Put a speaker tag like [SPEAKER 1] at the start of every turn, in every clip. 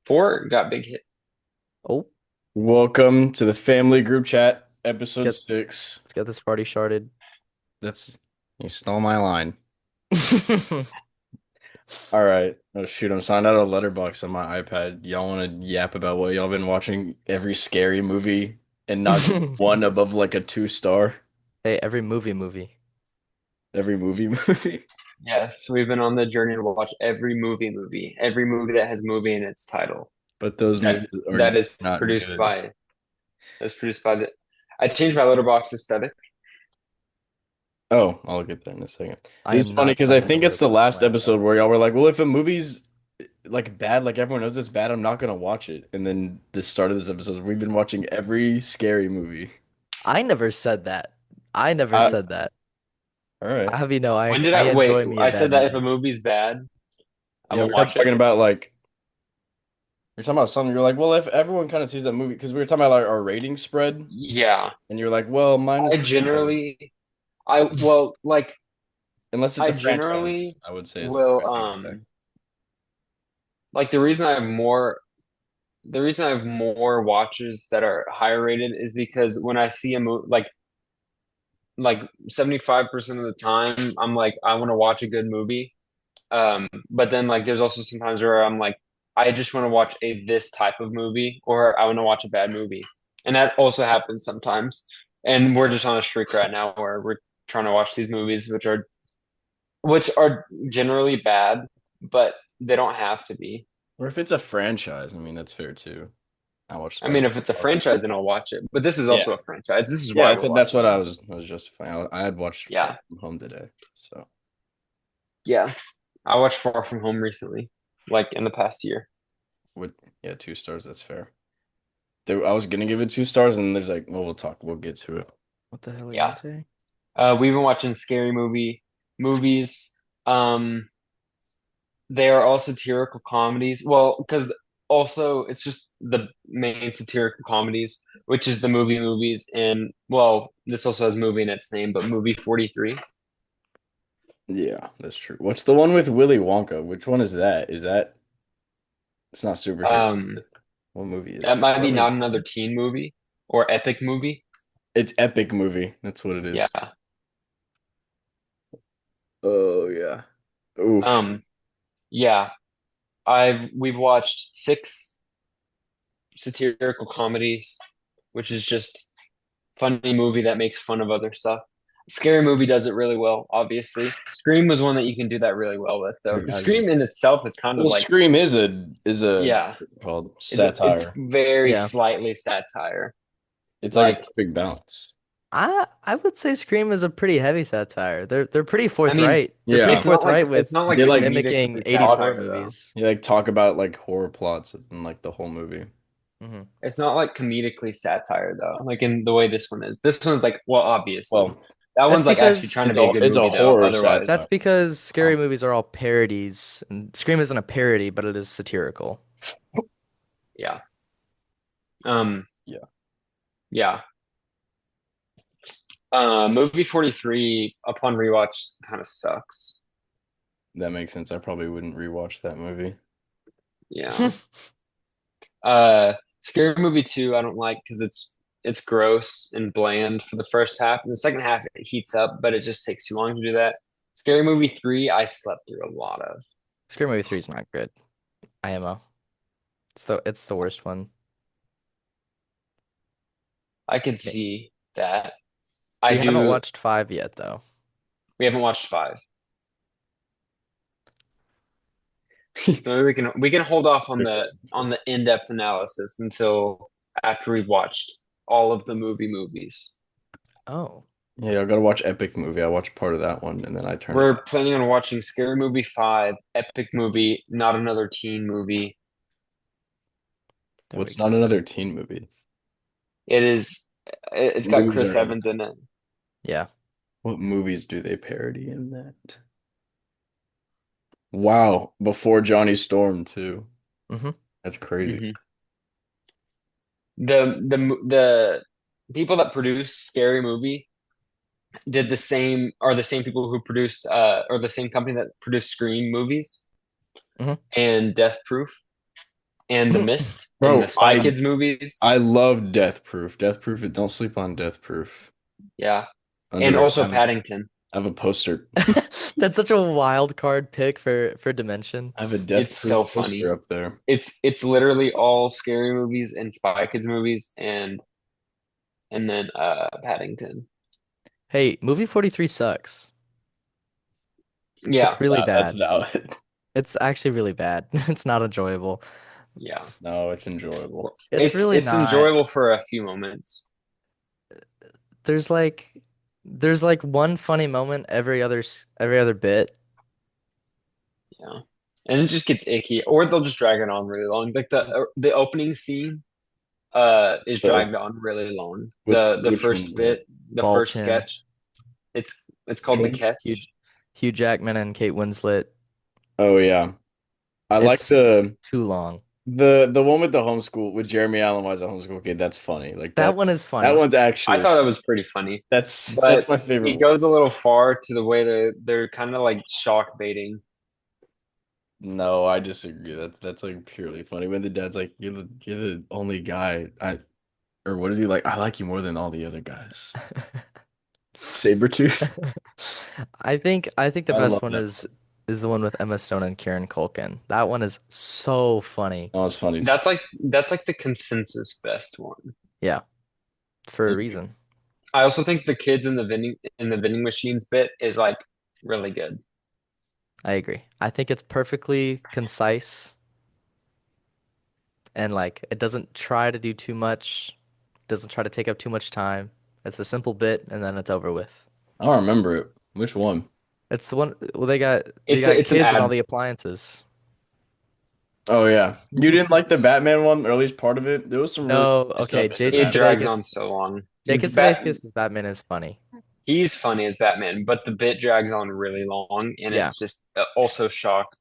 [SPEAKER 1] Four got big hit.
[SPEAKER 2] Oh,
[SPEAKER 3] Welcome to the family group chat, episode
[SPEAKER 2] get
[SPEAKER 3] 6.
[SPEAKER 2] let's get this party started.
[SPEAKER 3] That's You stole my line. All right. Oh shoot, I'm signed out of Letterboxd on my iPad. Y'all want to yap about what y'all been watching every scary movie and not give one above like a 2 star?
[SPEAKER 2] Hey, every movie.
[SPEAKER 3] Every movie.
[SPEAKER 1] Yes, we've been on the journey to watch every movie that has movie in its title.
[SPEAKER 3] But those
[SPEAKER 1] That
[SPEAKER 3] movies are
[SPEAKER 1] that is
[SPEAKER 3] not
[SPEAKER 1] produced
[SPEAKER 3] good.
[SPEAKER 1] by that's produced by the. I changed my letterbox aesthetic.
[SPEAKER 3] Oh, I'll get that in a second.
[SPEAKER 2] I
[SPEAKER 3] This is
[SPEAKER 2] am
[SPEAKER 3] funny
[SPEAKER 2] not
[SPEAKER 3] because I
[SPEAKER 2] signing the
[SPEAKER 3] think it's the
[SPEAKER 2] letterbox on
[SPEAKER 3] last
[SPEAKER 2] my
[SPEAKER 3] episode
[SPEAKER 2] iPad.
[SPEAKER 3] where y'all were like, well, if a movie's like bad, like everyone knows it's bad, I'm not gonna watch it. And then the start of this episode, we've been watching every scary movie.
[SPEAKER 2] I never said that. I never
[SPEAKER 3] I,
[SPEAKER 2] said that.
[SPEAKER 3] all
[SPEAKER 2] I
[SPEAKER 3] right.
[SPEAKER 2] have
[SPEAKER 1] When did
[SPEAKER 2] I
[SPEAKER 1] I wait?
[SPEAKER 2] enjoy me a
[SPEAKER 1] I said
[SPEAKER 2] bad
[SPEAKER 1] that if a
[SPEAKER 2] movie.
[SPEAKER 1] movie's bad, I'm
[SPEAKER 3] Yeah,
[SPEAKER 1] gonna
[SPEAKER 3] we were
[SPEAKER 1] watch it.
[SPEAKER 3] talking about like you're talking about something. You're like, well, if everyone kind of sees that movie, because we were talking about like our rating spread,
[SPEAKER 1] Yeah,
[SPEAKER 3] and you're like, well, mine is
[SPEAKER 1] I
[SPEAKER 3] pretty high.
[SPEAKER 1] generally, I well, like
[SPEAKER 3] Unless it's
[SPEAKER 1] I
[SPEAKER 3] a franchise,
[SPEAKER 1] generally
[SPEAKER 3] I would say is
[SPEAKER 1] will
[SPEAKER 3] my main thing.
[SPEAKER 1] like the reason I have more watches that are higher rated is because when I see a movie like 75% of the time I'm like I want to watch a good movie. But then like there's also sometimes where I'm like I just want to watch a this type of movie or I want to watch a bad movie. And that also happens sometimes. And we're just on a streak right now where we're trying to watch these movies which are generally bad, but they don't have to be.
[SPEAKER 3] Or if it's a franchise, I mean, that's fair too. I watched
[SPEAKER 1] I mean,
[SPEAKER 3] Spider-Man.
[SPEAKER 1] if it's a franchise, then I'll watch it. But this is
[SPEAKER 3] Yeah,
[SPEAKER 1] also a franchise. This is
[SPEAKER 3] yeah,
[SPEAKER 1] why we're
[SPEAKER 3] that's
[SPEAKER 1] watching
[SPEAKER 3] what
[SPEAKER 1] it.
[SPEAKER 3] I was justifying. I had watched Far
[SPEAKER 1] Yeah.
[SPEAKER 3] From Home today, so
[SPEAKER 1] Yeah. I watched Far From Home recently, like in the past year.
[SPEAKER 3] with yeah, 2 stars. That's fair. I was gonna give it 2 stars, and there's like, well, we'll talk. We'll get to it.
[SPEAKER 2] What the hell are you
[SPEAKER 1] Yeah.
[SPEAKER 2] saying?
[SPEAKER 1] We've been watching scary movies. Um, they are all satirical comedies. Well, because also it's just the main satirical comedies, which is the movies. And well, this also has movie in its name, but movie 43.
[SPEAKER 3] Yeah, that's true. What's the one with Willy Wonka? Which one is that? Is that it's not superhero?
[SPEAKER 1] Um,
[SPEAKER 3] What movie is
[SPEAKER 1] that
[SPEAKER 3] that?
[SPEAKER 1] might be
[SPEAKER 3] Willy
[SPEAKER 1] not another
[SPEAKER 3] Wonka.
[SPEAKER 1] teen movie or epic movie.
[SPEAKER 3] It's epic movie. That's what it is.
[SPEAKER 1] Yeah.
[SPEAKER 3] Oh yeah. Oof.
[SPEAKER 1] Um, yeah. We've watched six satirical comedies, which is just funny movie that makes fun of other stuff. Scary Movie does it really well, obviously. Scream was one that you can do that really well with, though.
[SPEAKER 3] Like,
[SPEAKER 1] Because Scream in itself is kind of
[SPEAKER 3] well,
[SPEAKER 1] like,
[SPEAKER 3] Scream is a
[SPEAKER 1] yeah,
[SPEAKER 3] what's it called
[SPEAKER 1] it's
[SPEAKER 3] satire.
[SPEAKER 1] very
[SPEAKER 2] Yeah.
[SPEAKER 1] slightly satire.
[SPEAKER 3] It's like a
[SPEAKER 1] Like,
[SPEAKER 3] perfect balance.
[SPEAKER 2] I would say Scream is a pretty heavy satire. They're pretty
[SPEAKER 1] I mean,
[SPEAKER 2] forthright. They're pretty
[SPEAKER 3] Yeah,
[SPEAKER 2] forthright
[SPEAKER 1] it's
[SPEAKER 2] with
[SPEAKER 1] not like
[SPEAKER 3] they like
[SPEAKER 2] mimicking
[SPEAKER 1] comedically
[SPEAKER 2] 80s
[SPEAKER 3] talk.
[SPEAKER 2] horror
[SPEAKER 1] satire though.
[SPEAKER 2] movies.
[SPEAKER 3] They like talk about like horror plots and like the whole movie.
[SPEAKER 2] hmm
[SPEAKER 1] It's not like comedically satire though, like in the way this one is. This one's like, well, obviously.
[SPEAKER 3] Well,
[SPEAKER 1] That
[SPEAKER 2] That's
[SPEAKER 1] one's like actually trying
[SPEAKER 2] because
[SPEAKER 1] to be a good
[SPEAKER 3] it's a
[SPEAKER 1] movie though.
[SPEAKER 3] horror
[SPEAKER 2] that's
[SPEAKER 1] Otherwise,
[SPEAKER 3] satire.
[SPEAKER 2] because scary
[SPEAKER 3] Um,
[SPEAKER 2] movies are all parodies, and Scream isn't a parody, but it is satirical.
[SPEAKER 1] yeah. Um,
[SPEAKER 3] yeah,
[SPEAKER 1] yeah. Movie 43 upon rewatch kind of sucks.
[SPEAKER 3] that makes sense. I probably wouldn't rewatch that movie.
[SPEAKER 1] Yeah. Scary Movie 2 I don't like because it's gross and bland for the first half. And the second half it heats up, but it just takes too long to do that. Scary Movie 3 I slept through a lot of.
[SPEAKER 2] Scary Movie 3 is not good. IMO. It's the worst one.
[SPEAKER 1] I could
[SPEAKER 2] Yeah.
[SPEAKER 1] see that. I
[SPEAKER 2] We haven't
[SPEAKER 1] do.
[SPEAKER 2] watched 5 yet though.
[SPEAKER 1] We haven't watched 5. Maybe we can hold off on the in-depth analysis until after we've watched all of the movies.
[SPEAKER 2] Oh.
[SPEAKER 3] Yeah, I gotta watch Epic Movie. I watched part of that one and then I turned it
[SPEAKER 1] We're
[SPEAKER 3] off.
[SPEAKER 1] planning on watching Scary Movie 5, Epic Movie, Not Another Teen Movie.
[SPEAKER 2] There we
[SPEAKER 3] What's not
[SPEAKER 2] go.
[SPEAKER 3] another teen movie?
[SPEAKER 1] It is it's got
[SPEAKER 3] Movies
[SPEAKER 1] Chris
[SPEAKER 3] are
[SPEAKER 1] Evans in it.
[SPEAKER 2] Yeah.
[SPEAKER 3] what movies do they parody in that? Wow, before Johnny Storm too.
[SPEAKER 2] hmm
[SPEAKER 3] That's crazy.
[SPEAKER 1] Hmm. The people that produced Scary Movie did the same are the same people who produced or the same company that produced Scream movies
[SPEAKER 2] hmm
[SPEAKER 1] and Death Proof. and The Mist in the
[SPEAKER 3] Bro,
[SPEAKER 1] Spy Kids movies.
[SPEAKER 3] I love Death Proof. Death Proof. Don't sleep on Death Proof.
[SPEAKER 1] Yeah. And
[SPEAKER 3] Underrated.
[SPEAKER 1] also Paddington.
[SPEAKER 3] I have a poster.
[SPEAKER 2] That's such a wild card pick for Dimension.
[SPEAKER 3] I have a Death
[SPEAKER 1] It's
[SPEAKER 3] Proof
[SPEAKER 1] so
[SPEAKER 3] poster
[SPEAKER 1] funny.
[SPEAKER 3] up there.
[SPEAKER 1] It's literally all scary movies and Spy Kids movies and then Paddington.
[SPEAKER 2] Hey, movie 43 sucks.
[SPEAKER 1] Yeah,
[SPEAKER 2] It's really
[SPEAKER 3] That's
[SPEAKER 2] bad.
[SPEAKER 3] valid.
[SPEAKER 2] It's actually really bad. It's not enjoyable.
[SPEAKER 1] yeah.
[SPEAKER 3] No, it's enjoyable.
[SPEAKER 2] It's really
[SPEAKER 1] It's
[SPEAKER 2] not.
[SPEAKER 1] enjoyable for a few moments.
[SPEAKER 2] There's like there's like one funny moment every other bit.
[SPEAKER 1] Yeah. And it just gets icky. Or they'll just drag it on really long. Like the opening scene is
[SPEAKER 3] So,
[SPEAKER 1] dragged on really long. The
[SPEAKER 3] which one
[SPEAKER 1] first
[SPEAKER 3] is it?
[SPEAKER 1] bit, the
[SPEAKER 2] Ball
[SPEAKER 1] first
[SPEAKER 2] chin.
[SPEAKER 1] sketch, it's called The
[SPEAKER 2] Hugh
[SPEAKER 1] Catch.
[SPEAKER 2] Hugh Jackman and Kate Winslet.
[SPEAKER 3] Oh yeah. I like
[SPEAKER 2] It's too long.
[SPEAKER 3] the one with the homeschool with Jeremy Allen Wise a homeschool kid. That's funny. Like
[SPEAKER 2] That one is
[SPEAKER 3] that
[SPEAKER 2] funny.
[SPEAKER 3] one's
[SPEAKER 1] I
[SPEAKER 3] actually
[SPEAKER 1] thought that was pretty funny.
[SPEAKER 3] that's
[SPEAKER 1] But
[SPEAKER 3] my favorite
[SPEAKER 1] it
[SPEAKER 3] one.
[SPEAKER 1] goes a little far to the way that they're kind of like shock baiting.
[SPEAKER 3] No, I disagree. That's like purely funny when the dad's like, you're the only guy I or what is he like? I like you more than all the other guys. Sabretooth.
[SPEAKER 2] I think the
[SPEAKER 3] I
[SPEAKER 2] best
[SPEAKER 3] love
[SPEAKER 2] one
[SPEAKER 3] that.
[SPEAKER 2] is the one with Emma Stone and Kieran Culkin. That one is so funny.
[SPEAKER 3] Oh, it's funny.
[SPEAKER 1] That's like the consensus best one.
[SPEAKER 2] Yeah, for a reason.
[SPEAKER 1] I also think the kids in the vending machines bit is like really good.
[SPEAKER 2] I agree. I think it's perfectly concise and like it doesn't try to do too much, doesn't try to take up too much time. It's a simple bit and then it's over with.
[SPEAKER 3] I don't remember it. Which one?
[SPEAKER 2] It's the one well they
[SPEAKER 1] It's
[SPEAKER 2] got
[SPEAKER 1] it's an
[SPEAKER 2] kids and all
[SPEAKER 1] ad.
[SPEAKER 2] the appliances.
[SPEAKER 3] Oh yeah. You didn't like the Batman one, or at least part of it? There was some really
[SPEAKER 2] No,
[SPEAKER 3] funny
[SPEAKER 2] okay,
[SPEAKER 3] stuff in the
[SPEAKER 2] Jason
[SPEAKER 1] It drags
[SPEAKER 3] Batman.
[SPEAKER 1] on
[SPEAKER 2] Sudeikis.
[SPEAKER 1] so long.
[SPEAKER 2] Jason Sudeikis as Batman is funny.
[SPEAKER 1] He's funny as Batman, but the bit drags on really long, and
[SPEAKER 2] Yeah.
[SPEAKER 1] it's just also shock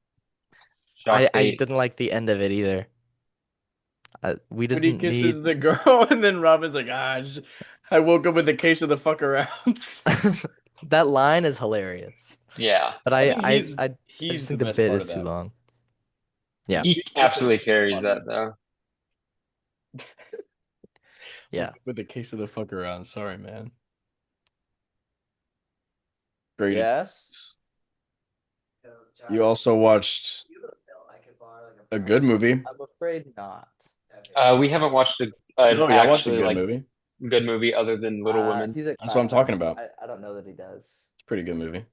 [SPEAKER 2] I
[SPEAKER 1] bait.
[SPEAKER 2] didn't like the end of it either. We
[SPEAKER 3] When he
[SPEAKER 2] didn't
[SPEAKER 3] kisses
[SPEAKER 2] need
[SPEAKER 3] the girl, and then Robin's like, I woke up with a case of the fuck arounds.
[SPEAKER 2] that line is hilarious.
[SPEAKER 1] Yeah,
[SPEAKER 2] But
[SPEAKER 3] I think
[SPEAKER 2] I
[SPEAKER 3] he's
[SPEAKER 2] just
[SPEAKER 3] the
[SPEAKER 2] think the
[SPEAKER 3] best
[SPEAKER 2] bit
[SPEAKER 3] part
[SPEAKER 2] is
[SPEAKER 3] of
[SPEAKER 2] too
[SPEAKER 3] that.
[SPEAKER 2] long. Yeah.
[SPEAKER 1] he
[SPEAKER 3] He's just like
[SPEAKER 1] absolutely carries
[SPEAKER 3] funny.
[SPEAKER 1] that though.
[SPEAKER 2] Yeah.
[SPEAKER 3] Woke up with a case of the fuck around. Sorry, man. Great.
[SPEAKER 2] Yes.
[SPEAKER 3] You also watched a good movie.
[SPEAKER 2] I'm afraid not.
[SPEAKER 1] We haven't watched an
[SPEAKER 3] No, yeah, I watched a
[SPEAKER 1] actually
[SPEAKER 3] good
[SPEAKER 1] like
[SPEAKER 3] movie.
[SPEAKER 1] good movie other than Little Women.
[SPEAKER 2] He's a
[SPEAKER 3] That's what I'm talking about.
[SPEAKER 2] I don't know that he does.
[SPEAKER 3] It's a pretty good movie.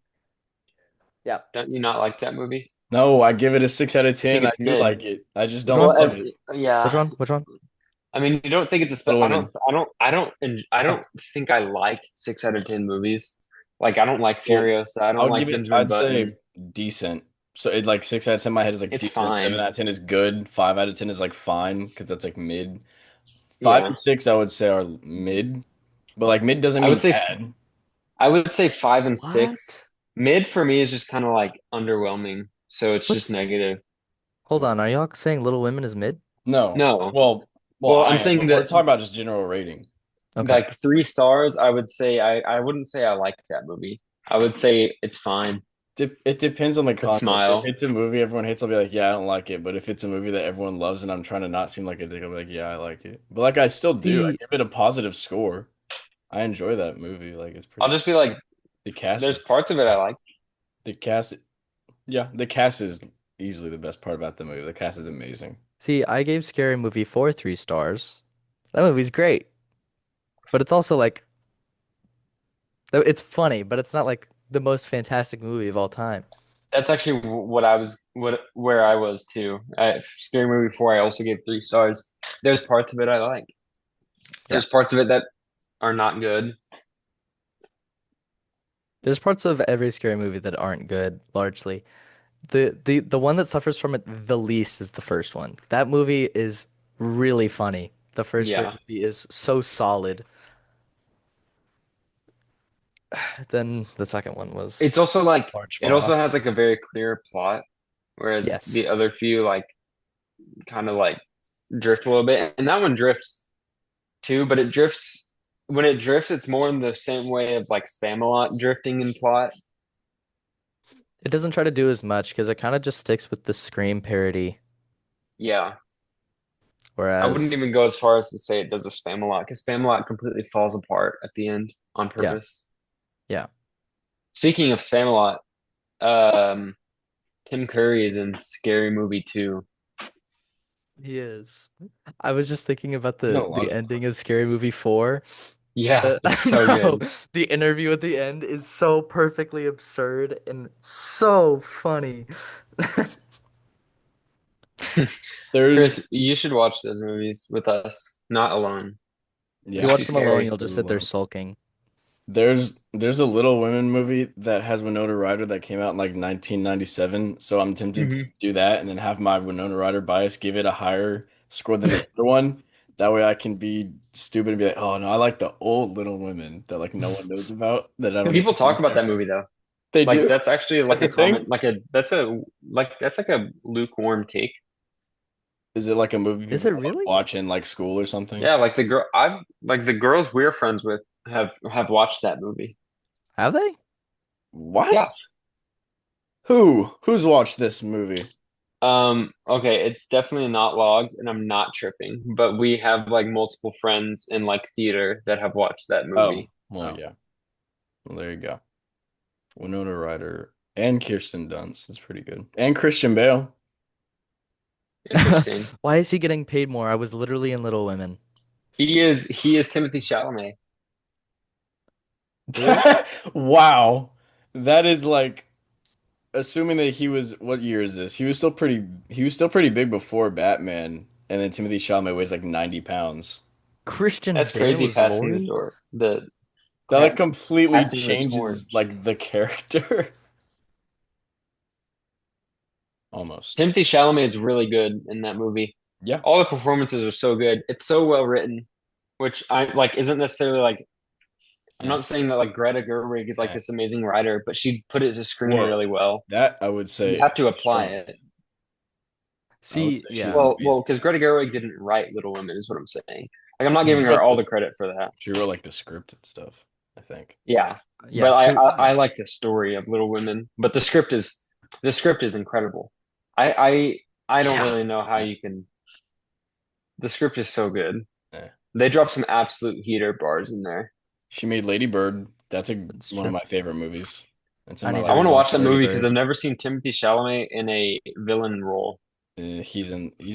[SPEAKER 2] Yeah.
[SPEAKER 1] Don't you not like that movie?
[SPEAKER 3] No, I give it a 6 out of
[SPEAKER 1] I think
[SPEAKER 3] 10. I
[SPEAKER 1] it's
[SPEAKER 3] do
[SPEAKER 1] mid.
[SPEAKER 3] like it. I just
[SPEAKER 2] Which
[SPEAKER 3] don't
[SPEAKER 2] one?
[SPEAKER 1] Well,
[SPEAKER 3] love it.
[SPEAKER 2] Which
[SPEAKER 1] yeah.
[SPEAKER 2] one? Which one?
[SPEAKER 1] I mean, you don't think it's a spe
[SPEAKER 3] Little Women.
[SPEAKER 1] I don't think I like 6 out of 10 movies. Like I don't like
[SPEAKER 3] Well,
[SPEAKER 1] Furiosa. I don't
[SPEAKER 3] I'll
[SPEAKER 1] like
[SPEAKER 3] give it,
[SPEAKER 1] Benjamin
[SPEAKER 3] I'd
[SPEAKER 1] Button.
[SPEAKER 3] say decent. So it like 6 out of 10 in my head is like
[SPEAKER 1] It's
[SPEAKER 3] decent. 7
[SPEAKER 1] fine.
[SPEAKER 3] out of 10 is good. 5 out of 10 is like fine because that's like mid. 5
[SPEAKER 1] Yeah.
[SPEAKER 3] and 6 I would say are mid, but like mid doesn't
[SPEAKER 1] I would
[SPEAKER 3] mean
[SPEAKER 1] say
[SPEAKER 3] bad.
[SPEAKER 1] I would say 5 and 6.
[SPEAKER 2] What?
[SPEAKER 1] Mid for me is just kind of like underwhelming. So it's just
[SPEAKER 2] What's
[SPEAKER 1] negative.
[SPEAKER 2] Hold on, are y'all saying Little Women is mid?
[SPEAKER 3] No.
[SPEAKER 1] No.
[SPEAKER 3] Well,
[SPEAKER 1] Well,
[SPEAKER 3] I
[SPEAKER 1] I'm
[SPEAKER 3] am,
[SPEAKER 1] saying
[SPEAKER 3] but we're
[SPEAKER 1] that
[SPEAKER 3] talking about just general rating.
[SPEAKER 2] Okay.
[SPEAKER 1] like 3 stars, I would say I wouldn't say I like that movie. I would say it's fine.
[SPEAKER 3] It depends on the
[SPEAKER 1] A
[SPEAKER 3] context. If
[SPEAKER 1] smile.
[SPEAKER 3] it's a movie everyone hates, I'll be like, yeah, I don't like it. But if it's a movie that everyone loves and I'm trying to not seem like a dick, I'll be like, yeah, I like it. But like I still do. I
[SPEAKER 2] See,
[SPEAKER 3] give it a positive score. I enjoy that movie. Like it's
[SPEAKER 1] I'll
[SPEAKER 3] pretty
[SPEAKER 1] just be like,
[SPEAKER 3] the cast
[SPEAKER 1] there's
[SPEAKER 3] is
[SPEAKER 1] parts of it I like.
[SPEAKER 3] the cast yeah, the cast is easily the best part about the movie. The cast is amazing.
[SPEAKER 2] see, I gave Scary Movie 4 3 stars. That movie's great, but it's also like it's funny, but it's not like the most fantastic movie of all time.
[SPEAKER 1] That's actually where I was too. Scary Movie 4, I also gave 3 stars. There's parts of it I like.
[SPEAKER 2] Yeah.
[SPEAKER 1] There's parts of it that are not good.
[SPEAKER 2] There's parts of every scary movie that aren't good, largely. The one that suffers from it the least is the first one. That movie is really funny. The first scary
[SPEAKER 1] Yeah.
[SPEAKER 2] movie is so solid. Then the second one was
[SPEAKER 1] It's also like
[SPEAKER 3] March
[SPEAKER 1] it also
[SPEAKER 3] off.
[SPEAKER 1] has like a very clear plot, whereas the
[SPEAKER 2] yes.
[SPEAKER 1] other few like kind of like drift a little bit. And that one drifts too, but it drifts when it drifts, it's more in the same way of like Spamalot drifting in plot.
[SPEAKER 2] It doesn't try to do as much because it kind of just sticks with the Scream parody.
[SPEAKER 1] Yeah. I wouldn't
[SPEAKER 2] Whereas,
[SPEAKER 1] even go as far as to say it does a Spamalot, because Spamalot completely falls apart at the end on
[SPEAKER 2] yeah,
[SPEAKER 1] purpose.
[SPEAKER 2] yeah.
[SPEAKER 1] Speaking of Spamalot, um, Tim Curry is in Scary Movie 2.
[SPEAKER 2] He is. I was just thinking about
[SPEAKER 3] He's in a lot
[SPEAKER 2] the
[SPEAKER 3] of
[SPEAKER 2] ending of Scary Movie 4.
[SPEAKER 1] Yeah,
[SPEAKER 2] The
[SPEAKER 1] it's so
[SPEAKER 2] bro,
[SPEAKER 1] good.
[SPEAKER 2] the interview at the end is so perfectly absurd and so funny.
[SPEAKER 3] There's
[SPEAKER 1] Chris, you should watch those movies with us, not alone.
[SPEAKER 2] If you
[SPEAKER 3] yeah,
[SPEAKER 1] It's too
[SPEAKER 2] watch them alone,
[SPEAKER 1] scary.
[SPEAKER 2] you'll just sit there sulking.
[SPEAKER 3] there's a Little Women movie that has Winona Ryder that came out in like 1997. So I'm tempted to
[SPEAKER 1] Hmm.
[SPEAKER 3] do that and then have my Winona Ryder bias give it a higher score than the other one. That way I can be stupid and be like, oh no, I like the old Little Women that like no one knows about that I don't
[SPEAKER 1] People talk about
[SPEAKER 3] even.
[SPEAKER 1] that movie though.
[SPEAKER 3] They
[SPEAKER 1] Like
[SPEAKER 3] do.
[SPEAKER 1] that's actually like
[SPEAKER 3] That's
[SPEAKER 1] a
[SPEAKER 3] a
[SPEAKER 1] comment,
[SPEAKER 3] thing.
[SPEAKER 1] that's like a lukewarm take.
[SPEAKER 3] Is it like a movie
[SPEAKER 2] Is
[SPEAKER 3] people
[SPEAKER 2] it
[SPEAKER 3] like
[SPEAKER 2] really?
[SPEAKER 3] watch in like school or something?
[SPEAKER 1] Yeah, like the girls we're friends with have watched that movie.
[SPEAKER 2] Have they?
[SPEAKER 3] What?
[SPEAKER 1] Yeah.
[SPEAKER 3] Who's watched this movie?
[SPEAKER 1] Okay, it's definitely not logged and I'm not tripping, but we have like multiple friends in like theater that have watched that
[SPEAKER 3] Oh,
[SPEAKER 1] movie.
[SPEAKER 3] well,
[SPEAKER 2] Oh.
[SPEAKER 3] yeah. Well, there you go. Winona Ryder and Kirsten Dunst. That's pretty good. And Christian Bale.
[SPEAKER 1] Interesting.
[SPEAKER 2] Why is he getting paid more? I was literally in Little Women.
[SPEAKER 1] He is Timothy Chalamet.
[SPEAKER 2] Really?
[SPEAKER 3] Wow. That is like assuming that he was what year is this? He was still pretty big before Batman, and then Timothy Chalamet weighs like 90 pounds.
[SPEAKER 2] Christian
[SPEAKER 1] That's
[SPEAKER 2] Bale
[SPEAKER 1] crazy
[SPEAKER 2] is
[SPEAKER 1] passing the
[SPEAKER 2] Lori?
[SPEAKER 1] door. The
[SPEAKER 3] That like completely
[SPEAKER 1] passing the
[SPEAKER 3] changes
[SPEAKER 1] torch.
[SPEAKER 3] like the character. Almost.
[SPEAKER 1] Timothy Chalamet is really good in that movie.
[SPEAKER 3] Yeah.
[SPEAKER 1] All the performances are so good. It's so well written, which I like isn't necessarily like I'm
[SPEAKER 3] Eh,
[SPEAKER 1] not saying that like Greta Gerwig is like
[SPEAKER 3] eh.
[SPEAKER 1] this amazing writer, but she put it to screen
[SPEAKER 3] Whoa.
[SPEAKER 1] really well.
[SPEAKER 3] That I would
[SPEAKER 1] You
[SPEAKER 3] say is
[SPEAKER 1] have to
[SPEAKER 3] her
[SPEAKER 1] apply
[SPEAKER 3] strength.
[SPEAKER 1] it.
[SPEAKER 3] I would
[SPEAKER 2] See,
[SPEAKER 3] say she's
[SPEAKER 2] yeah.
[SPEAKER 1] Well,
[SPEAKER 3] amazing.
[SPEAKER 1] because Greta Gerwig didn't write Little Women, is what I'm saying. Like I'm not
[SPEAKER 3] She
[SPEAKER 1] giving her
[SPEAKER 3] wrote
[SPEAKER 1] all
[SPEAKER 3] the
[SPEAKER 1] the credit for that.
[SPEAKER 3] she wrote like the script and stuff, I think.
[SPEAKER 1] Yeah,
[SPEAKER 2] Yeah,
[SPEAKER 1] but
[SPEAKER 2] she
[SPEAKER 1] I
[SPEAKER 2] yeah.
[SPEAKER 1] like the story of Little Women, but the script is incredible. I don't
[SPEAKER 2] Yeah.
[SPEAKER 1] really know how
[SPEAKER 3] Eh,
[SPEAKER 1] you can. The script is so good.
[SPEAKER 3] eh.
[SPEAKER 1] They drop some absolute heater bars in there.
[SPEAKER 3] She made Lady Bird. That's a
[SPEAKER 2] That's
[SPEAKER 3] one of
[SPEAKER 2] true.
[SPEAKER 3] my favorite movies. It's in
[SPEAKER 2] I
[SPEAKER 3] my
[SPEAKER 2] need to
[SPEAKER 1] I
[SPEAKER 3] like
[SPEAKER 1] want to watch
[SPEAKER 2] rewatch
[SPEAKER 1] that
[SPEAKER 2] Lady
[SPEAKER 1] movie because
[SPEAKER 2] Bird.
[SPEAKER 1] I've never seen Timothy Chalamet in a villain role.
[SPEAKER 3] he's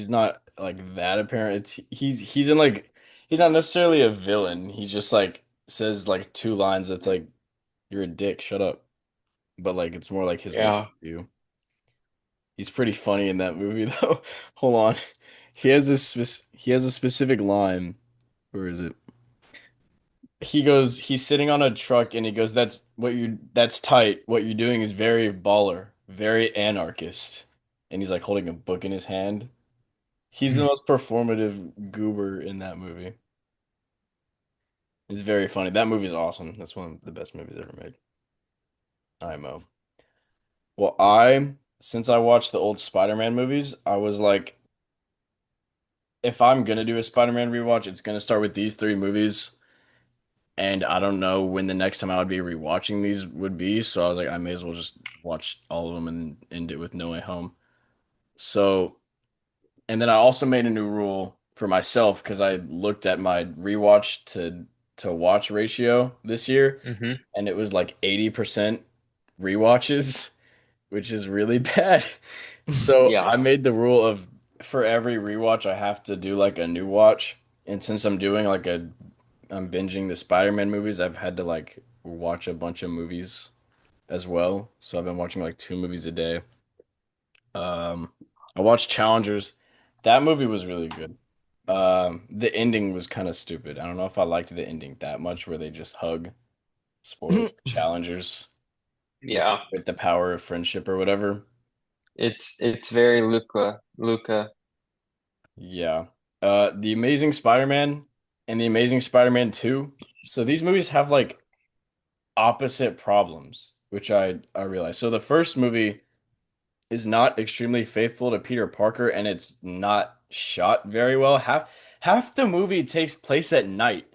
[SPEAKER 3] not like that apparent. He's in like he's not necessarily a villain. He just like says like two lines that's like you're a dick, shut up. But like it's more like his point
[SPEAKER 1] Yeah.
[SPEAKER 3] of view. He's pretty funny in that movie though. Hold on. He has a specific line. Where is it? He's sitting on a truck and he goes, that's tight. What you're doing is very baller, very anarchist. And he's like holding a book in his hand. He's the most performative goober in that movie. It's very funny. That movie's awesome. That's one of the best movies ever made. IMO. Well, since I watched the old Spider-Man movies, I was like, if I'm gonna do a Spider-Man rewatch, it's gonna start with these three movies. And I don't know when the next time I would be rewatching these would be, so I was like, I may as well just watch all of them and end it with No Way Home. So, and then I also made a new rule for myself because I looked at my rewatch to watch ratio this year,
[SPEAKER 1] Hmm.
[SPEAKER 3] and it was like 80% rewatches, which is really bad. So
[SPEAKER 1] Yeah.
[SPEAKER 3] I made the rule of for every rewatch I have to do like a new watch. And since I'm binging the Spider-Man movies, I've had to like watch a bunch of movies as well. So I've been watching like two movies a day. Um, I watched Challengers. That movie was really good. The ending was kind of stupid. I don't know if I liked the ending that much where they just hug. Spoiler, Challengers
[SPEAKER 1] Yeah.
[SPEAKER 3] with the power of friendship or whatever.
[SPEAKER 1] It's very Luca.
[SPEAKER 3] Yeah. The Amazing Spider-Man and The Amazing Spider-Man 2. So these movies have like opposite problems, which I realized. So the first movie is not extremely faithful to Peter Parker and it's not shot very well. Half the movie takes place at night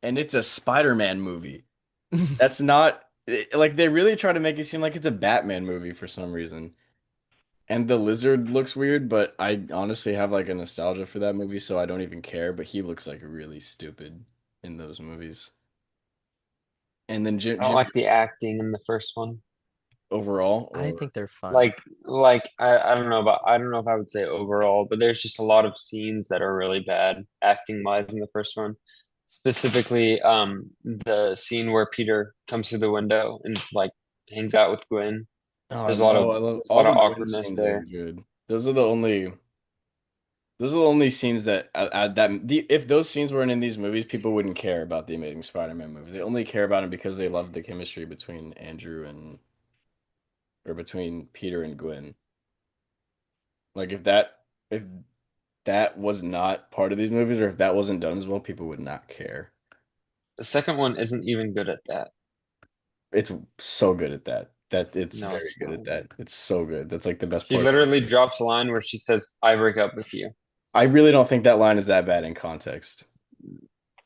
[SPEAKER 3] and it's a Spider-Man movie. That's not like they really try to make it seem like it's a Batman movie for some reason. And the lizard looks weird, but I honestly have like a nostalgia for that movie, so I don't even care. But he looks like really stupid in those movies. And then
[SPEAKER 1] I don't
[SPEAKER 3] Jim
[SPEAKER 1] like the acting in the first one.
[SPEAKER 3] overall,
[SPEAKER 2] I
[SPEAKER 3] or
[SPEAKER 2] think they're fun.
[SPEAKER 1] I don't know about I don't know if I would say overall, but there's just a lot of scenes that are really bad acting wise in the first one. Specifically, the scene where Peter comes through the window and like hangs out with Gwen.
[SPEAKER 3] oh,
[SPEAKER 1] There's a lot of
[SPEAKER 3] I love
[SPEAKER 1] there's a
[SPEAKER 3] all
[SPEAKER 1] lot
[SPEAKER 3] the
[SPEAKER 1] of
[SPEAKER 3] Gwen
[SPEAKER 1] awkwardness
[SPEAKER 3] scenes are
[SPEAKER 1] there.
[SPEAKER 3] good. Those are the only scenes that if those scenes weren't in these movies, people wouldn't care about the Amazing Spider-Man movies. They only care about them because they love the chemistry between Andrew and or between Peter and Gwen. Like if that was not part of these movies, or if that wasn't done as well, people would not care.
[SPEAKER 1] The second one isn't even good at that.
[SPEAKER 3] It's so good at that. That it's
[SPEAKER 1] No,
[SPEAKER 3] very
[SPEAKER 1] it's
[SPEAKER 3] good
[SPEAKER 1] not.
[SPEAKER 3] at that. It's so good. That's like the best
[SPEAKER 1] She
[SPEAKER 3] part of
[SPEAKER 1] literally
[SPEAKER 3] it.
[SPEAKER 1] drops a line where she says, "I break up with you."
[SPEAKER 3] I really don't think that line is that bad in context.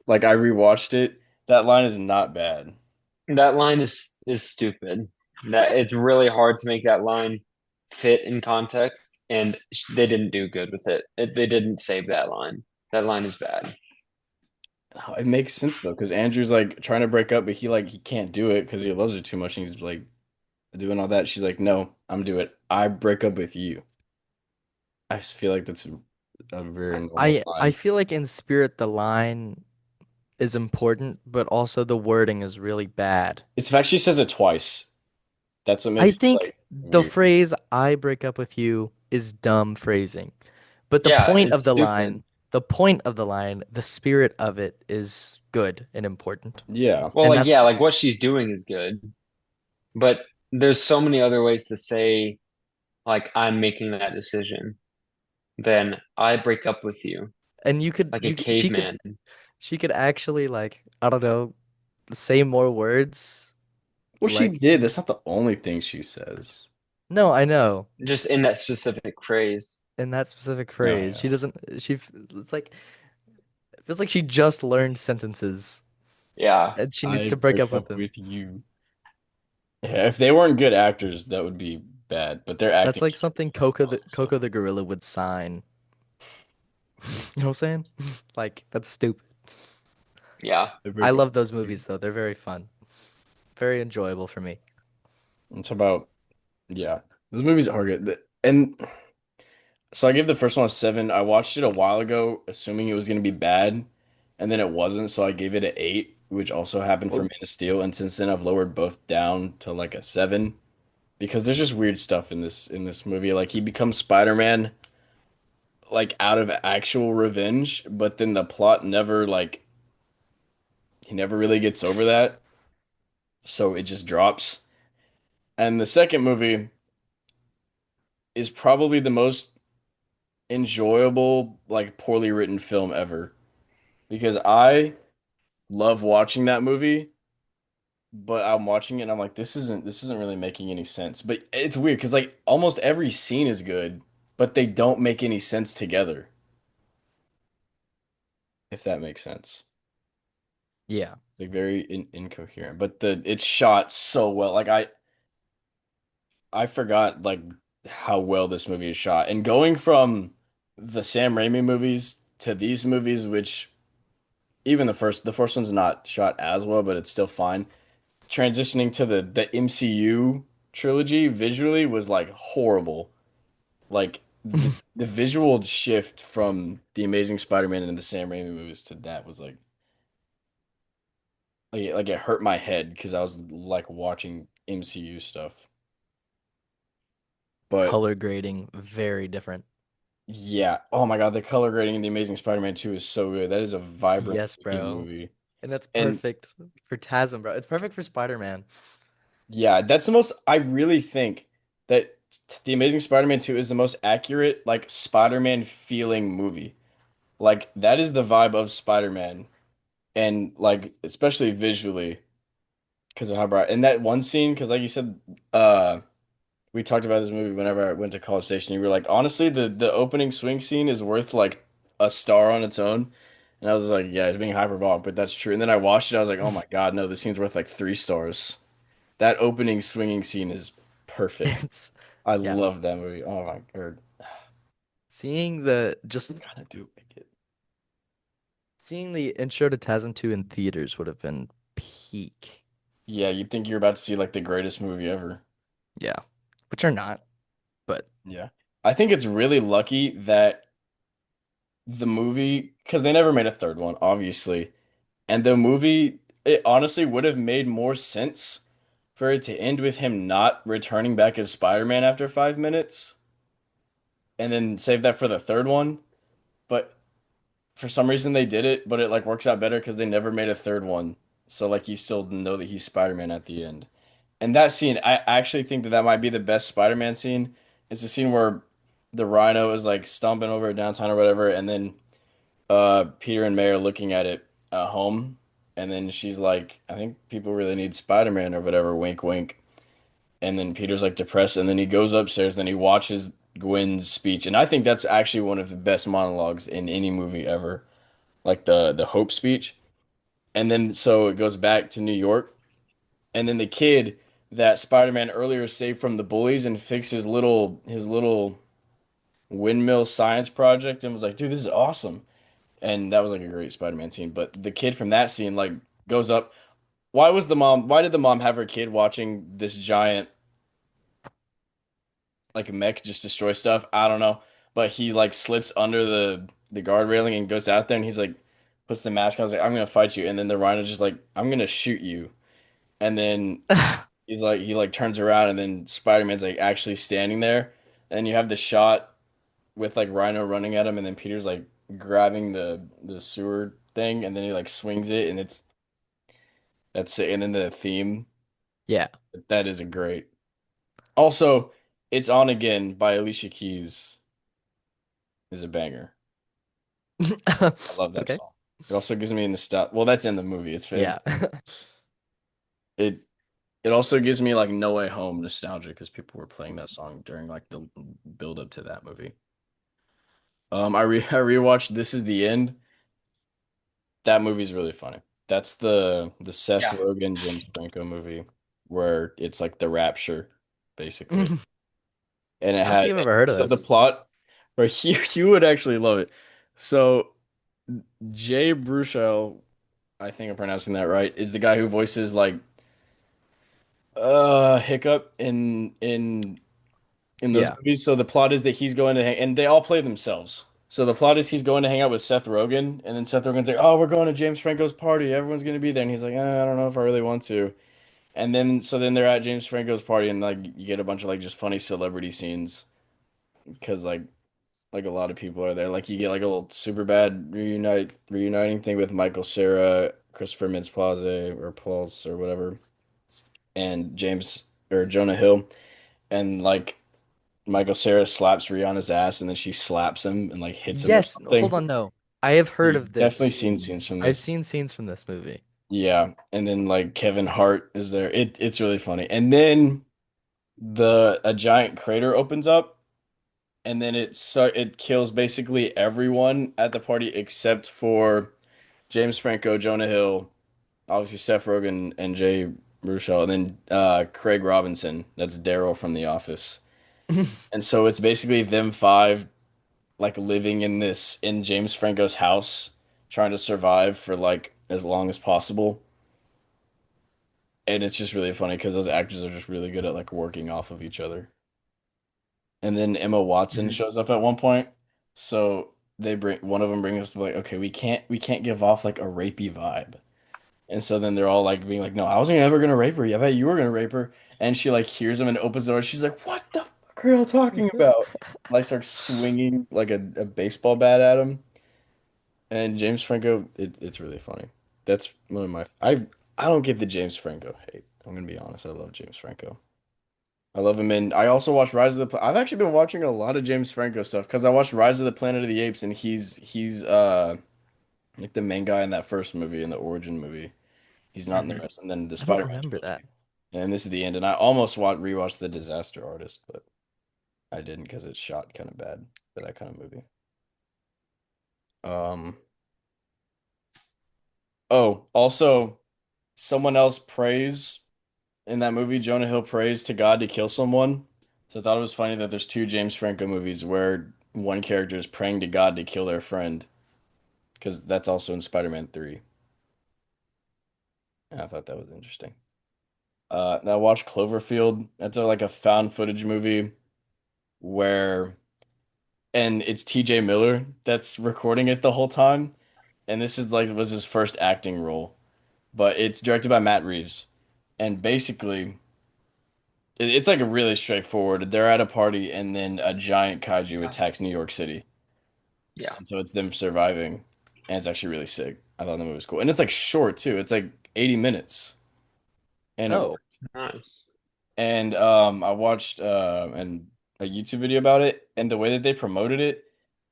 [SPEAKER 3] Like I rewatched it. That line is not bad.
[SPEAKER 1] That line is stupid. That it's really hard to make that line fit in context, and they didn't do good with it. They didn't save that line. That line is bad.
[SPEAKER 3] Oh, it makes sense though, because Andrew's like trying to break up, but he can't do it because he loves her too much, and he's like doing all that. She's like, "No, I'm doing it. I break up with you." I just feel like that's a very normal
[SPEAKER 2] I
[SPEAKER 3] line.
[SPEAKER 2] feel like in Spirit the line is important, but also the wording is really bad.
[SPEAKER 3] It's the fact she says it twice. That's what
[SPEAKER 2] I
[SPEAKER 3] makes it
[SPEAKER 2] think
[SPEAKER 3] like
[SPEAKER 2] the
[SPEAKER 3] weird.
[SPEAKER 2] phrase "I break up with you" is dumb phrasing. But
[SPEAKER 1] Yeah, it's stupid.
[SPEAKER 2] the spirit of it is good and important.
[SPEAKER 3] Yeah.
[SPEAKER 1] Well,
[SPEAKER 2] And
[SPEAKER 1] like yeah,
[SPEAKER 2] that's
[SPEAKER 1] like what she's doing is good, but there's so many other ways to say like I'm making that decision than I break up with you,
[SPEAKER 2] and you could
[SPEAKER 1] like a
[SPEAKER 2] she could
[SPEAKER 1] caveman.
[SPEAKER 2] she could actually like I don't know, say more words
[SPEAKER 3] Well, she
[SPEAKER 2] like
[SPEAKER 3] did. That's not the only thing she says.
[SPEAKER 2] no, I know.
[SPEAKER 1] Just in that specific phrase.
[SPEAKER 2] In that specific
[SPEAKER 3] No,
[SPEAKER 2] phrase. She
[SPEAKER 3] yeah.
[SPEAKER 2] doesn't it's like it feels like she just learned sentences
[SPEAKER 1] Yeah.
[SPEAKER 2] and she needs
[SPEAKER 3] I
[SPEAKER 2] to break
[SPEAKER 3] break
[SPEAKER 2] up with
[SPEAKER 3] up
[SPEAKER 2] them.
[SPEAKER 3] with you. Yeah, if they weren't good actors, that would be bad. But their
[SPEAKER 2] That's
[SPEAKER 3] acting
[SPEAKER 2] like
[SPEAKER 3] is
[SPEAKER 2] something
[SPEAKER 3] awesome. So
[SPEAKER 2] Coco the gorilla would sign. You know what I'm saying? Like that's stupid.
[SPEAKER 1] Yeah.
[SPEAKER 3] they
[SPEAKER 2] I
[SPEAKER 3] break up
[SPEAKER 2] love those
[SPEAKER 3] with you.
[SPEAKER 2] movies though. They're very fun. Very enjoyable for me.
[SPEAKER 3] It's about yeah. The movies are good. And so I gave the first one a 7. I watched it a while ago, assuming it was gonna be bad, and then it wasn't, so I gave it an 8, which also happened for
[SPEAKER 1] Well,
[SPEAKER 3] Man of Steel, and since then I've lowered both down to like a 7 because there's just weird stuff in this movie. Like he becomes Spider-Man like out of actual revenge, but then the plot never like he never really gets over that, so it just drops. And the second movie is probably the most enjoyable, like poorly written film ever because I love watching that movie, but I'm watching it and I'm like, this isn't really making any sense. But it's weird because like almost every scene is good, but they don't make any sense together, if that makes sense.
[SPEAKER 2] Yeah.
[SPEAKER 3] It's like very incoherent, but the it's shot so well. Like I forgot like how well this movie is shot. And going from the Sam Raimi movies to these movies, which even the first one's not shot as well, but it's still fine. Transitioning to the MCU trilogy visually was like horrible. Like the visual shift from the Amazing Spider-Man and the Sam Raimi movies to that was like it hurt my head because I was like watching MCU stuff. But
[SPEAKER 2] Color grading, very different.
[SPEAKER 3] yeah. Oh my God, the color grading in The Amazing Spider-Man 2 is so good. That is a vibrant
[SPEAKER 2] Yes,
[SPEAKER 3] looking
[SPEAKER 2] bro.
[SPEAKER 3] movie.
[SPEAKER 2] And that's
[SPEAKER 3] And
[SPEAKER 2] perfect for TASM, bro. It's perfect for Spider-Man.
[SPEAKER 3] yeah, that's the most I really think that The Amazing Spider-Man 2 is the most accurate like Spider-Man feeling movie. Like that is the vibe of Spider-Man and like especially visually because of how bright and that one scene because like you said we talked about this movie whenever I went to College Station. You were like, honestly, the opening swing scene is worth like a star on its own. And I was like, yeah, it's being hyperbolic, but that's true. And then I watched it. I was like, oh my God, no, this scene's worth like 3 stars. That opening swinging scene is perfect.
[SPEAKER 2] It's
[SPEAKER 3] I
[SPEAKER 2] Yeah.
[SPEAKER 3] love that movie. Oh my God.
[SPEAKER 2] Seeing the just
[SPEAKER 3] Gotta do it.
[SPEAKER 2] seeing the intro to TASM 2 in theaters would have been peak.
[SPEAKER 3] Yeah, you'd think you're about to see like the greatest movie ever.
[SPEAKER 2] Yeah. But you're not. But
[SPEAKER 3] Yeah. I think it's really lucky that the movie, because they never made a third one, obviously. And the movie, it honestly would have made more sense for it to end with him not returning back as Spider-Man after 5 minutes and then save that for the third one. But for some reason they did it, but it like works out better because they never made a third one. So like you still know that he's Spider-Man at the end. And that scene, I actually think that that might be the best Spider-Man scene. It's the scene where the Rhino is like stomping over downtown or whatever, and then Peter and May are looking at it at home, and then she's like, "I think people really need Spider-Man or whatever." Wink, wink. And then Peter's like depressed, and then he goes upstairs, and he watches Gwen's speech, and I think that's actually one of the best monologues in any movie ever, like the Hope speech. And then so it goes back to New York, and then the kid that Spider-Man earlier saved from the bullies and fixed his little windmill science project and was like, dude, this is awesome. And that was like a great Spider-Man scene. But the kid from that scene like goes up. Why did the mom have her kid watching this giant like mech just destroy stuff? I don't know. But he like slips under the guard railing and goes out there and he's like puts the mask on. He's like, I'm gonna fight you. And then the rhino's just like, I'm gonna shoot you. And then he's like he like turns around and then Spider-Man's like actually standing there. And you have the shot with like Rhino running at him and then Peter's like grabbing the sewer thing and then he like swings it and that's it. And then the theme,
[SPEAKER 2] yeah.
[SPEAKER 3] that is a great. Also, It's On Again by Alicia Keys is a banger. I love that
[SPEAKER 2] Okay.
[SPEAKER 3] song. It also gives me nostalgia. Well, that's in the movie.
[SPEAKER 2] Yeah.
[SPEAKER 3] It it also gives me like No Way Home nostalgia because people were playing that song during like the build up to that movie. I rewatched This Is the End. That movie's really funny. That's the Seth
[SPEAKER 1] Yeah.
[SPEAKER 3] Rogen, James Franco movie where it's like the Rapture, basically.
[SPEAKER 2] I
[SPEAKER 3] And it
[SPEAKER 2] don't think
[SPEAKER 3] had
[SPEAKER 2] I've ever heard of
[SPEAKER 3] so the
[SPEAKER 2] this.
[SPEAKER 3] plot, or you would actually love it. So Jay Baruchel, I think I'm pronouncing that right, is the guy who voices like Hiccup in those
[SPEAKER 2] Yeah.
[SPEAKER 3] movies. So the plot is that he's going to hang, and they all play themselves. So the plot is he's going to hang out with Seth Rogen, and then Seth Rogen's like, "Oh, we're going to James Franco's party. Everyone's going to be there." And he's like, I don't know if I really want to." And then so then they're at James Franco's party, and like you get a bunch of like just funny celebrity scenes because like a lot of people are there. Like you get like a little super bad reuniting thing with Michael Cera, Christopher Mintz-Plasse or Plaze or whatever, and James or Jonah Hill, and like Michael Cera slaps Rihanna's ass and then she slaps him and like hits him or
[SPEAKER 2] Yes. Hold
[SPEAKER 3] something.
[SPEAKER 2] on. No. I have heard
[SPEAKER 3] You've
[SPEAKER 2] of
[SPEAKER 3] definitely
[SPEAKER 2] this.
[SPEAKER 3] seen scenes from
[SPEAKER 2] I've
[SPEAKER 3] this.
[SPEAKER 2] seen scenes from this movie.
[SPEAKER 3] Yeah, and then like Kevin Hart is there. It's really funny. And then the a giant crater opens up and then it kills basically everyone at the party except for James Franco, Jonah Hill, obviously Seth Rogen and Jay Baruchel, and then Craig Robinson. That's Daryl from The Office. And so it's basically them five like living in James Franco's house, trying to survive for like as long as possible. And it's just really funny because those actors are just really good at like working off of each other. And then Emma Watson
[SPEAKER 2] Mhm.
[SPEAKER 3] shows up at one point. So they bring one of them brings us to like, okay, we can't give off like a rapey vibe. And so then they're all like being like, no, I wasn't ever gonna rape her. Yeah, I bet you were gonna rape her. And she like hears him and opens the door. She's like, what the fuck are y'all talking about? Like starts swinging like a baseball bat at him. And James Franco, it's really funny. That's one of my I don't get the James Franco hate. I'm gonna be honest. I love James Franco. I love him in. I also watched Rise of the. I've actually been watching a lot of James Franco stuff because I watched Rise of the Planet of the Apes and he's like the main guy in that first movie in the origin movie. He's not in the
[SPEAKER 1] Hmm.
[SPEAKER 3] rest, and then the
[SPEAKER 2] I don't
[SPEAKER 3] Spider-Man
[SPEAKER 2] remember that.
[SPEAKER 3] trilogy. And this is the end. And I almost rewatched The Disaster Artist, but I didn't because it's shot kind of bad for that kind of movie. Um. Oh, also. Someone else prays in that movie. Jonah Hill prays to God to kill someone, So I thought it was funny that there's two James Franco movies where one character is praying to God to kill their friend, because that's also in Spider-Man 3. And I thought that was interesting. Now I watched Cloverfield. That's like a found footage movie where, and it's TJ Miller that's recording it the whole time. And this is like was his first acting role, but it's directed by Matt Reeves. And basically, it's like a really straightforward. They're at a party and then a giant kaiju attacks New York City.
[SPEAKER 1] Yeah.
[SPEAKER 3] And so it's them surviving. And it's actually really sick. I thought the movie was cool. And it's like short too. It's like 80 minutes. And it
[SPEAKER 2] Oh,
[SPEAKER 3] worked.
[SPEAKER 1] Nice.
[SPEAKER 3] And I watched a YouTube video about it, and the way that they promoted it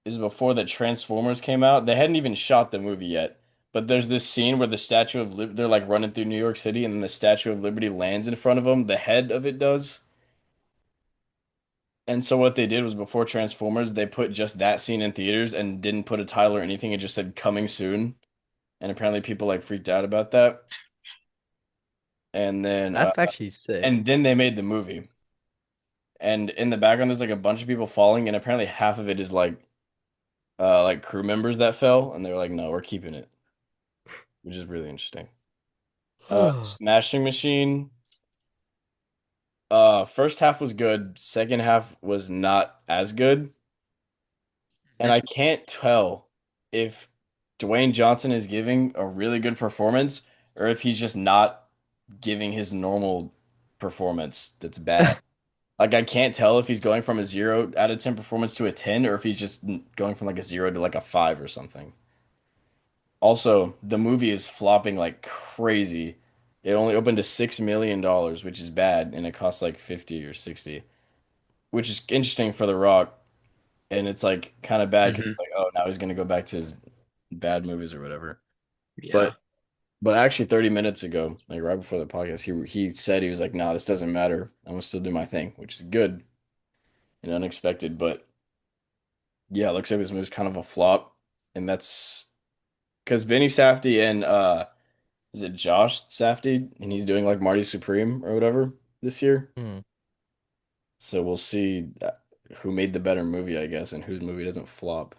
[SPEAKER 3] is before the Transformers came out. They hadn't even shot the movie yet, but there's this scene where the Statue of Lib they're like running through New York City, and then the Statue of Liberty lands in front of them. The head of it does. And so what they did was before Transformers, they put just that scene in theaters and didn't put a title or anything. It just said coming soon. And apparently people like freaked out about that. And then uh,
[SPEAKER 2] that's actually sick.
[SPEAKER 3] and then they made the movie. And in the background, there's like a bunch of people falling, and apparently half of it is like crew members that fell, and they were like, "No, we're keeping it," which is really interesting. Smashing Machine. First half was good. Second half was not as good, and I can't tell if Dwayne Johnson is giving a really good performance or if he's just not giving his normal performance that's bad. Like I can't tell if he's going from a 0 out of 10 performance to a 10 or if he's just going from like a 0 to like a 5 or something. Also, the movie is flopping like crazy. It only opened to $6 million, which is bad, and it costs like 50 or 60, which is interesting for The Rock. And it's like kind of bad because
[SPEAKER 1] Hmm.
[SPEAKER 3] it's like, oh, now he's gonna go back to his bad movies or whatever.
[SPEAKER 1] Yeah.
[SPEAKER 3] But actually 30 minutes ago, like right before the podcast, he said he was like, "No, this doesn't matter. I'm gonna still do my thing," which is good and unexpected, but yeah, it looks like this movie's kind of a flop, and that's because Benny Safdie and is it Josh Safdie, and he's doing like Marty Supreme or whatever this year.
[SPEAKER 2] Hmm.
[SPEAKER 3] So we'll see who made the better movie, I guess, and whose movie doesn't flop.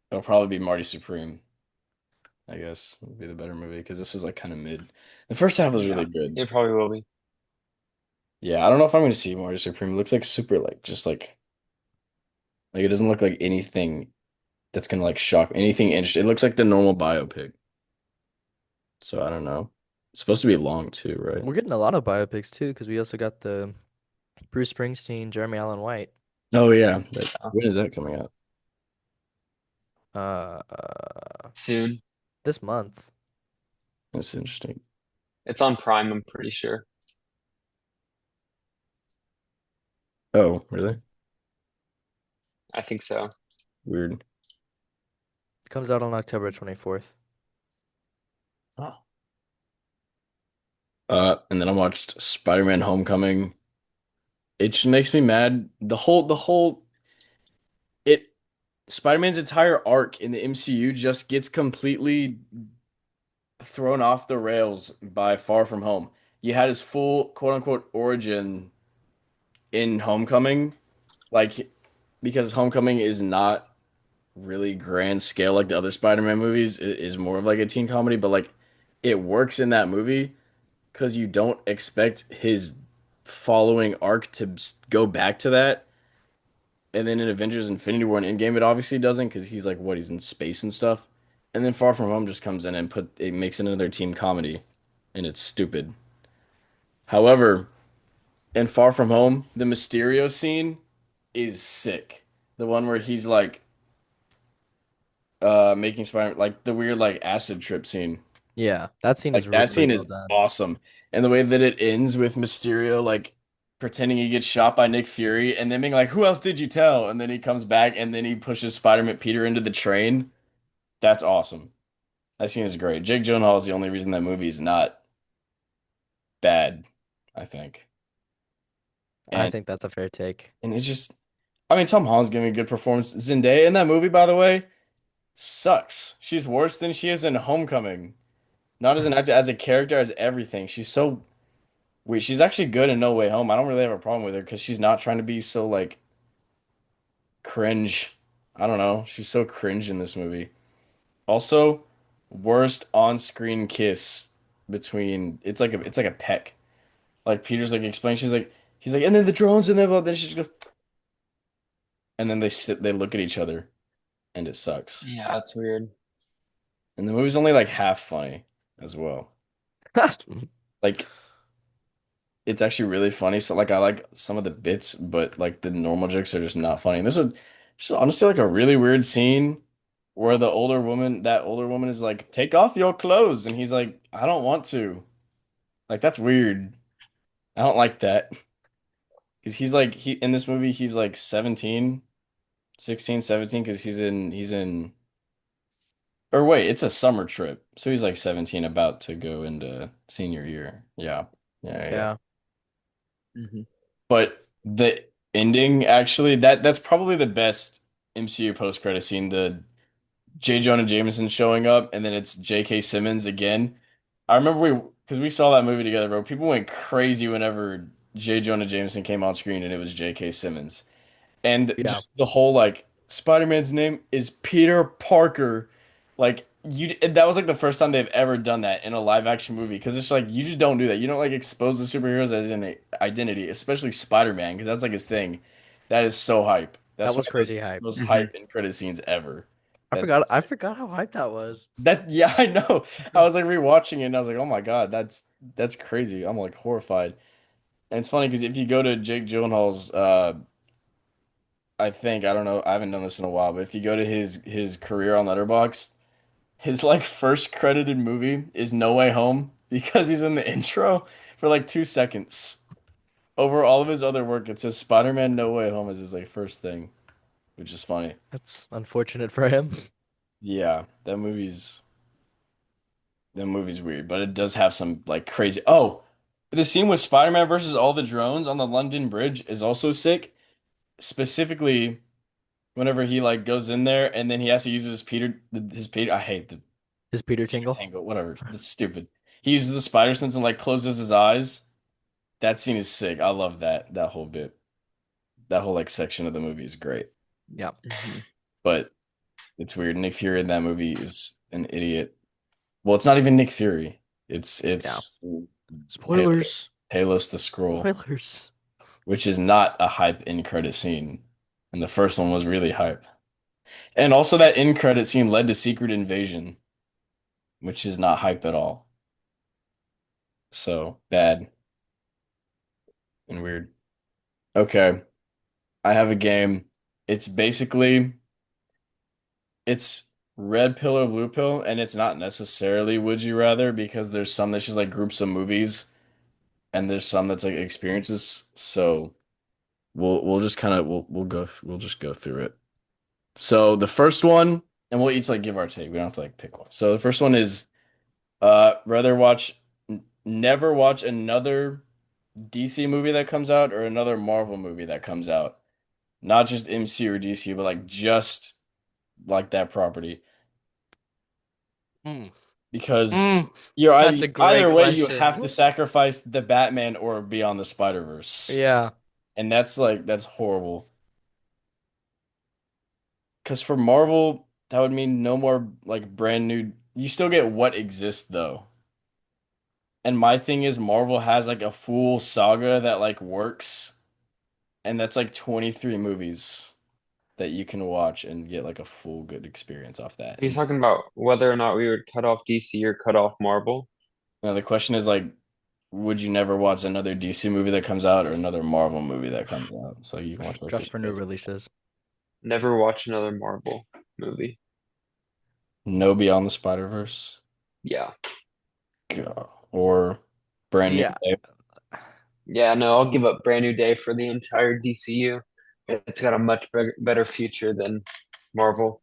[SPEAKER 3] It'll probably be Marty Supreme, I guess, would be the better movie because this was like kind of mid. The first half was really
[SPEAKER 1] Yeah.
[SPEAKER 3] good.
[SPEAKER 1] It probably will be.
[SPEAKER 3] Yeah, I don't know if I'm going to see Marty Supreme. It looks like super like just like it doesn't look like anything that's gonna like shock anything interesting. It looks like the normal biopic. So I don't know. It's supposed to be long too, right?
[SPEAKER 2] We're getting a lot of biopics too, because we also got the Bruce Springsteen, Jeremy Allen White.
[SPEAKER 3] Oh yeah.
[SPEAKER 1] Yeah.
[SPEAKER 3] When is that coming out?
[SPEAKER 1] Soon.
[SPEAKER 2] This month.
[SPEAKER 3] That's interesting.
[SPEAKER 1] It's on Prime, I'm pretty sure.
[SPEAKER 3] Oh, really?
[SPEAKER 1] I think so.
[SPEAKER 3] Weird.
[SPEAKER 2] It comes out on October 24th.
[SPEAKER 3] Oh. And then I watched Spider-Man Homecoming. It just makes me mad. The whole it Spider-Man's entire arc in the MCU just gets completely thrown off the rails by Far From Home. You had his full quote unquote origin in Homecoming, like because Homecoming is not really grand scale like the other Spider-Man movies. It is more of like a teen comedy, but like it works in that movie because you don't expect his following arc to go back to that. And then in Avengers Infinity War and Endgame, it obviously doesn't because he's like what he's in space and stuff. And then Far From Home just comes in and put it makes it another teen comedy, and it's stupid. However, in Far From Home, the Mysterio scene is sick. The one where he's like making Spider like the weird like acid trip scene.
[SPEAKER 2] Yeah, that scene is
[SPEAKER 3] Like that
[SPEAKER 2] really
[SPEAKER 3] scene
[SPEAKER 2] well
[SPEAKER 3] is
[SPEAKER 2] done.
[SPEAKER 3] awesome. And the way that it ends with Mysterio like pretending he gets shot by Nick Fury and then being like, "Who else did you tell?" And then he comes back and then he pushes Spider-Man Peter into the train. That's awesome. That scene is great. Jake Gyllenhaal is the only reason that movie is not bad, I think.
[SPEAKER 2] I
[SPEAKER 3] And
[SPEAKER 2] think that's a fair take.
[SPEAKER 3] it's just I mean Tom Holland's giving a good performance. Zendaya in that movie, by the way, sucks. She's worse than she is in Homecoming. Not as an actor, as a character, as everything. She's so Wait, she's actually good in No Way Home. I don't really have a problem with her because she's not trying to be so like cringe. I don't know. She's so cringe in this movie. Also, worst on-screen kiss between it's like a peck. Like Peter's like explaining, he's like, and then the drones and then she just goes, and then they look at each other and it sucks.
[SPEAKER 1] Yeah, that's weird.
[SPEAKER 3] And the movie's only like half funny as well. Like it's actually really funny. So like I like some of the bits, but like the normal jokes are just not funny. And this is honestly like a really weird scene where that older woman is like, take off your clothes, and he's like, I don't want to. Like that's weird. I don't like that. Because he in this movie he's like 17, 16, 17 because he's in or wait, it's a summer trip. So he's like 17 about to go into senior year. Yeah. Yeah, yeah.
[SPEAKER 2] Yeah.
[SPEAKER 1] Hmm.
[SPEAKER 3] But the ending actually that's probably the best MCU post-credit scene, the J. Jonah Jameson showing up and then it's J.K. Simmons again. I remember because we saw that movie together, bro. People went crazy whenever J. Jonah Jameson came on screen and it was J.K. Simmons. And
[SPEAKER 2] Yeah.
[SPEAKER 3] just the whole like Spider-Man's name is Peter Parker. Like that was like the first time they've ever done that in a live action movie because it's like you just don't do that. You don't like expose the superhero's identity, especially Spider-Man because that's like his thing. That is so hype.
[SPEAKER 2] That
[SPEAKER 3] That's one
[SPEAKER 2] was
[SPEAKER 3] of the
[SPEAKER 2] crazy hype.
[SPEAKER 3] most
[SPEAKER 1] Hmm.
[SPEAKER 3] hype in credit scenes ever.
[SPEAKER 2] I forgot
[SPEAKER 3] That's
[SPEAKER 2] I forgot how hype that was.
[SPEAKER 3] yeah, I know. I was like rewatching it and I was like, "Oh my God, that's crazy." I'm like horrified. And it's funny because if you go to Jake Gyllenhaal's I think I don't know. I haven't done this in a while, but if you go to his career on Letterboxd, his like first credited movie is No Way Home because he's in the intro for like 2 seconds. Over all of his other work, it says Spider-Man No Way Home is his like first thing, which is funny.
[SPEAKER 2] That's unfortunate for him.
[SPEAKER 3] Yeah, that movie's weird, but it does have some like crazy. Oh, the scene with Spider-Man versus all the drones on the London Bridge is also sick. Specifically, whenever he like goes in there and then he has to use his Peter. I hate the
[SPEAKER 2] Is Peter
[SPEAKER 3] Peter
[SPEAKER 2] Tingle?
[SPEAKER 3] Tango, whatever. That's stupid. He uses the spider sense and like closes his eyes. That scene is sick. I love that whole bit. That whole like section of the movie is great.
[SPEAKER 2] Yeah.
[SPEAKER 1] Hmm.
[SPEAKER 3] But it's weird. Nick Fury in that movie is an idiot. Well, it's not even Nick Fury. It's
[SPEAKER 2] Yeah.
[SPEAKER 3] it's
[SPEAKER 2] Spoilers.
[SPEAKER 3] Talos the Scroll,
[SPEAKER 2] Spoilers.
[SPEAKER 3] which is not a hype in credit scene. And the first one was really hype. And also that in credit scene led to Secret Invasion, which is not hype at all. So bad and weird. Okay, I have a game. It's basically it's red pill or blue pill, and it's not necessarily would you rather because there's some that's just like groups of movies, and there's some that's like experiences. So we'll just kind of we'll just go through it. So the first one, and we'll each like give our take. We don't have to like pick one. So the first one is rather never watch another DC movie that comes out or another Marvel movie that comes out. Not just MC or DC, but like just like that property.
[SPEAKER 2] Mm.
[SPEAKER 3] Because
[SPEAKER 2] Mm.
[SPEAKER 3] you're
[SPEAKER 2] That's a
[SPEAKER 3] either
[SPEAKER 2] great
[SPEAKER 3] way you have to
[SPEAKER 2] question.
[SPEAKER 3] sacrifice the Batman or Beyond the Spider-Verse.
[SPEAKER 2] Yeah.
[SPEAKER 3] And that's horrible. Because for Marvel, that would mean no more like brand new. You still get what exists though. And my thing is Marvel has like a full saga that like works, and that's like 23 movies that you can watch and get like a full good experience off that.
[SPEAKER 1] He's
[SPEAKER 3] And
[SPEAKER 1] talking about whether or not we would cut off DC or cut off Marvel.
[SPEAKER 3] now the question is like, would you never watch another DC movie that comes out or another Marvel movie that comes out? So you can watch both
[SPEAKER 2] Just
[SPEAKER 3] those
[SPEAKER 2] for new
[SPEAKER 3] basically.
[SPEAKER 2] releases.
[SPEAKER 1] Never watch another Marvel movie.
[SPEAKER 3] No Beyond the Spider-Verse.
[SPEAKER 1] Yeah.
[SPEAKER 3] Or Brand
[SPEAKER 2] See,
[SPEAKER 3] New
[SPEAKER 2] yeah.
[SPEAKER 3] Day.
[SPEAKER 1] Yeah, no, I'll give up Brand New Day for the entire DCU. It's got a much better future than Marvel.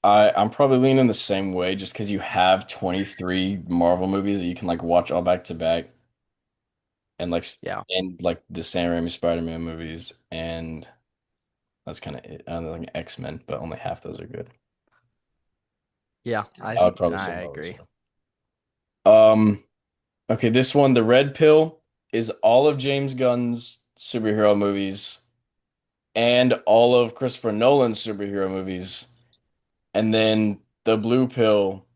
[SPEAKER 3] I'm probably leaning the same way just because you have 23 Marvel movies that you can like watch all back to back
[SPEAKER 2] Yeah.
[SPEAKER 3] and like the Sam Raimi Spider-Man movies and that's kind of it. Like X-Men, but only half those are good.
[SPEAKER 2] Yeah.
[SPEAKER 3] I would probably
[SPEAKER 2] I
[SPEAKER 3] say Marvel
[SPEAKER 2] agree.
[SPEAKER 3] too. Okay, this one, the red pill. is all of James Gunn's superhero movies and all of Christopher Nolan's superhero movies. And then the blue pill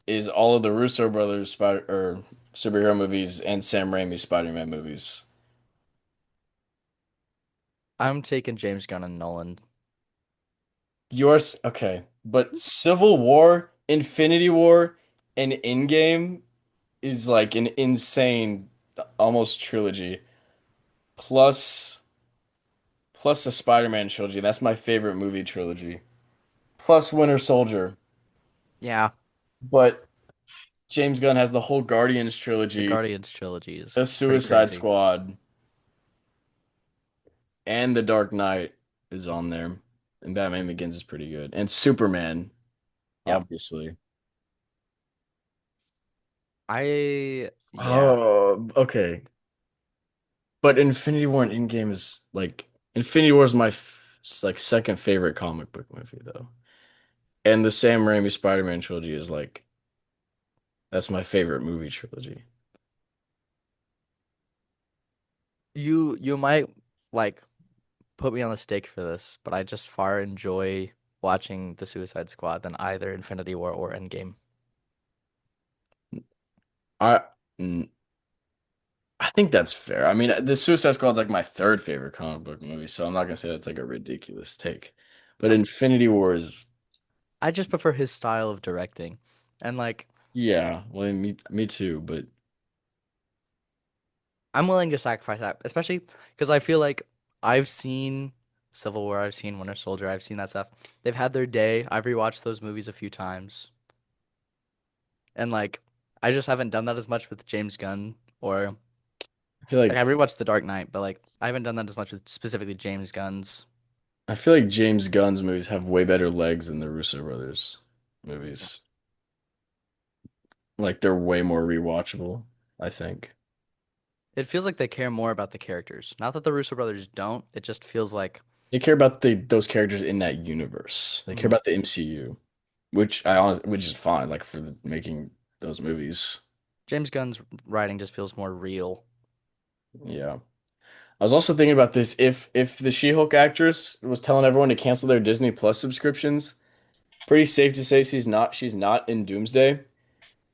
[SPEAKER 3] is all of the Russo brothers spider or superhero movies and Sam Raimi Spider-Man movies.
[SPEAKER 2] I'm taking James Gunn and Nolan.
[SPEAKER 3] Yours, okay, but Civil War, Infinity War, and Endgame is like an insane almost trilogy. Plus plus the Spider-Man trilogy. That's my favorite movie trilogy. Plus Winter Soldier.
[SPEAKER 2] Yeah,
[SPEAKER 3] But James Gunn has the whole Guardians
[SPEAKER 2] the
[SPEAKER 3] trilogy,
[SPEAKER 2] Guardians trilogy is
[SPEAKER 3] the
[SPEAKER 2] pretty
[SPEAKER 3] Suicide
[SPEAKER 2] crazy.
[SPEAKER 3] Squad, and The Dark Knight is on there. And Batman Begins is pretty good. And Superman,
[SPEAKER 2] Yeah.
[SPEAKER 3] obviously.
[SPEAKER 2] Yeah.
[SPEAKER 3] Oh, okay. But Infinity War and Endgame is like Infinity War is my like second favorite comic book movie though. And the Sam Raimi Spider-Man trilogy is like that's my favorite movie trilogy.
[SPEAKER 2] You might like put me on the stake for this, but I just far enjoy watching the Suicide Squad than either Infinity War or Endgame.
[SPEAKER 3] I mm, I think that's fair. I mean, the Suicide Squad's like my third favorite comic book movie, so I'm not gonna say that's like a ridiculous take. But Infinity War is,
[SPEAKER 2] I just prefer his style of directing. And like
[SPEAKER 3] yeah, well, me too. But
[SPEAKER 2] I'm willing to sacrifice that, especially because I feel like I've seen Civil War, I've seen Winter Soldier, I've seen that stuff. They've had their day. I've rewatched those movies a few times. And like I just haven't done that as much with James Gunn or
[SPEAKER 3] I feel
[SPEAKER 2] like
[SPEAKER 3] like
[SPEAKER 2] I rewatched The Dark Knight, but like I haven't done that as much with specifically James Gunn's.
[SPEAKER 3] I feel like James Gunn's movies have way better legs than the Russo brothers movies. Like they're way more rewatchable, I think.
[SPEAKER 2] It feels like they care more about the characters. Not that the Russo brothers don't. It just feels like
[SPEAKER 3] They care about the those characters in that universe. They care
[SPEAKER 2] mhm.
[SPEAKER 3] about the MCU, which I honestly, which is fine, like for making those movies.
[SPEAKER 2] James Gunn's writing just feels more real.
[SPEAKER 3] Yeah. I was also thinking about this. If the She-Hulk actress was telling everyone to cancel their Disney Plus subscriptions, pretty safe to say she's not in Doomsday,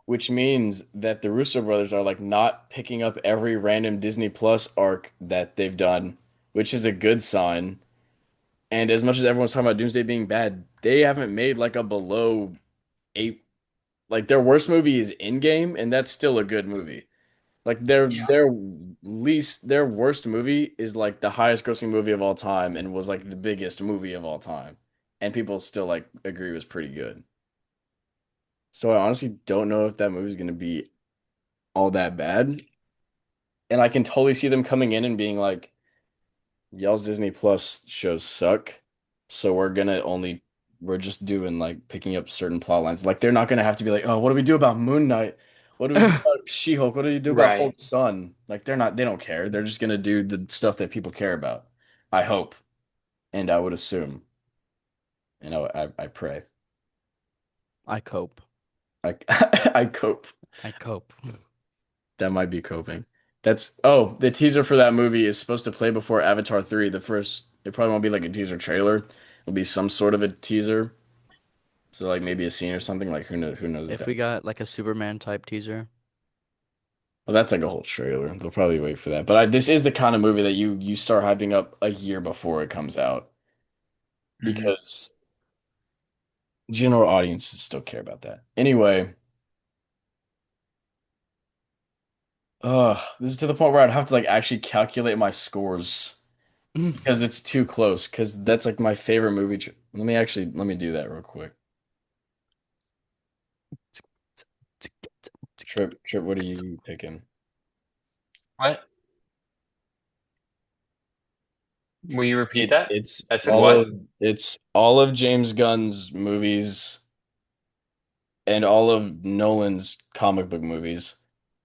[SPEAKER 3] which means that the Russo brothers are like not picking up every random Disney Plus arc that they've done, which is a good sign. And as much as everyone's talking about Doomsday being bad, they haven't made like a below eight, like their worst movie is Endgame, and that's still a good movie. Like
[SPEAKER 1] Yeah.
[SPEAKER 3] their worst movie is like the highest grossing movie of all time and was like the biggest movie of all time. And people still like agree was pretty good. So I honestly don't know if that movie's gonna be all that bad. And I can totally see them coming in and being like, y'all's Disney Plus shows suck. So we're just doing like picking up certain plot lines. Like they're not gonna have to be like, oh, what do we do about Moon Knight? What do we do about She-Hulk? What do you do about
[SPEAKER 1] Right.
[SPEAKER 3] Hulk's son? Like they don't care. They're just gonna do the stuff that people care about. I hope, and I would assume, and I pray.
[SPEAKER 2] I cope.
[SPEAKER 3] I I cope.
[SPEAKER 2] I cope.
[SPEAKER 3] That might be coping. The teaser for that movie is supposed to play before Avatar 3. It probably won't be like a teaser trailer. It'll be some sort of a teaser. So like maybe a scene or something. Like who knows if
[SPEAKER 2] If
[SPEAKER 3] that.
[SPEAKER 2] we got like a Superman type teaser,
[SPEAKER 3] Well, that's like a whole trailer. They'll probably wait for that. But this is the kind of movie that you start hyping up a year before it comes out
[SPEAKER 1] Hmm.
[SPEAKER 3] because general audiences still care about that. Anyway, this is to the point where I'd have to like actually calculate my scores because it's too close. Because that's like my favorite movie. Let me do that real quick. Trip, what are you picking?
[SPEAKER 1] What? Will you repeat
[SPEAKER 3] It's
[SPEAKER 1] that?
[SPEAKER 3] it's
[SPEAKER 1] I said
[SPEAKER 3] all
[SPEAKER 1] what?
[SPEAKER 3] of it's all of James Gunn's movies and all of Nolan's comic book movies.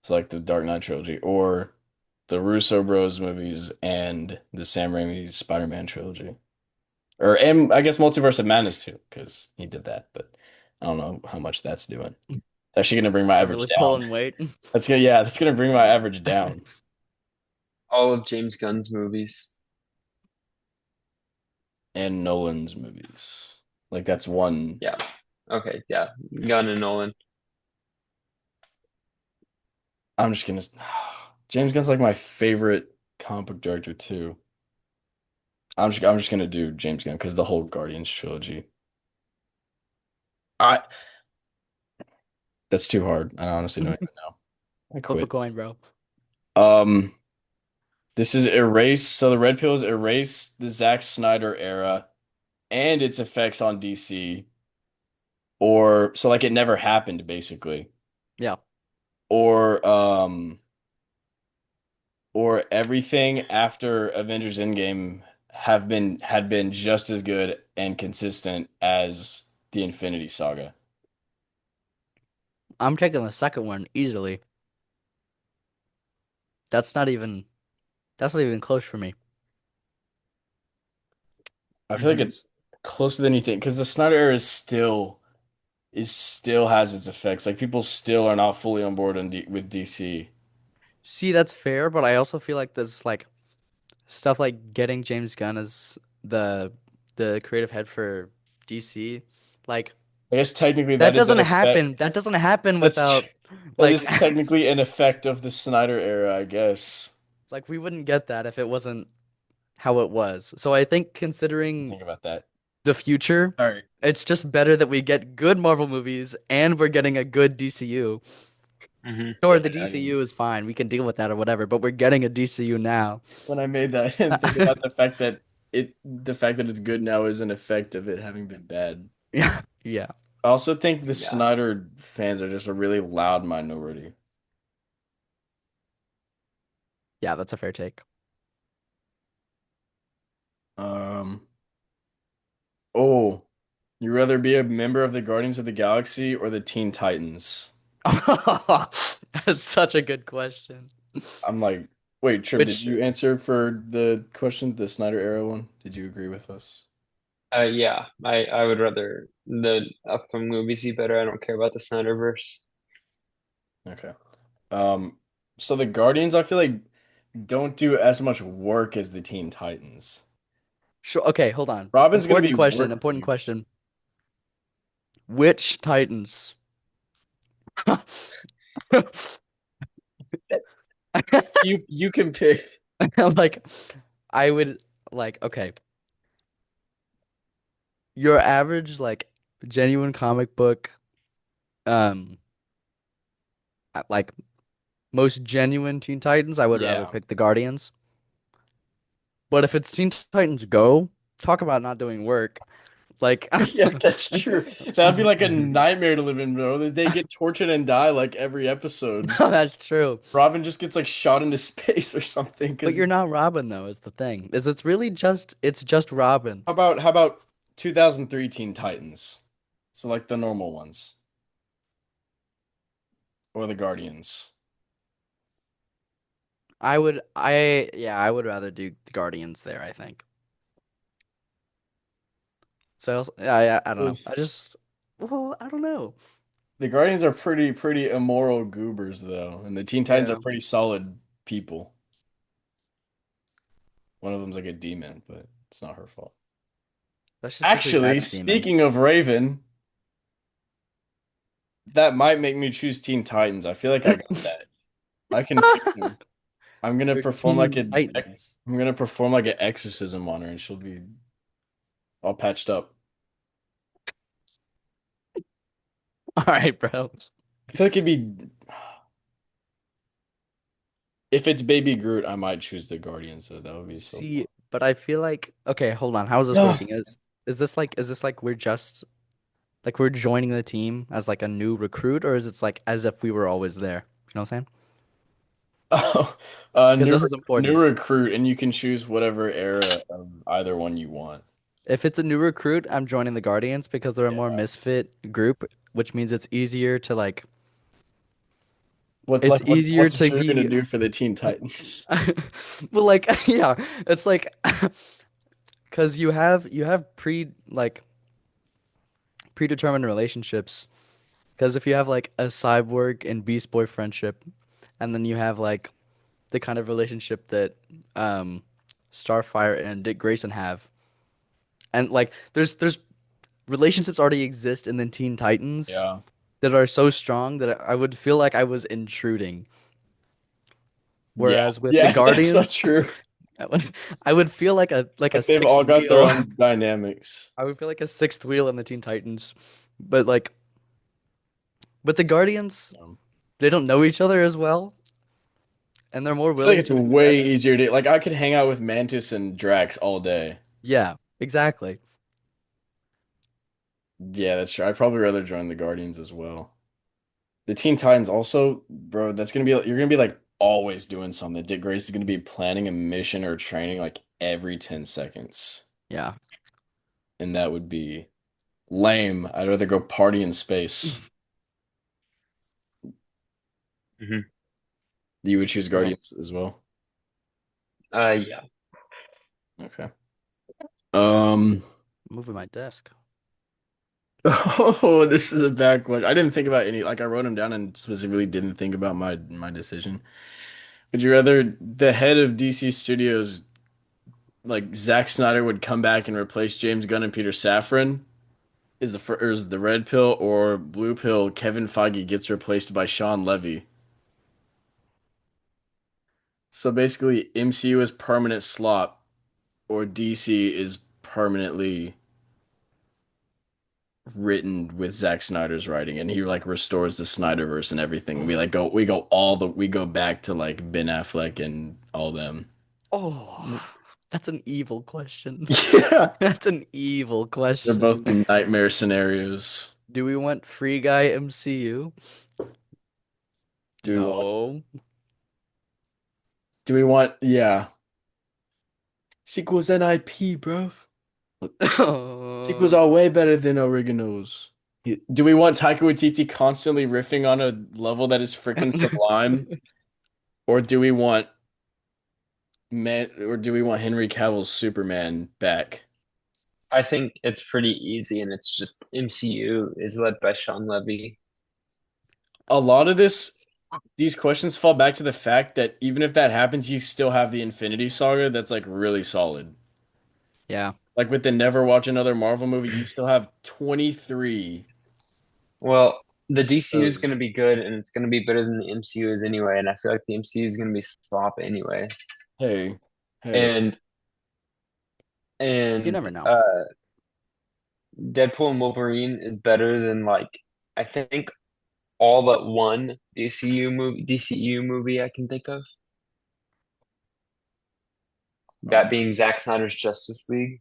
[SPEAKER 3] So like the Dark Knight trilogy or the Russo Bros movies and the Sam Raimi Spider-Man trilogy. And I guess Multiverse of Madness too, because he did that, but I don't know how much that's doing. It's actually gonna bring my
[SPEAKER 2] are
[SPEAKER 3] average
[SPEAKER 2] really
[SPEAKER 3] down.
[SPEAKER 2] pulling weight.
[SPEAKER 3] That's gonna bring my average down.
[SPEAKER 1] All of James Gunn's movies.
[SPEAKER 3] And Nolan's movies. Like that's one.
[SPEAKER 1] Yeah. Okay. Yeah. Gunn and Nolan.
[SPEAKER 3] I'm just gonna. James Gunn's like my favorite comic book director too. I'm just gonna do James Gunn because the whole Guardians trilogy. I That's too hard. I honestly don't even know. I
[SPEAKER 2] Flip a
[SPEAKER 3] quit.
[SPEAKER 2] coin, bro.
[SPEAKER 3] Um, this is erase. So the red pill is erase the Zack Snyder era and its effects on DC, or so like it never happened basically,
[SPEAKER 2] Yeah.
[SPEAKER 3] or or everything after Avengers Endgame had been just as good and consistent as the Infinity Saga.
[SPEAKER 2] I'm taking the second one easily. That's not even that's not even close for me.
[SPEAKER 3] I feel like
[SPEAKER 1] Hmm.
[SPEAKER 3] it's closer than you think because the Snyder era is still has its effects. Like people still are not fully on board with DC.
[SPEAKER 2] See, that's fair, but I also feel like there's like stuff like getting James Gunn as the creative head for DC. Like
[SPEAKER 3] I guess technically
[SPEAKER 2] that
[SPEAKER 3] that is an
[SPEAKER 2] doesn't
[SPEAKER 3] effect.
[SPEAKER 2] happen. That doesn't happen
[SPEAKER 3] That's
[SPEAKER 2] without
[SPEAKER 3] that
[SPEAKER 2] like
[SPEAKER 3] is technically an effect of the Snyder era, I guess.
[SPEAKER 2] like we wouldn't get that if it wasn't how it was. So I think considering
[SPEAKER 3] Think about that.
[SPEAKER 2] the future,
[SPEAKER 3] All right.
[SPEAKER 2] it's just better that we get good Marvel movies and we're getting a good DCU.
[SPEAKER 1] Hmm.
[SPEAKER 2] Or the
[SPEAKER 3] I didn't,
[SPEAKER 2] DCU is fine. We can deal with that or whatever, but we're getting a DCU now.
[SPEAKER 3] when I made that, I didn't think about the fact that it's good now is an effect of it having been bad.
[SPEAKER 2] Yeah. Yeah.
[SPEAKER 3] I also think the
[SPEAKER 1] Yeah.
[SPEAKER 3] Snyder fans are just a really loud minority.
[SPEAKER 2] Yeah, that's a fair take.
[SPEAKER 3] Um, oh, you rather be a member of the Guardians of the Galaxy or the Teen Titans?
[SPEAKER 2] That's such a good question.
[SPEAKER 3] I'm like, wait, Trip, did
[SPEAKER 2] Which,
[SPEAKER 3] you answer for the question, the Snyder era one? Did you agree with us?
[SPEAKER 1] Yeah. I would rather the upcoming movies be better. I don't care about the Snyderverse.
[SPEAKER 3] Okay. Um, so the Guardians, I feel like don't do as much work as the Teen Titans.
[SPEAKER 2] sure, okay, hold on.
[SPEAKER 3] Robin's gonna
[SPEAKER 2] Important
[SPEAKER 3] be
[SPEAKER 2] question.
[SPEAKER 3] work,
[SPEAKER 2] Important
[SPEAKER 3] dude.
[SPEAKER 2] question. Which Titans?
[SPEAKER 3] You can pick.
[SPEAKER 2] Like, I would like, okay, your average, like, genuine comic book, um, like, most genuine Teen Titans, I would rather
[SPEAKER 3] Yeah.
[SPEAKER 2] pick the Guardians. But if it's Teen Titans Go, talk about not doing work. Like,
[SPEAKER 3] Yeah, that's true. That'd be like a nightmare to live in, bro. They get tortured and die like every episode.
[SPEAKER 2] no, that's true.
[SPEAKER 3] Robin just gets like shot into space or something.
[SPEAKER 2] But
[SPEAKER 3] Because
[SPEAKER 2] you're not Robin though, is the thing. Is it's really just it's just Robin.
[SPEAKER 3] how about 2003 Teen Titans? So like the normal ones or the Guardians.
[SPEAKER 2] I would rather do the Guardians there, I think. So I don't know. I
[SPEAKER 3] Oof.
[SPEAKER 2] just well, I don't know.
[SPEAKER 3] The Guardians are pretty immoral goobers though, and the Teen Titans are
[SPEAKER 2] Yeah.
[SPEAKER 3] pretty solid people. One of them's like a demon, but it's not her fault.
[SPEAKER 2] That's just because
[SPEAKER 3] Actually,
[SPEAKER 2] that's demon.
[SPEAKER 3] speaking of Raven, that might make me choose Teen Titans. I feel like I got that. I can fix her. I'm gonna
[SPEAKER 2] Your
[SPEAKER 3] perform like
[SPEAKER 2] Teen
[SPEAKER 3] a
[SPEAKER 2] Titans.
[SPEAKER 3] I'm gonna perform like an exorcism on her, and she'll be all patched up.
[SPEAKER 2] All right, bro.
[SPEAKER 3] I feel like it'd be if it's Baby Groot, I might choose the Guardians. So that would be so fun.
[SPEAKER 2] See, but I feel like okay, hold on. How is this
[SPEAKER 3] Yeah.
[SPEAKER 2] working? Is this like we're just like we're joining the team as like a new recruit, or is it like as if we were always there? You know what I'm saying?
[SPEAKER 3] Oh,
[SPEAKER 2] Because
[SPEAKER 3] new
[SPEAKER 2] this is
[SPEAKER 3] new
[SPEAKER 2] important.
[SPEAKER 3] recruit, and you can choose whatever era of either one you want.
[SPEAKER 2] If it's a new recruit, I'm joining the Guardians because they're a more
[SPEAKER 3] Yeah.
[SPEAKER 2] misfit group, which means it's easier to like
[SPEAKER 3] What
[SPEAKER 2] it's
[SPEAKER 3] like
[SPEAKER 2] easier
[SPEAKER 3] what's
[SPEAKER 2] to
[SPEAKER 3] Drew gonna
[SPEAKER 2] be
[SPEAKER 3] do for the Teen Titans?
[SPEAKER 2] well like yeah, it's like because you have predetermined relationships. Because if you have like a cyborg and Beast Boy friendship, and then you have like the kind of relationship that Starfire and Dick Grayson have. And like there's relationships already exist in the Teen Titans
[SPEAKER 3] Yeah.
[SPEAKER 2] that are so strong that I would feel like I was intruding.
[SPEAKER 3] Yeah.
[SPEAKER 2] Whereas with the
[SPEAKER 3] Yeah, that's so
[SPEAKER 2] Guardians,
[SPEAKER 3] true.
[SPEAKER 2] I would feel like a
[SPEAKER 3] Like they've all
[SPEAKER 2] sixth
[SPEAKER 3] got their
[SPEAKER 2] wheel.
[SPEAKER 3] own dynamics.
[SPEAKER 2] I would feel like a sixth wheel in the Teen Titans. But like with the Guardians, they don't know each other as well, and they're more
[SPEAKER 3] I feel like
[SPEAKER 2] willing
[SPEAKER 3] it's
[SPEAKER 2] to
[SPEAKER 3] way
[SPEAKER 2] accept.
[SPEAKER 3] easier to like I could hang out with Mantis and Drax all day.
[SPEAKER 2] Yeah, exactly.
[SPEAKER 3] Yeah, that's true. I'd probably rather join the Guardians as well. The Teen Titans also, bro, that's gonna be you're gonna be like always doing something. Dick Grace is gonna be planning a mission or training like every 10 seconds.
[SPEAKER 2] Yeah.
[SPEAKER 3] And that would be lame. I'd rather go party in space.
[SPEAKER 1] Hmm.
[SPEAKER 3] You would choose
[SPEAKER 1] Yeah.
[SPEAKER 3] Guardians as well.
[SPEAKER 1] Yeah.
[SPEAKER 3] Okay. Um
[SPEAKER 2] Moving my desk.
[SPEAKER 3] Oh, this is a bad question. I didn't think about any, like I wrote them down and specifically didn't think about my decision. Would you rather the head of DC Studios, like Zack Snyder, would come back and replace James Gunn and Peter Safran? Is the red pill or blue pill? Kevin Feige gets replaced by Sean Levy. So basically, MCU is permanent slop, or DC is permanently written with Zack Snyder's writing, and he like restores the Snyderverse and everything. We go back to like Ben Affleck and all them.
[SPEAKER 2] Oh, that's an evil question.
[SPEAKER 3] Yeah,
[SPEAKER 2] That's an evil
[SPEAKER 3] they're both
[SPEAKER 2] question.
[SPEAKER 3] nightmare scenarios.
[SPEAKER 2] Do we want Free Guy MCU?
[SPEAKER 3] Do we want?
[SPEAKER 2] No.
[SPEAKER 3] Do we want? Yeah, sequels and IP, bro. Sequels are way better than originals. Do we want Taika Waititi constantly riffing on a level that is freaking sublime, or do we want Henry Cavill's Superman back?
[SPEAKER 1] I think it's pretty easy, and it's just MCU is led by Sean Levy.
[SPEAKER 3] A lot of these questions fall back to the fact that even if that happens, you still have the Infinity Saga that's like really solid.
[SPEAKER 2] Yeah.
[SPEAKER 3] Like with the never watch another Marvel movie, you still have 23
[SPEAKER 1] Well, the DCU is
[SPEAKER 3] of,
[SPEAKER 1] going to be good, and it's going to be better than the MCU is anyway. And I feel like the MCU is going to be slop anyway.
[SPEAKER 3] hey, hey.
[SPEAKER 1] And
[SPEAKER 2] You
[SPEAKER 1] and
[SPEAKER 2] never know.
[SPEAKER 1] Deadpool and Wolverine is better than like I think all but one DCU movie I can think of. That
[SPEAKER 3] Um,
[SPEAKER 1] being Zack Snyder's Justice League.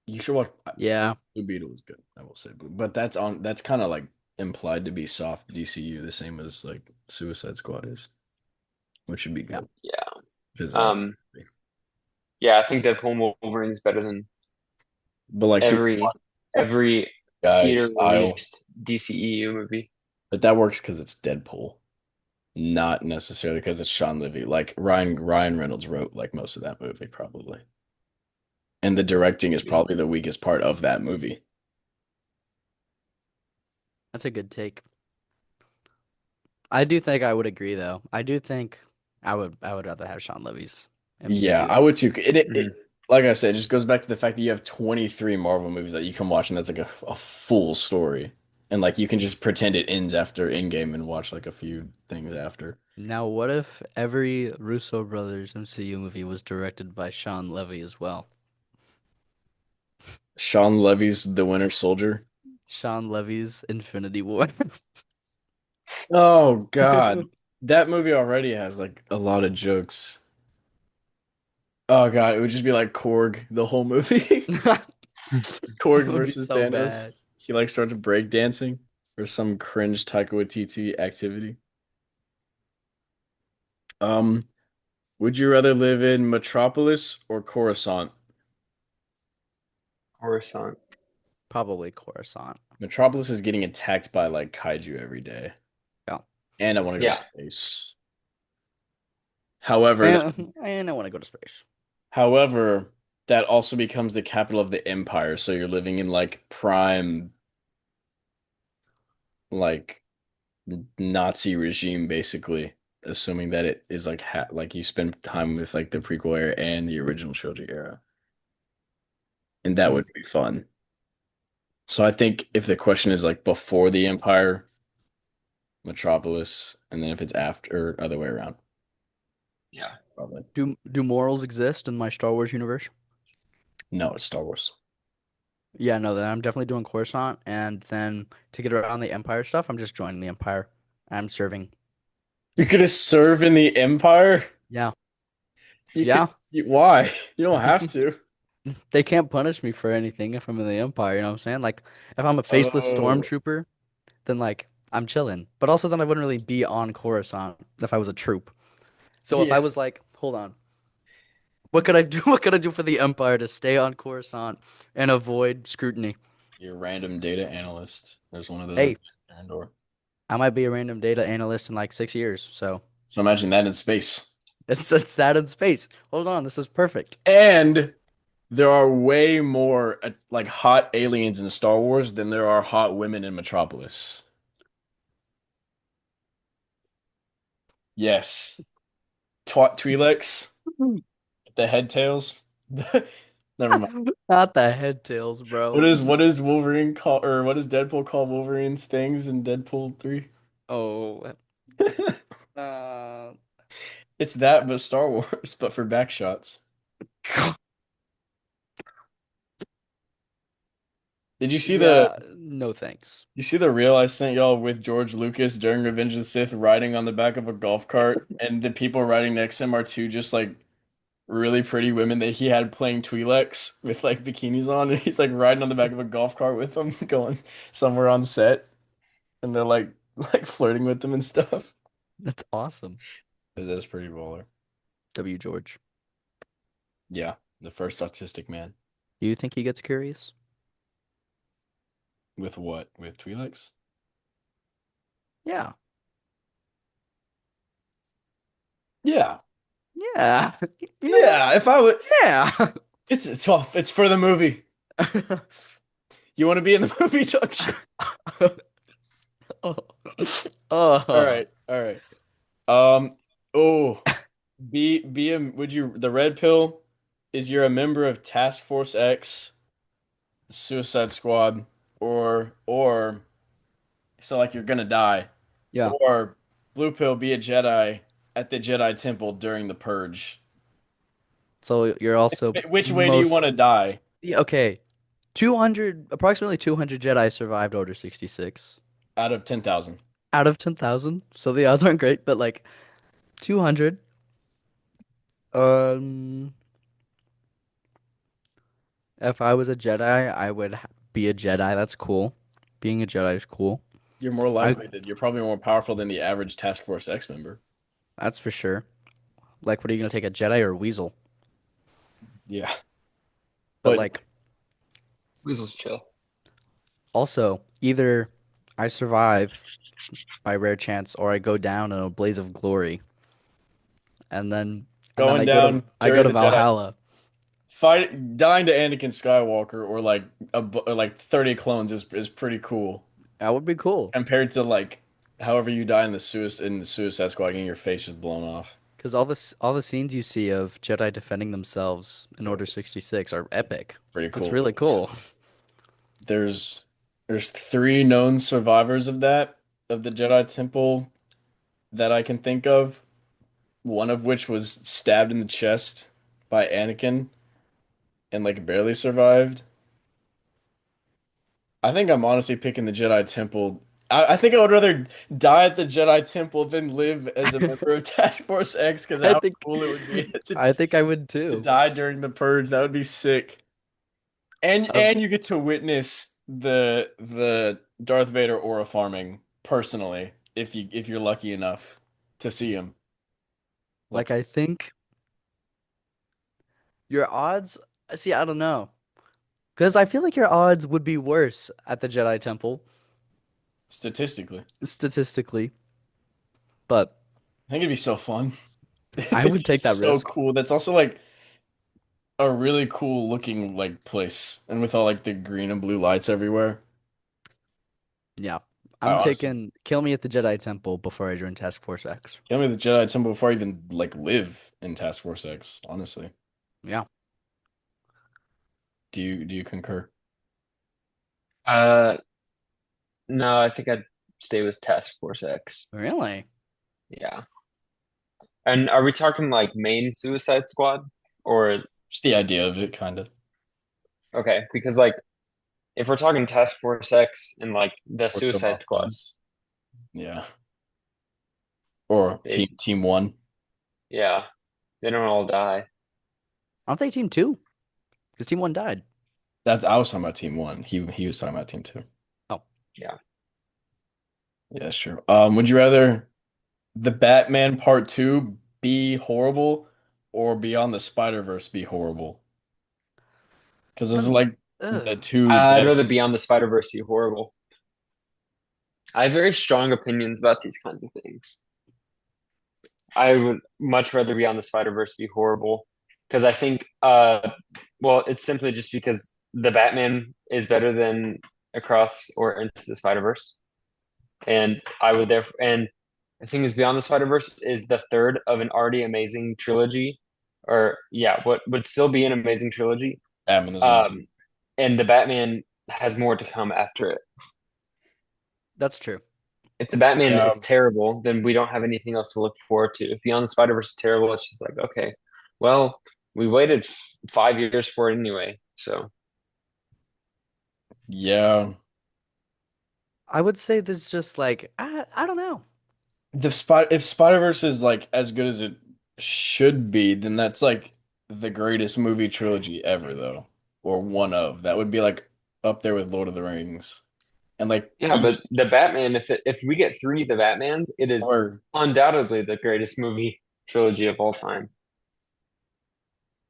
[SPEAKER 3] you should watch
[SPEAKER 2] Yeah.
[SPEAKER 3] Blue Beetle is good, I will say. But that's kind of like implied to be soft DCU, the same as like Suicide Squad is, which should be
[SPEAKER 2] Yeah.
[SPEAKER 3] good.
[SPEAKER 1] Yeah.
[SPEAKER 3] Because
[SPEAKER 1] Um. Yeah, I think Deadpool and Wolverine is better than
[SPEAKER 3] but like do
[SPEAKER 1] every
[SPEAKER 3] guy
[SPEAKER 1] theater
[SPEAKER 3] style.
[SPEAKER 1] released DCEU movie.
[SPEAKER 3] But that works because it's Deadpool, not necessarily because it's Sean Levy. Like Ryan Reynolds wrote like most of that movie probably. And the directing is
[SPEAKER 1] Maybe.
[SPEAKER 3] probably the weakest part of that movie.
[SPEAKER 2] That's a good take. I do think I would agree though. I do think I would rather have Sean Levy's
[SPEAKER 3] Yeah,
[SPEAKER 2] MCU.
[SPEAKER 3] I would too.
[SPEAKER 1] Mhm.
[SPEAKER 3] Like I said, it just goes back to the fact that you have 23 Marvel movies that you can watch, and that's like a full story. And like you can just pretend it ends after Endgame and watch like a few things after.
[SPEAKER 2] Now, what if every Russo brothers MCU movie was directed by Sean Levy as well?
[SPEAKER 3] Sean Levy's The Winter Soldier.
[SPEAKER 2] Sean Levy's Infinity War.
[SPEAKER 3] Oh God. That movie already has like a lot of jokes. Oh God, it would just be like Korg the whole movie. Korg
[SPEAKER 2] It would be
[SPEAKER 3] versus
[SPEAKER 2] so bad.
[SPEAKER 3] Thanos. He like starts break dancing or some cringe Taika Waititi activity. Um, would you rather live in Metropolis or Coruscant?
[SPEAKER 1] Coruscant.
[SPEAKER 2] Probably Coruscant.
[SPEAKER 3] Metropolis is getting attacked by like kaiju every day,
[SPEAKER 2] Yeah.
[SPEAKER 3] and I want to go to
[SPEAKER 1] Yeah.
[SPEAKER 3] space. However,
[SPEAKER 2] And I want to go to space.
[SPEAKER 3] however, that also becomes the capital of the empire, so you're living in like prime like Nazi regime basically. assuming that it is like like you spend time with like the prequel era and the original trilogy era, and that
[SPEAKER 2] Hmm.
[SPEAKER 3] would be fun. So I think if the question is like before the Empire, Metropolis, and then if it's after, or other way around,
[SPEAKER 1] Yeah.
[SPEAKER 3] probably.
[SPEAKER 2] Do morals exist in my Star Wars universe?
[SPEAKER 3] No, it's Star Wars.
[SPEAKER 2] Yeah, no, then I'm definitely doing Coruscant, and then to get around the Empire stuff, I'm just joining the Empire. I'm serving.
[SPEAKER 3] You're gonna serve in the Empire?
[SPEAKER 2] Yeah,
[SPEAKER 3] You could.
[SPEAKER 2] yeah.
[SPEAKER 3] Why? You don't have to.
[SPEAKER 2] They can't punish me for anything if I'm in the Empire, you know what I'm saying? Like, if I'm a faceless
[SPEAKER 3] Oh,
[SPEAKER 2] stormtrooper, then like I'm chilling. But also then I wouldn't really be on Coruscant if I was a troop. So if
[SPEAKER 3] yeah.
[SPEAKER 2] I was like, hold on, what could I do? What could I do for the Empire to stay on Coruscant and avoid scrutiny?
[SPEAKER 3] You're a random data analyst. There's one of those
[SPEAKER 2] Hey,
[SPEAKER 3] at Andor.
[SPEAKER 2] I might be a random data analyst in like 6 years, so
[SPEAKER 3] So imagine that in space.
[SPEAKER 2] it's that in space. Hold on, this is perfect.
[SPEAKER 3] And there are way more like hot aliens in Star Wars than there are hot women in Metropolis. Yes. Twi'leks, the head tails. Never mind.
[SPEAKER 2] Not the head tails, bro.
[SPEAKER 3] What is Wolverine call or what does Deadpool call Wolverine's things in Deadpool 3?
[SPEAKER 2] Oh, uh,
[SPEAKER 3] It's that but Star Wars, but for back shots. Did you see the
[SPEAKER 2] yeah, no thanks.
[SPEAKER 3] you see the reel I sent y'all with George Lucas during Revenge of the Sith riding on the back of a golf cart and the people riding next to him are two just like really pretty women that he had playing Twi'leks with like bikinis on and he's like riding on the back of a golf cart with them going somewhere on set and they're like like flirting with them and stuff.
[SPEAKER 2] That's awesome.
[SPEAKER 3] That's pretty baller.
[SPEAKER 2] W. George.
[SPEAKER 3] Yeah, the first autistic man.
[SPEAKER 2] Do you think he gets curious?
[SPEAKER 3] With what? With Twi'leks?
[SPEAKER 2] Yeah.
[SPEAKER 3] Yeah.
[SPEAKER 2] Yeah. You know what?
[SPEAKER 3] Yeah, if I would
[SPEAKER 2] Yeah.
[SPEAKER 3] it's tough. It's for the movie. You want to be in the movie talk shit?
[SPEAKER 2] Oh.
[SPEAKER 3] All
[SPEAKER 2] Oh.
[SPEAKER 3] right. All right. Um oh, be a would you the red pill is you're a member of Task Force X, Suicide Squad, or so like you're gonna die,
[SPEAKER 2] Yeah.
[SPEAKER 3] or blue pill be a Jedi at the Jedi Temple during the Purge.
[SPEAKER 2] So you're also
[SPEAKER 3] Which way do you
[SPEAKER 2] most
[SPEAKER 3] want to die
[SPEAKER 2] yeah, okay. 200 approximately 200 Jedi survived Order 66
[SPEAKER 3] out of 10,000?
[SPEAKER 2] out of 10,000. So the odds aren't great, but like 200. Um if I was a Jedi, I would be a Jedi. That's cool. Being a Jedi is cool.
[SPEAKER 3] You're more
[SPEAKER 2] I
[SPEAKER 3] likely to, you're probably more powerful than the average Task Force X member.
[SPEAKER 2] That's for sure. Like, what are you gonna take, a Jedi or a Weasel?
[SPEAKER 3] Yeah.
[SPEAKER 2] But
[SPEAKER 3] But
[SPEAKER 2] like,
[SPEAKER 1] Weasel's chill.
[SPEAKER 2] also either I survive by rare chance, or I go down in a blaze of glory, and then
[SPEAKER 3] going down
[SPEAKER 2] I go
[SPEAKER 3] during
[SPEAKER 2] to
[SPEAKER 3] the Jedi
[SPEAKER 2] Valhalla.
[SPEAKER 3] dying to Anakin Skywalker or like or like 30 clones is pretty cool
[SPEAKER 2] That would be cool.
[SPEAKER 3] compared to like however you die in the Suicide Squad getting your face just blown off.
[SPEAKER 2] Because all the scenes you see of Jedi defending themselves in Order 66 are epic.
[SPEAKER 3] Pretty
[SPEAKER 2] It's
[SPEAKER 3] cool.
[SPEAKER 2] really cool.
[SPEAKER 3] There's there's three known survivors of that of the Jedi Temple that I can think of. One of which was stabbed in the chest by Anakin and like barely survived. I think I'm honestly picking the Jedi Temple. I think I would rather die at the Jedi Temple than live as a member of Task Force X because
[SPEAKER 2] I
[SPEAKER 3] how
[SPEAKER 2] think
[SPEAKER 3] cool it would be
[SPEAKER 2] I think I would
[SPEAKER 3] to
[SPEAKER 2] too.
[SPEAKER 3] die during the Purge. That would be sick.
[SPEAKER 2] Um,
[SPEAKER 3] And you get to witness the Darth Vader aura farming personally if you're lucky enough to see him.
[SPEAKER 2] like
[SPEAKER 3] Like
[SPEAKER 2] I think your odds. See, I don't know. Because I feel like your odds would be worse at the Jedi Temple,
[SPEAKER 3] statistically.
[SPEAKER 2] statistically. But
[SPEAKER 3] I think it'd be so fun.
[SPEAKER 2] I
[SPEAKER 3] It'd
[SPEAKER 2] would
[SPEAKER 3] be
[SPEAKER 2] take that
[SPEAKER 3] so
[SPEAKER 2] risk.
[SPEAKER 3] cool. That's also like a really cool looking like place and with all like the green and blue lights everywhere.
[SPEAKER 2] Yeah.
[SPEAKER 3] I
[SPEAKER 2] I'm
[SPEAKER 3] honestly
[SPEAKER 2] taking Kill Me at the Jedi Temple before I join Task Force X.
[SPEAKER 3] Kill Me the Jedi Temple before I even like live in Task Force X, honestly.
[SPEAKER 2] Yeah.
[SPEAKER 3] Do you concur?
[SPEAKER 1] Uh, no, I think I'd stay with Task Force X.
[SPEAKER 2] Really?
[SPEAKER 1] Yeah. And are we talking like main Suicide Squad? Or
[SPEAKER 3] Just the idea of it, kind of.
[SPEAKER 1] okay, because like if we're talking Task Force X and like the
[SPEAKER 3] Or the
[SPEAKER 1] Suicide Squad,
[SPEAKER 3] Monsters. Yeah. Or
[SPEAKER 1] they
[SPEAKER 3] Team One.
[SPEAKER 1] yeah, they don't all die.
[SPEAKER 2] Aren't they Team 2? Because Team 1 died.
[SPEAKER 3] That's I was talking about Team One. He was talking about Team Two.
[SPEAKER 2] Oh.
[SPEAKER 1] Yeah.
[SPEAKER 3] Yeah, sure. Would you rather the Batman Part Two be horrible or Beyond the Spider-Verse be horrible? Because those are
[SPEAKER 2] Um,
[SPEAKER 3] like
[SPEAKER 2] ugh.
[SPEAKER 3] the two
[SPEAKER 1] I'd rather
[SPEAKER 3] best.
[SPEAKER 1] Beyond the Spider-Verse be horrible. I have very strong opinions about these kinds of things. I would much rather Beyond the Spider-Verse be horrible because I think well, it's simply just because the Batman is better than Across or Into the Spider-Verse. And I would therefore, and the thing is, Beyond the Spider-Verse is the third of an already amazing trilogy, or yeah, what would still be an amazing trilogy.
[SPEAKER 3] Batman the Zombie.
[SPEAKER 1] Um, and the Batman has more to come after it.
[SPEAKER 2] That's true.
[SPEAKER 1] If the Batman
[SPEAKER 3] Yeah.
[SPEAKER 1] is terrible, then we don't have anything else to look forward to. If Beyond the Spider-Verse is terrible, it's just like, okay, well, we waited 5 years for it anyway. So
[SPEAKER 3] Yeah.
[SPEAKER 2] I would say there's just like I don't know.
[SPEAKER 3] The spot if Spider-Verse is like as good as it should be, then that's like the greatest movie trilogy ever, though. Or one of. That would be like up there with Lord of the Rings. And like
[SPEAKER 1] yeah, but the Batman, if we get three of the Batmans, it is
[SPEAKER 3] or
[SPEAKER 1] undoubtedly the greatest movie trilogy of all time.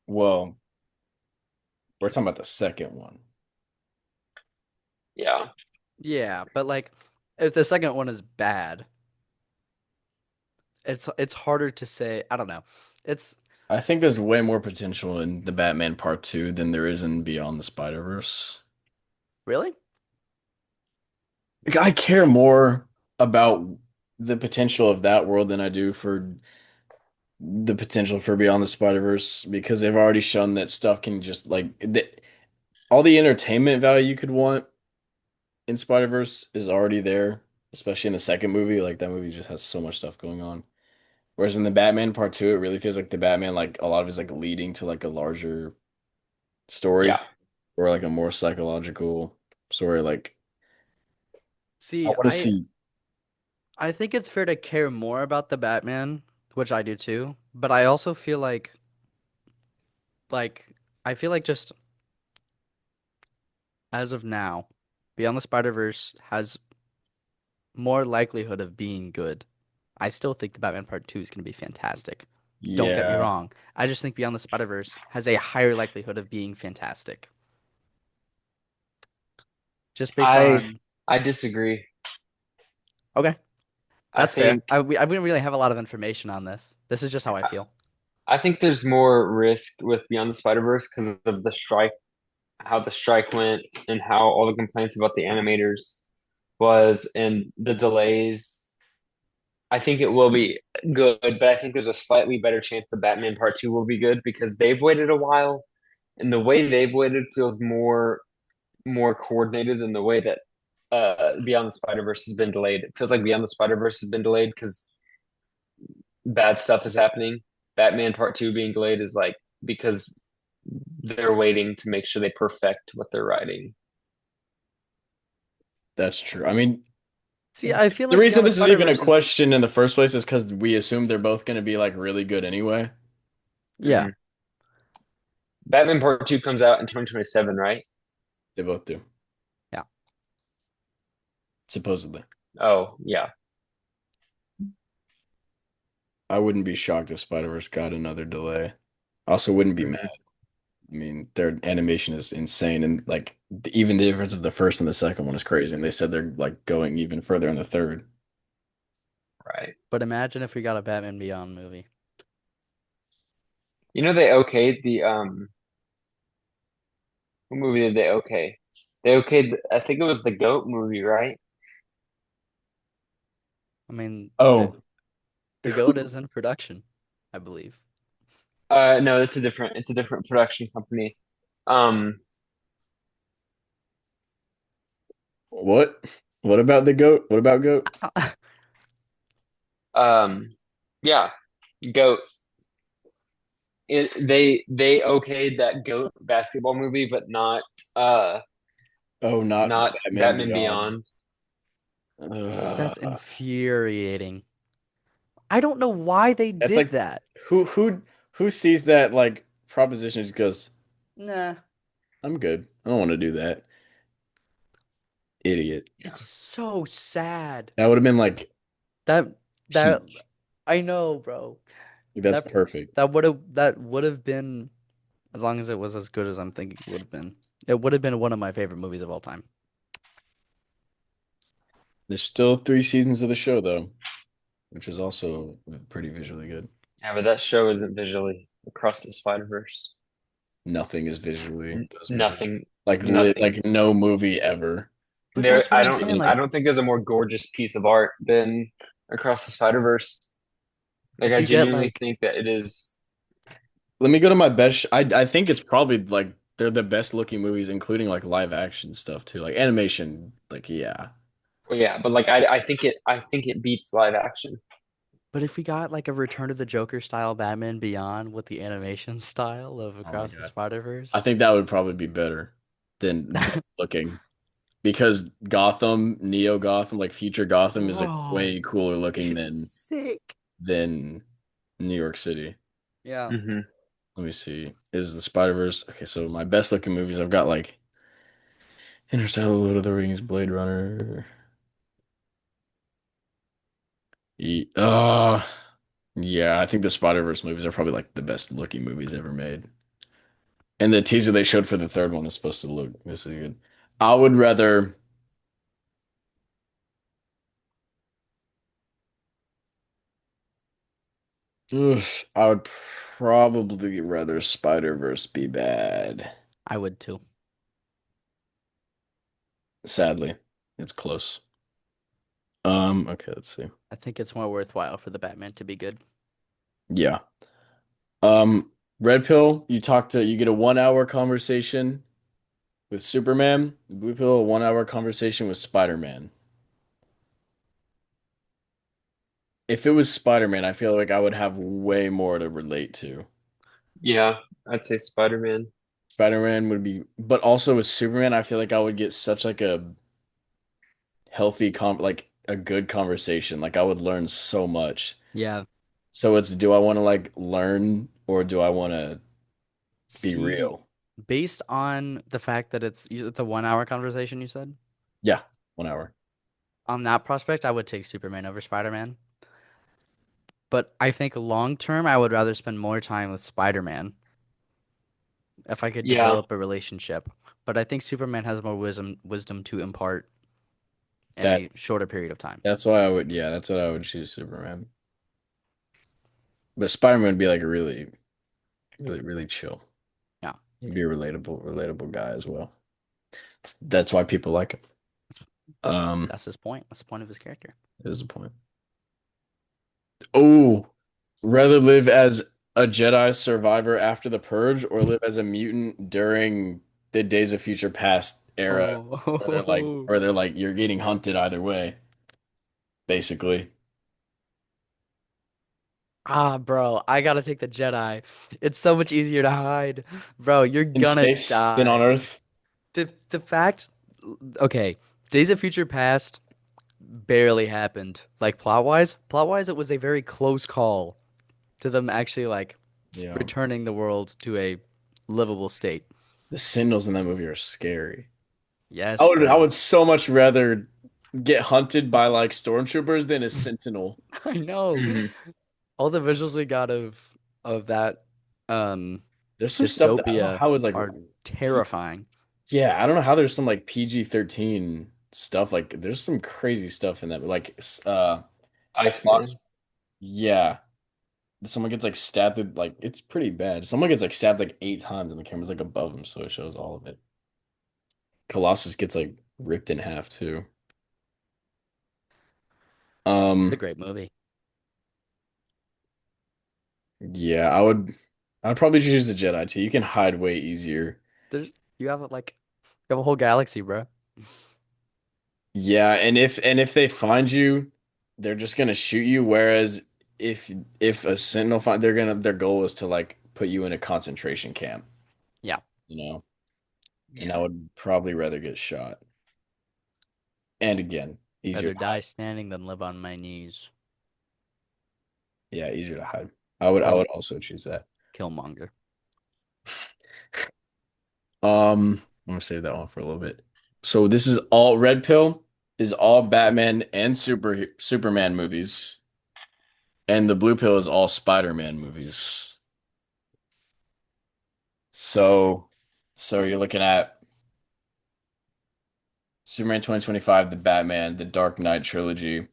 [SPEAKER 3] well, we're talking about the second one.
[SPEAKER 1] Yeah.
[SPEAKER 2] Yeah, but like if the second one is bad, it's harder to say. I don't know. It's
[SPEAKER 3] I think there's way more potential in the Batman Part 2 than there is in Beyond the Spider-Verse.
[SPEAKER 2] really?
[SPEAKER 3] Like, I care more about the potential of that world than I do for the potential for Beyond the Spider-Verse because they've already shown that stuff can just like all the entertainment value you could want in Spider-Verse is already there, especially in the second movie. Like that movie just has so much stuff going on. Whereas in the Batman Part 2, it really feels like the Batman, like a lot of it is like leading to like a larger story
[SPEAKER 1] Yeah.
[SPEAKER 3] or like a more psychological story. Like I
[SPEAKER 2] See,
[SPEAKER 3] want to see.
[SPEAKER 2] I think it's fair to care more about the Batman, which I do too, but I also feel like I feel like just as of now, Beyond the Spider-Verse has more likelihood of being good. I still think the Batman Part 2 is going to be fantastic. Don't get me
[SPEAKER 3] Yeah,
[SPEAKER 2] wrong. I just think Beyond the Spider-Verse has a higher likelihood of being fantastic. Just based
[SPEAKER 1] I
[SPEAKER 2] on
[SPEAKER 1] I disagree.
[SPEAKER 2] Okay,
[SPEAKER 1] I
[SPEAKER 2] that's fair.
[SPEAKER 1] think
[SPEAKER 2] I wouldn't really have a lot of information on this. This is just how I feel.
[SPEAKER 1] I think there's more risk with Beyond the Spider-Verse because of the strike, how the strike went, and how all the complaints about the animators was, and the delays. I think it will be good, but I think there's a slightly better chance the Batman Part Two will be good because they've waited a while, and the way they've waited feels more coordinated than the way that Beyond the Spider-Verse has been delayed. It feels like Beyond the Spider-Verse has been delayed because bad stuff is happening. Batman Part Two being delayed is like because they're waiting to make sure they perfect what they're writing.
[SPEAKER 3] that's true. I mean,
[SPEAKER 2] See, I feel
[SPEAKER 3] the
[SPEAKER 2] like
[SPEAKER 3] reason
[SPEAKER 2] Beyond the
[SPEAKER 3] this is even a
[SPEAKER 2] Spider-Verse is
[SPEAKER 3] question in the first place is because we assume they're both going to be like really good anyway.
[SPEAKER 2] yeah,
[SPEAKER 1] Mhm. Batman Part Two comes out in 2027, right?
[SPEAKER 3] They both do,
[SPEAKER 2] yeah.
[SPEAKER 3] supposedly.
[SPEAKER 1] Oh, yeah.
[SPEAKER 3] I wouldn't be shocked if Spider-Verse got another delay. I also wouldn't be mad.
[SPEAKER 1] Mhm.
[SPEAKER 3] I mean, their animation is insane, and like even the difference of the first and the second one is crazy. And they said they're like going even further in the third.
[SPEAKER 1] Right.
[SPEAKER 2] But imagine if we got a Batman Beyond movie.
[SPEAKER 1] You know they okayed the what movie did they okay? They okayed I think it was the Goat movie, right?
[SPEAKER 2] I mean,
[SPEAKER 3] Oh,
[SPEAKER 2] the goat is in production, I believe.
[SPEAKER 1] No, it's a different production company. Um,
[SPEAKER 3] what? What about the goat? What about goat?
[SPEAKER 1] um, yeah, Goat. They okayed that Goat basketball movie, but uh
[SPEAKER 3] Oh, not
[SPEAKER 1] not
[SPEAKER 3] Batman
[SPEAKER 1] Batman
[SPEAKER 3] Beyond.
[SPEAKER 1] Beyond.
[SPEAKER 2] That's
[SPEAKER 3] Uh,
[SPEAKER 2] infuriating. I don't know why they
[SPEAKER 3] that's
[SPEAKER 2] did
[SPEAKER 3] like
[SPEAKER 2] that.
[SPEAKER 3] who sees that like proposition and just goes,
[SPEAKER 2] Nah,
[SPEAKER 3] I'm good. I don't want to do that. Idiot.
[SPEAKER 2] it's so sad.
[SPEAKER 3] That would have been like
[SPEAKER 2] That that
[SPEAKER 3] peak.
[SPEAKER 2] I know, bro.
[SPEAKER 3] That's
[SPEAKER 2] That
[SPEAKER 3] perfect.
[SPEAKER 2] that would have been, as long as it was as good as I'm thinking it would have been. It would have been one of my favorite movies of all time.
[SPEAKER 3] There's still 3 seasons of the show though, which is also pretty visually good.
[SPEAKER 1] Yeah, but that show isn't visually Across the Spider-Verse.
[SPEAKER 3] Nothing is visually those movies.
[SPEAKER 1] Nothing,
[SPEAKER 3] Like
[SPEAKER 1] nothing.
[SPEAKER 3] like no movie ever.
[SPEAKER 2] But
[SPEAKER 1] There,
[SPEAKER 2] that's what I'm saying.
[SPEAKER 1] I
[SPEAKER 2] Like,
[SPEAKER 1] don't think there's a more gorgeous piece of art than Across the Spider-Verse. Like,
[SPEAKER 2] if
[SPEAKER 1] I
[SPEAKER 2] you get
[SPEAKER 1] genuinely
[SPEAKER 2] like,
[SPEAKER 1] think that it is.
[SPEAKER 3] Let me go to my best. I think it's probably like they're the best looking movies, including like live action stuff too, like animation. Like yeah,
[SPEAKER 1] Well, yeah, but like, I think it beats live action.
[SPEAKER 2] but if we got like a Return of the Joker style Batman Beyond with the animation style of
[SPEAKER 3] oh my
[SPEAKER 2] Across the
[SPEAKER 3] God, I
[SPEAKER 2] Spider-Verse,
[SPEAKER 3] think that would probably be better than best looking because Gotham, Neo Gotham, like future Gotham is like
[SPEAKER 2] bro,
[SPEAKER 3] way cooler looking
[SPEAKER 2] it's sick.
[SPEAKER 3] than New York City.
[SPEAKER 2] Yeah.
[SPEAKER 1] Hmm.
[SPEAKER 3] Let me see. Is the Spider-Verse okay? So my best looking movies, I've got like Interstellar, Lord of the Rings, Blade Runner. Uh, yeah, I think the Spider-Verse movies are probably like the best looking movies ever made. And the teaser they showed for the third one is supposed to look this is good. I would rather ugh, I would probably rather Spider-Verse be bad.
[SPEAKER 2] I would too.
[SPEAKER 3] Sadly, it's close. Okay, let's see.
[SPEAKER 2] I think it's more worthwhile for the Batman to be good.
[SPEAKER 3] Yeah. Red Pill, you get a 1 hour conversation with Superman. Blue Pill, a 1 hour conversation with Spider-Man. If it was Spider-Man, I feel like I would have way more to relate to.
[SPEAKER 1] Yeah, I'd say Spider-Man.
[SPEAKER 3] Spider-Man would be, but also with Superman, I feel like I would get such like a healthy like a good conversation. Like I would learn so much.
[SPEAKER 2] Yeah.
[SPEAKER 3] So it's do I want to like learn or do I want to be
[SPEAKER 2] See,
[SPEAKER 3] real?
[SPEAKER 2] based on the fact that it's a 1 hour conversation, you said,
[SPEAKER 3] Yeah, 1 hour.
[SPEAKER 2] on that prospect, I would take Superman over Spider-Man. But I think long term, I would rather spend more time with Spider-Man if I could
[SPEAKER 1] Yeah,
[SPEAKER 2] develop a relationship. But I think Superman has more wisdom to impart in
[SPEAKER 3] That
[SPEAKER 2] a shorter period of time.
[SPEAKER 3] that's why I would yeah, that's what I would choose Superman. But Spider-Man would be like a really chill.
[SPEAKER 2] Yeah,
[SPEAKER 3] He'd be a relatable guy as well. That's why people like him.
[SPEAKER 2] that's his point. That's the point of his character.
[SPEAKER 3] Is the point. Oh, rather live as a Jedi survivor after the Purge or live as a mutant during the Days of Future Past era
[SPEAKER 2] Oh,
[SPEAKER 3] where they're like you're getting hunted either way, basically.
[SPEAKER 2] bro, I gotta take the Jedi. It's so much easier to hide. Bro, you're
[SPEAKER 3] In
[SPEAKER 2] gonna
[SPEAKER 3] space than on
[SPEAKER 2] die.
[SPEAKER 3] Earth.
[SPEAKER 2] The fact, okay, Days of Future Past barely happened. Like plot wise, it was a very close call to them actually like
[SPEAKER 3] Yeah.
[SPEAKER 2] returning the world to a livable state.
[SPEAKER 3] The Sentinels in that movie are scary.
[SPEAKER 2] Yes,
[SPEAKER 3] I
[SPEAKER 2] bro.
[SPEAKER 3] would so much rather get hunted by like stormtroopers than a Sentinel.
[SPEAKER 2] I know.
[SPEAKER 1] hmm.
[SPEAKER 2] All the visuals we got of that um
[SPEAKER 3] There's some stuff that I don't know
[SPEAKER 2] dystopia
[SPEAKER 3] how is like
[SPEAKER 2] are terrifying.
[SPEAKER 3] yeah, I don't know how there's some like PG-13 stuff. Like there's some crazy stuff in that. Like
[SPEAKER 1] Iceman.
[SPEAKER 3] yeah, someone gets like stabbed with, like it's pretty bad. Someone gets like stabbed like 8 times and the camera's like above him, so it shows all of it. Colossus gets like ripped in half too.
[SPEAKER 2] It's a
[SPEAKER 3] Um,
[SPEAKER 2] great movie.
[SPEAKER 3] yeah, I'd probably choose the Jedi too. You can hide way easier.
[SPEAKER 2] There's you have you have a whole galaxy, bro.
[SPEAKER 3] Yeah, and if they find you, they're just gonna shoot you. Whereas if if a Sentinel find, their goal is to like put you in a concentration camp,
[SPEAKER 2] Yeah,
[SPEAKER 3] you know. And I
[SPEAKER 1] Yeah.
[SPEAKER 3] would probably rather get shot. And again, easier
[SPEAKER 2] rather
[SPEAKER 3] to
[SPEAKER 2] die
[SPEAKER 3] hide.
[SPEAKER 2] standing than live on my knees.
[SPEAKER 3] Yeah, easier to hide. I
[SPEAKER 2] From
[SPEAKER 3] would also choose that.
[SPEAKER 2] Killmonger.
[SPEAKER 3] I'm gonna save that one for a little bit. So this is all Red Pill is all Batman and Superman movies, and the Blue Pill is all Spider-Man movies. So so you're looking at Superman 2025, the Batman, the Dark Knight trilogy,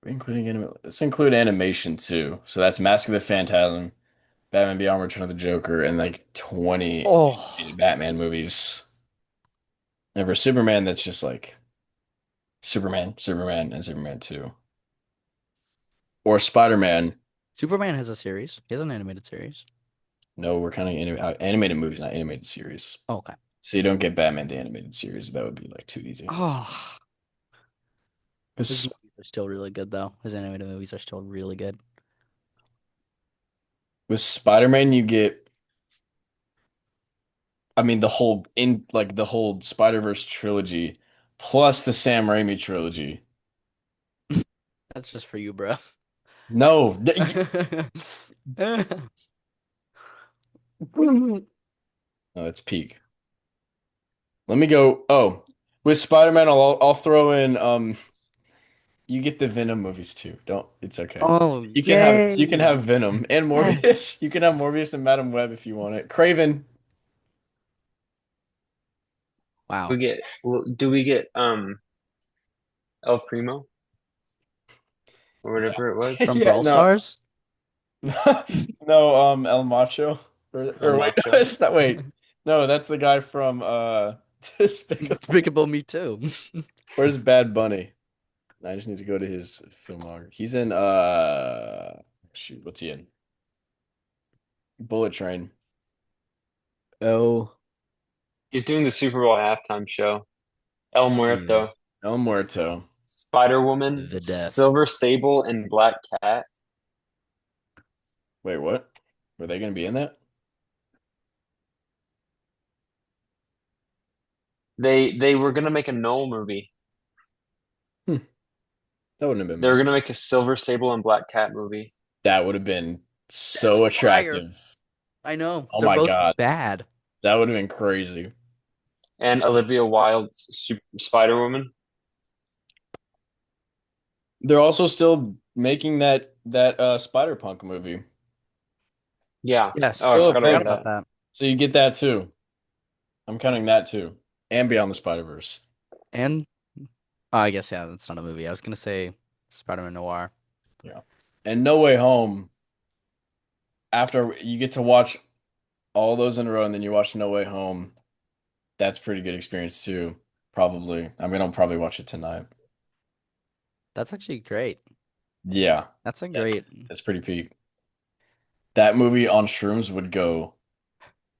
[SPEAKER 3] including let's include animation too. So that's Mask of the Phantasm, Batman Beyond Return of the Joker, and like 20
[SPEAKER 2] Oh,
[SPEAKER 3] Batman movies. And for Superman, that's just like Superman, and Superman 2. Or Spider-Man.
[SPEAKER 2] Superman has a series. He has an animated series.
[SPEAKER 3] No, we're kind of animated movies, not animated series.
[SPEAKER 2] Oh, okay.
[SPEAKER 3] So you don't get Batman the animated series. That would be like too easy.
[SPEAKER 2] Oh, his
[SPEAKER 3] With
[SPEAKER 2] movies are still really good though. His animated movies are still really good.
[SPEAKER 3] with Spider-Man, you get, I mean, the whole Spider-Verse trilogy, plus the Sam Raimi trilogy.
[SPEAKER 2] That's just for you, bro.
[SPEAKER 3] No, no, it's peak. Let me go. Oh, with Spider-Man, I'll throw in you get the Venom movies too. Don't, it's okay.
[SPEAKER 2] Oh,
[SPEAKER 3] You can
[SPEAKER 2] yay!
[SPEAKER 3] have Venom and
[SPEAKER 2] Yes.
[SPEAKER 3] Morbius. You can have Morbius and Madam Web if you want it. Craven.
[SPEAKER 2] Wow.
[SPEAKER 1] Do we get El Primo or whatever it was?
[SPEAKER 2] From
[SPEAKER 3] Yeah,
[SPEAKER 2] Brawl
[SPEAKER 3] no.
[SPEAKER 2] Stars?
[SPEAKER 3] No, El Macho.
[SPEAKER 1] El
[SPEAKER 3] Or wait, no,
[SPEAKER 1] Macho.
[SPEAKER 3] it's not wait. No, that's the guy from Despicable.
[SPEAKER 2] Despicable Me Too.
[SPEAKER 3] Where's Bad Bunny? I just need to go to his filmography. He's in shoot, what's he in? Bullet Train.
[SPEAKER 2] Oh,
[SPEAKER 1] He's doing the Super Bowl halftime show. El
[SPEAKER 2] he
[SPEAKER 1] Muerto,
[SPEAKER 2] is
[SPEAKER 3] El Muerto.
[SPEAKER 1] Spider-Woman,
[SPEAKER 2] the death.
[SPEAKER 1] Silver Sable, and Black Cat.
[SPEAKER 3] Wait, what? Were they gonna be in that?
[SPEAKER 1] They were gonna make a Noel movie.
[SPEAKER 3] Hmm, that wouldn't have been
[SPEAKER 1] They were
[SPEAKER 3] bad.
[SPEAKER 1] gonna make a Silver Sable and Black Cat movie.
[SPEAKER 3] That would have been
[SPEAKER 2] That's
[SPEAKER 3] so
[SPEAKER 2] fire.
[SPEAKER 3] attractive.
[SPEAKER 2] I know.
[SPEAKER 3] Oh
[SPEAKER 2] They're
[SPEAKER 3] my
[SPEAKER 2] both
[SPEAKER 3] God.
[SPEAKER 2] bad.
[SPEAKER 3] That would have been crazy.
[SPEAKER 1] And Olivia Wilde's Spider-Woman.
[SPEAKER 3] They're also still making that Spider-Punk movie.
[SPEAKER 1] Yeah. Oh,
[SPEAKER 2] Yes,
[SPEAKER 1] I
[SPEAKER 3] Still
[SPEAKER 2] I
[SPEAKER 3] a
[SPEAKER 1] forgot
[SPEAKER 2] forgot
[SPEAKER 1] about
[SPEAKER 3] thing.
[SPEAKER 2] about
[SPEAKER 1] that.
[SPEAKER 2] that.
[SPEAKER 3] So you get that too. I'm counting that too. And Beyond the Spider-Verse.
[SPEAKER 2] And I guess yeah, that's not a movie. I was gonna say Spider-Man Noir.
[SPEAKER 3] Yeah. And No Way Home, after you get to watch all those in a row and then you watch No Way Home, that's a pretty good experience too. Probably. I mean, I'll probably watch it tonight.
[SPEAKER 2] That's actually great.
[SPEAKER 3] Yeah.
[SPEAKER 2] That's a
[SPEAKER 3] Yeah.
[SPEAKER 2] great.
[SPEAKER 3] That's pretty peak. That movie on shrooms would go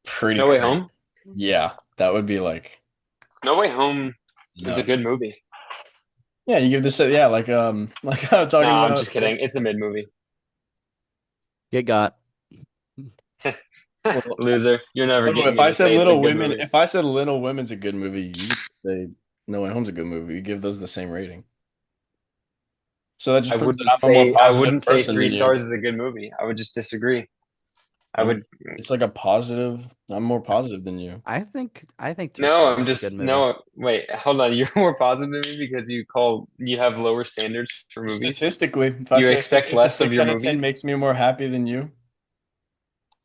[SPEAKER 3] pretty
[SPEAKER 1] No Way
[SPEAKER 3] crazy.
[SPEAKER 1] Home.
[SPEAKER 3] Yeah. That would be like
[SPEAKER 1] No Way Home is a good
[SPEAKER 3] nuts.
[SPEAKER 1] movie.
[SPEAKER 3] Yeah, you give this, yeah, like I'm
[SPEAKER 1] No,
[SPEAKER 3] talking
[SPEAKER 1] I'm
[SPEAKER 3] about.
[SPEAKER 1] just kidding. It's a mid movie.
[SPEAKER 2] Get got.
[SPEAKER 3] Well,
[SPEAKER 1] Loser. You're never
[SPEAKER 3] no,
[SPEAKER 1] getting me to say it's a good movie.
[SPEAKER 3] If I said Little Women's a good movie, you could say No Way Home's a good movie. You give those the same rating. So that just proves that I'm a more
[SPEAKER 1] I
[SPEAKER 3] positive
[SPEAKER 1] wouldn't say
[SPEAKER 3] person
[SPEAKER 1] Three
[SPEAKER 3] than you.
[SPEAKER 1] Stars is a good movie. I would just disagree. I
[SPEAKER 3] I'm,
[SPEAKER 1] would
[SPEAKER 3] it's like a positive. I'm more positive than you.
[SPEAKER 2] I think Three
[SPEAKER 1] no,
[SPEAKER 2] Stars
[SPEAKER 1] I'm
[SPEAKER 2] is a good
[SPEAKER 1] just
[SPEAKER 2] movie.
[SPEAKER 1] no, wait, hold on. You're more positive than me because you have lower standards for movies.
[SPEAKER 3] Statistically, if I
[SPEAKER 1] You
[SPEAKER 3] say
[SPEAKER 1] expect
[SPEAKER 3] if a
[SPEAKER 1] less of
[SPEAKER 3] six
[SPEAKER 1] your
[SPEAKER 3] out of 10
[SPEAKER 1] movies.
[SPEAKER 3] makes me more happy than you,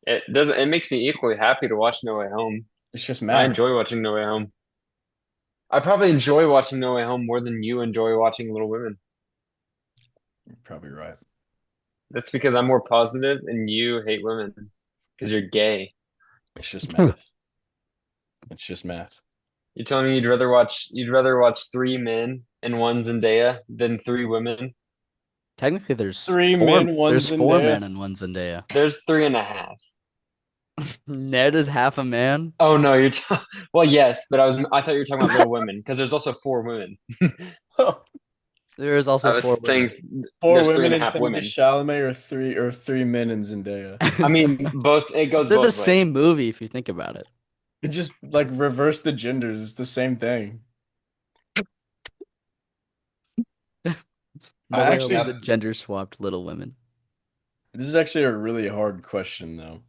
[SPEAKER 1] It makes me equally happy to watch No Way Home.
[SPEAKER 3] it's just
[SPEAKER 1] I
[SPEAKER 3] math.
[SPEAKER 1] enjoy watching No Way Home. I probably enjoy watching No Way Home more than you enjoy watching Little Women.
[SPEAKER 3] You're probably right.
[SPEAKER 1] That's because I'm more positive and you hate women because you're gay.
[SPEAKER 3] It's just math. It's just math.
[SPEAKER 1] You're telling me you'd rather watch three men and one Zendaya, then three women.
[SPEAKER 2] Technically,
[SPEAKER 3] Three men, one
[SPEAKER 2] there's four men
[SPEAKER 3] Zendaya.
[SPEAKER 2] and one Zendaya.
[SPEAKER 1] There's three and a half.
[SPEAKER 2] Ned is half a man.
[SPEAKER 1] Oh no, well, yes, but I thought you were talking about Little Women because there's also four women.
[SPEAKER 2] There is
[SPEAKER 1] I
[SPEAKER 2] also
[SPEAKER 1] was
[SPEAKER 2] four
[SPEAKER 1] saying
[SPEAKER 2] women.
[SPEAKER 3] Four
[SPEAKER 1] there's three
[SPEAKER 3] women
[SPEAKER 1] and a
[SPEAKER 3] in
[SPEAKER 1] half
[SPEAKER 3] Timothy
[SPEAKER 1] women.
[SPEAKER 3] Chalamet, or three men in Zendaya.
[SPEAKER 1] I mean, both. It goes
[SPEAKER 2] They're the
[SPEAKER 1] both ways.
[SPEAKER 2] same movie if you think about it.
[SPEAKER 3] It just like reverse the genders. It's the same thing. I
[SPEAKER 2] What way are we
[SPEAKER 3] actually,
[SPEAKER 2] the
[SPEAKER 1] Yep.
[SPEAKER 2] gender swapped Little Women?
[SPEAKER 3] this is actually a really hard question though,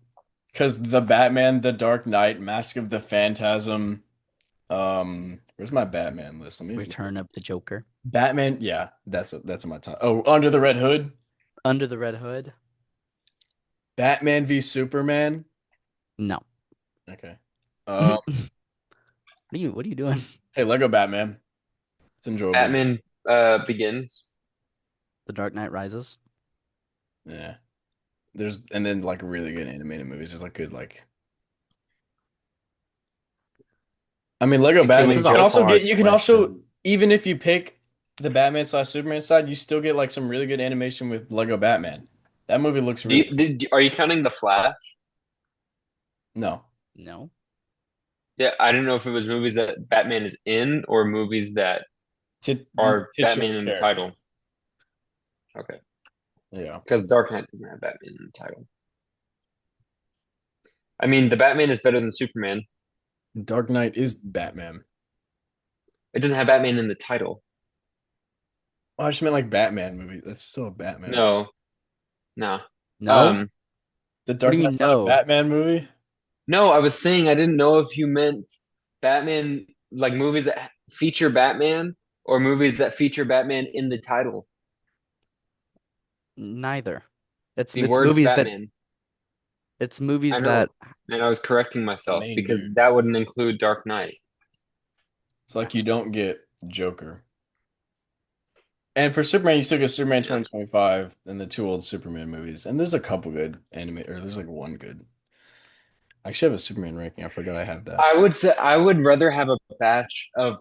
[SPEAKER 3] because the Batman, the Dark Knight, Mask of the Phantasm. Where's my Batman list? Let me.
[SPEAKER 2] Return of the Joker.
[SPEAKER 3] Batman, yeah, that's my time. Oh, Under the Red Hood,
[SPEAKER 2] Under the Red Hood.
[SPEAKER 3] Batman v Superman.
[SPEAKER 2] No.
[SPEAKER 3] Okay.
[SPEAKER 2] What
[SPEAKER 3] Um,
[SPEAKER 2] are you doing?
[SPEAKER 3] hey, Lego Batman. It's enjoyable.
[SPEAKER 1] Batman Begins.
[SPEAKER 2] The Dark Knight Rises.
[SPEAKER 3] Yeah. There's and then like really good animated movies. There's like good like I mean Lego
[SPEAKER 1] And
[SPEAKER 3] Batman.
[SPEAKER 2] This
[SPEAKER 1] Killing
[SPEAKER 2] is
[SPEAKER 3] You can
[SPEAKER 2] a
[SPEAKER 3] also
[SPEAKER 1] Joke.
[SPEAKER 3] get
[SPEAKER 2] hard
[SPEAKER 3] you can also
[SPEAKER 2] question.
[SPEAKER 3] even if you pick the Batman slash Superman side, you still get like some really good animation with Lego Batman. That movie looks really
[SPEAKER 1] Are you counting The Flash?
[SPEAKER 3] no.
[SPEAKER 2] No.
[SPEAKER 1] Yeah, I don't know if it was movies that Batman is in or movies that
[SPEAKER 3] The
[SPEAKER 1] are
[SPEAKER 3] titular
[SPEAKER 1] Batman in the
[SPEAKER 3] character.
[SPEAKER 1] title. Okay,
[SPEAKER 3] Yeah.
[SPEAKER 1] because Dark Knight doesn't have Batman in the title. I mean, the Batman is better than Superman.
[SPEAKER 3] Dark Knight is Batman.
[SPEAKER 1] It doesn't have Batman in the title.
[SPEAKER 3] Oh, I just meant like Batman movie. That's still a Batman movie.
[SPEAKER 1] No, no.
[SPEAKER 2] No?
[SPEAKER 1] Um,
[SPEAKER 3] The
[SPEAKER 2] What do
[SPEAKER 3] Dark
[SPEAKER 2] you mean
[SPEAKER 3] Knight's not a
[SPEAKER 2] no?
[SPEAKER 3] Batman movie?
[SPEAKER 1] no, I was saying I didn't know if you meant Batman, like movies that feature Batman or movies that feature Batman in the title.
[SPEAKER 2] Neither. It's
[SPEAKER 1] The
[SPEAKER 2] it's
[SPEAKER 1] words
[SPEAKER 2] movies that
[SPEAKER 1] Batman.
[SPEAKER 2] it's
[SPEAKER 1] I
[SPEAKER 2] movies
[SPEAKER 1] know.
[SPEAKER 2] that
[SPEAKER 1] And I was correcting
[SPEAKER 3] The
[SPEAKER 1] myself
[SPEAKER 3] main
[SPEAKER 1] because
[SPEAKER 3] dude.
[SPEAKER 1] that wouldn't include Dark Knight.
[SPEAKER 3] It's like you don't get Joker. And for Superman, you still get Superman
[SPEAKER 1] Yeah.
[SPEAKER 3] 2025 and the two old Superman movies. And there's a couple good anime, or there's like one good. I actually have a Superman ranking. I forgot I have that.
[SPEAKER 1] I would say I would rather have a batch of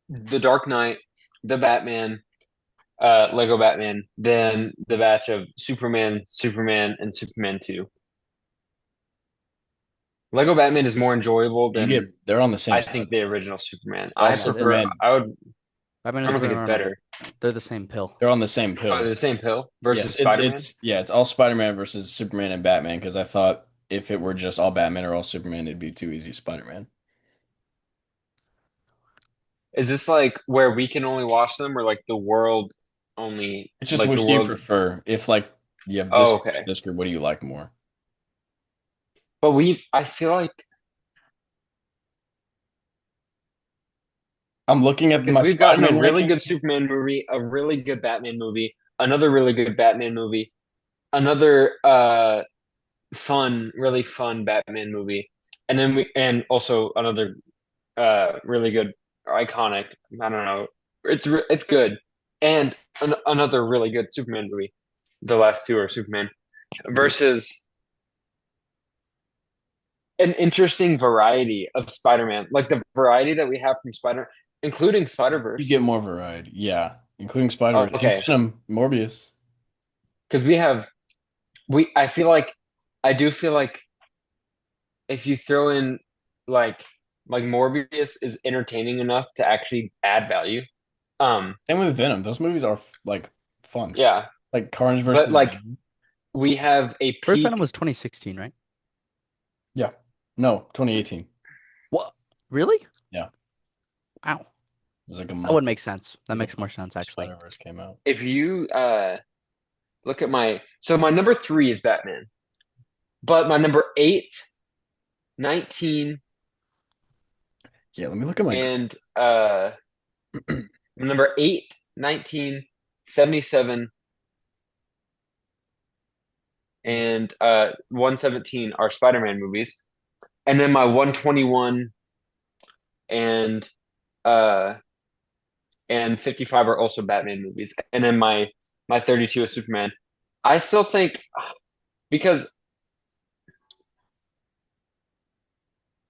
[SPEAKER 1] The Dark Knight, The Batman, Lego Batman than the batch of Superman, Superman, and Superman 2. Lego Batman is more enjoyable
[SPEAKER 3] You get
[SPEAKER 1] than
[SPEAKER 3] they're on the same
[SPEAKER 1] I
[SPEAKER 3] side
[SPEAKER 1] think the
[SPEAKER 3] though.
[SPEAKER 1] original Superman.
[SPEAKER 3] All
[SPEAKER 1] I
[SPEAKER 2] yeah,
[SPEAKER 1] prefer
[SPEAKER 3] Superman,
[SPEAKER 1] I would
[SPEAKER 2] Batman
[SPEAKER 1] I
[SPEAKER 2] and
[SPEAKER 1] don't think
[SPEAKER 2] Superman
[SPEAKER 1] it's
[SPEAKER 2] are on
[SPEAKER 1] better.
[SPEAKER 2] they're the same pill.
[SPEAKER 3] they're on the same
[SPEAKER 1] Oh, they're
[SPEAKER 3] pill.
[SPEAKER 1] the same pill
[SPEAKER 3] Yes,
[SPEAKER 1] versus
[SPEAKER 3] it's
[SPEAKER 1] Spider-Man.
[SPEAKER 3] it's yeah, it's all Spider-Man versus Superman and Batman because I thought if it were just all Batman or all Superman, it'd be too easy Spider-Man.
[SPEAKER 1] Is this like where we can only watch them or like the world only
[SPEAKER 3] It's just
[SPEAKER 1] like the
[SPEAKER 3] which do you
[SPEAKER 1] world
[SPEAKER 3] prefer? If like you have
[SPEAKER 1] Oh,
[SPEAKER 3] group,
[SPEAKER 1] okay.
[SPEAKER 3] this group, what do you like more?
[SPEAKER 1] But I feel like
[SPEAKER 3] I'm looking at
[SPEAKER 1] because
[SPEAKER 3] my
[SPEAKER 1] we've gotten a
[SPEAKER 3] Spider-Man
[SPEAKER 1] really
[SPEAKER 3] ranking.
[SPEAKER 1] good Superman movie, a really good Batman movie, another really good Batman movie, another really fun Batman movie, and then and also another really good iconic. I don't know. It's good, and another really good Superman movie. The last two are Superman versus an interesting variety of Spider-Man, like the variety that we have from including
[SPEAKER 3] You get
[SPEAKER 1] Spider-Verse.
[SPEAKER 3] more variety. Yeah, including Spider-Verse and
[SPEAKER 1] Okay,
[SPEAKER 3] Venom, Morbius.
[SPEAKER 1] because I feel like I do feel like if you throw in like Morbius is entertaining enough to actually add value.
[SPEAKER 3] Same with Venom. Those movies are like fun.
[SPEAKER 1] Yeah,
[SPEAKER 3] Like Carnage
[SPEAKER 1] but
[SPEAKER 3] versus
[SPEAKER 1] like
[SPEAKER 3] Venom.
[SPEAKER 1] we have a
[SPEAKER 2] First Venom
[SPEAKER 1] peak.
[SPEAKER 2] was 2016, right?
[SPEAKER 3] Yeah. No, 2018.
[SPEAKER 2] What? Really?
[SPEAKER 3] Yeah.
[SPEAKER 2] Wow.
[SPEAKER 3] It was like a
[SPEAKER 2] That
[SPEAKER 3] month.
[SPEAKER 2] would make sense. That
[SPEAKER 3] Like a
[SPEAKER 2] makes more
[SPEAKER 3] month
[SPEAKER 2] sense
[SPEAKER 3] after
[SPEAKER 2] actually.
[SPEAKER 3] Spider-Verse came out.
[SPEAKER 1] If you look at my number three is Batman, but my number 8, 19,
[SPEAKER 3] Yeah, let me look at my.
[SPEAKER 1] and number 8, 19, 77, and 117 are Spider-Man movies. And then my 121 and uh 55 are also Batman movies. And then my 32 is Superman. I still think because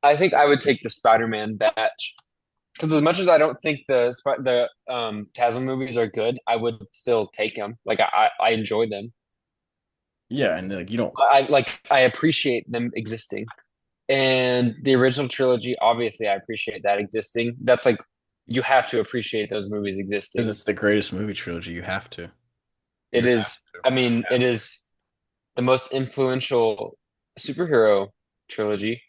[SPEAKER 1] I think I would take the Spider-Man batch Because as much as I don't think the TASM movies are good, I would still take them. Like I enjoy them.
[SPEAKER 3] Yeah, and like you don't.
[SPEAKER 1] I appreciate them existing. And the original trilogy, obviously, I appreciate that existing. That's like you have to appreciate those movies
[SPEAKER 3] Because
[SPEAKER 1] existing.
[SPEAKER 3] it's the greatest movie trilogy. You have to.
[SPEAKER 1] It
[SPEAKER 3] You have
[SPEAKER 1] is,
[SPEAKER 3] to.
[SPEAKER 1] I mean, it
[SPEAKER 3] Have to.
[SPEAKER 1] is the most influential superhero trilogy.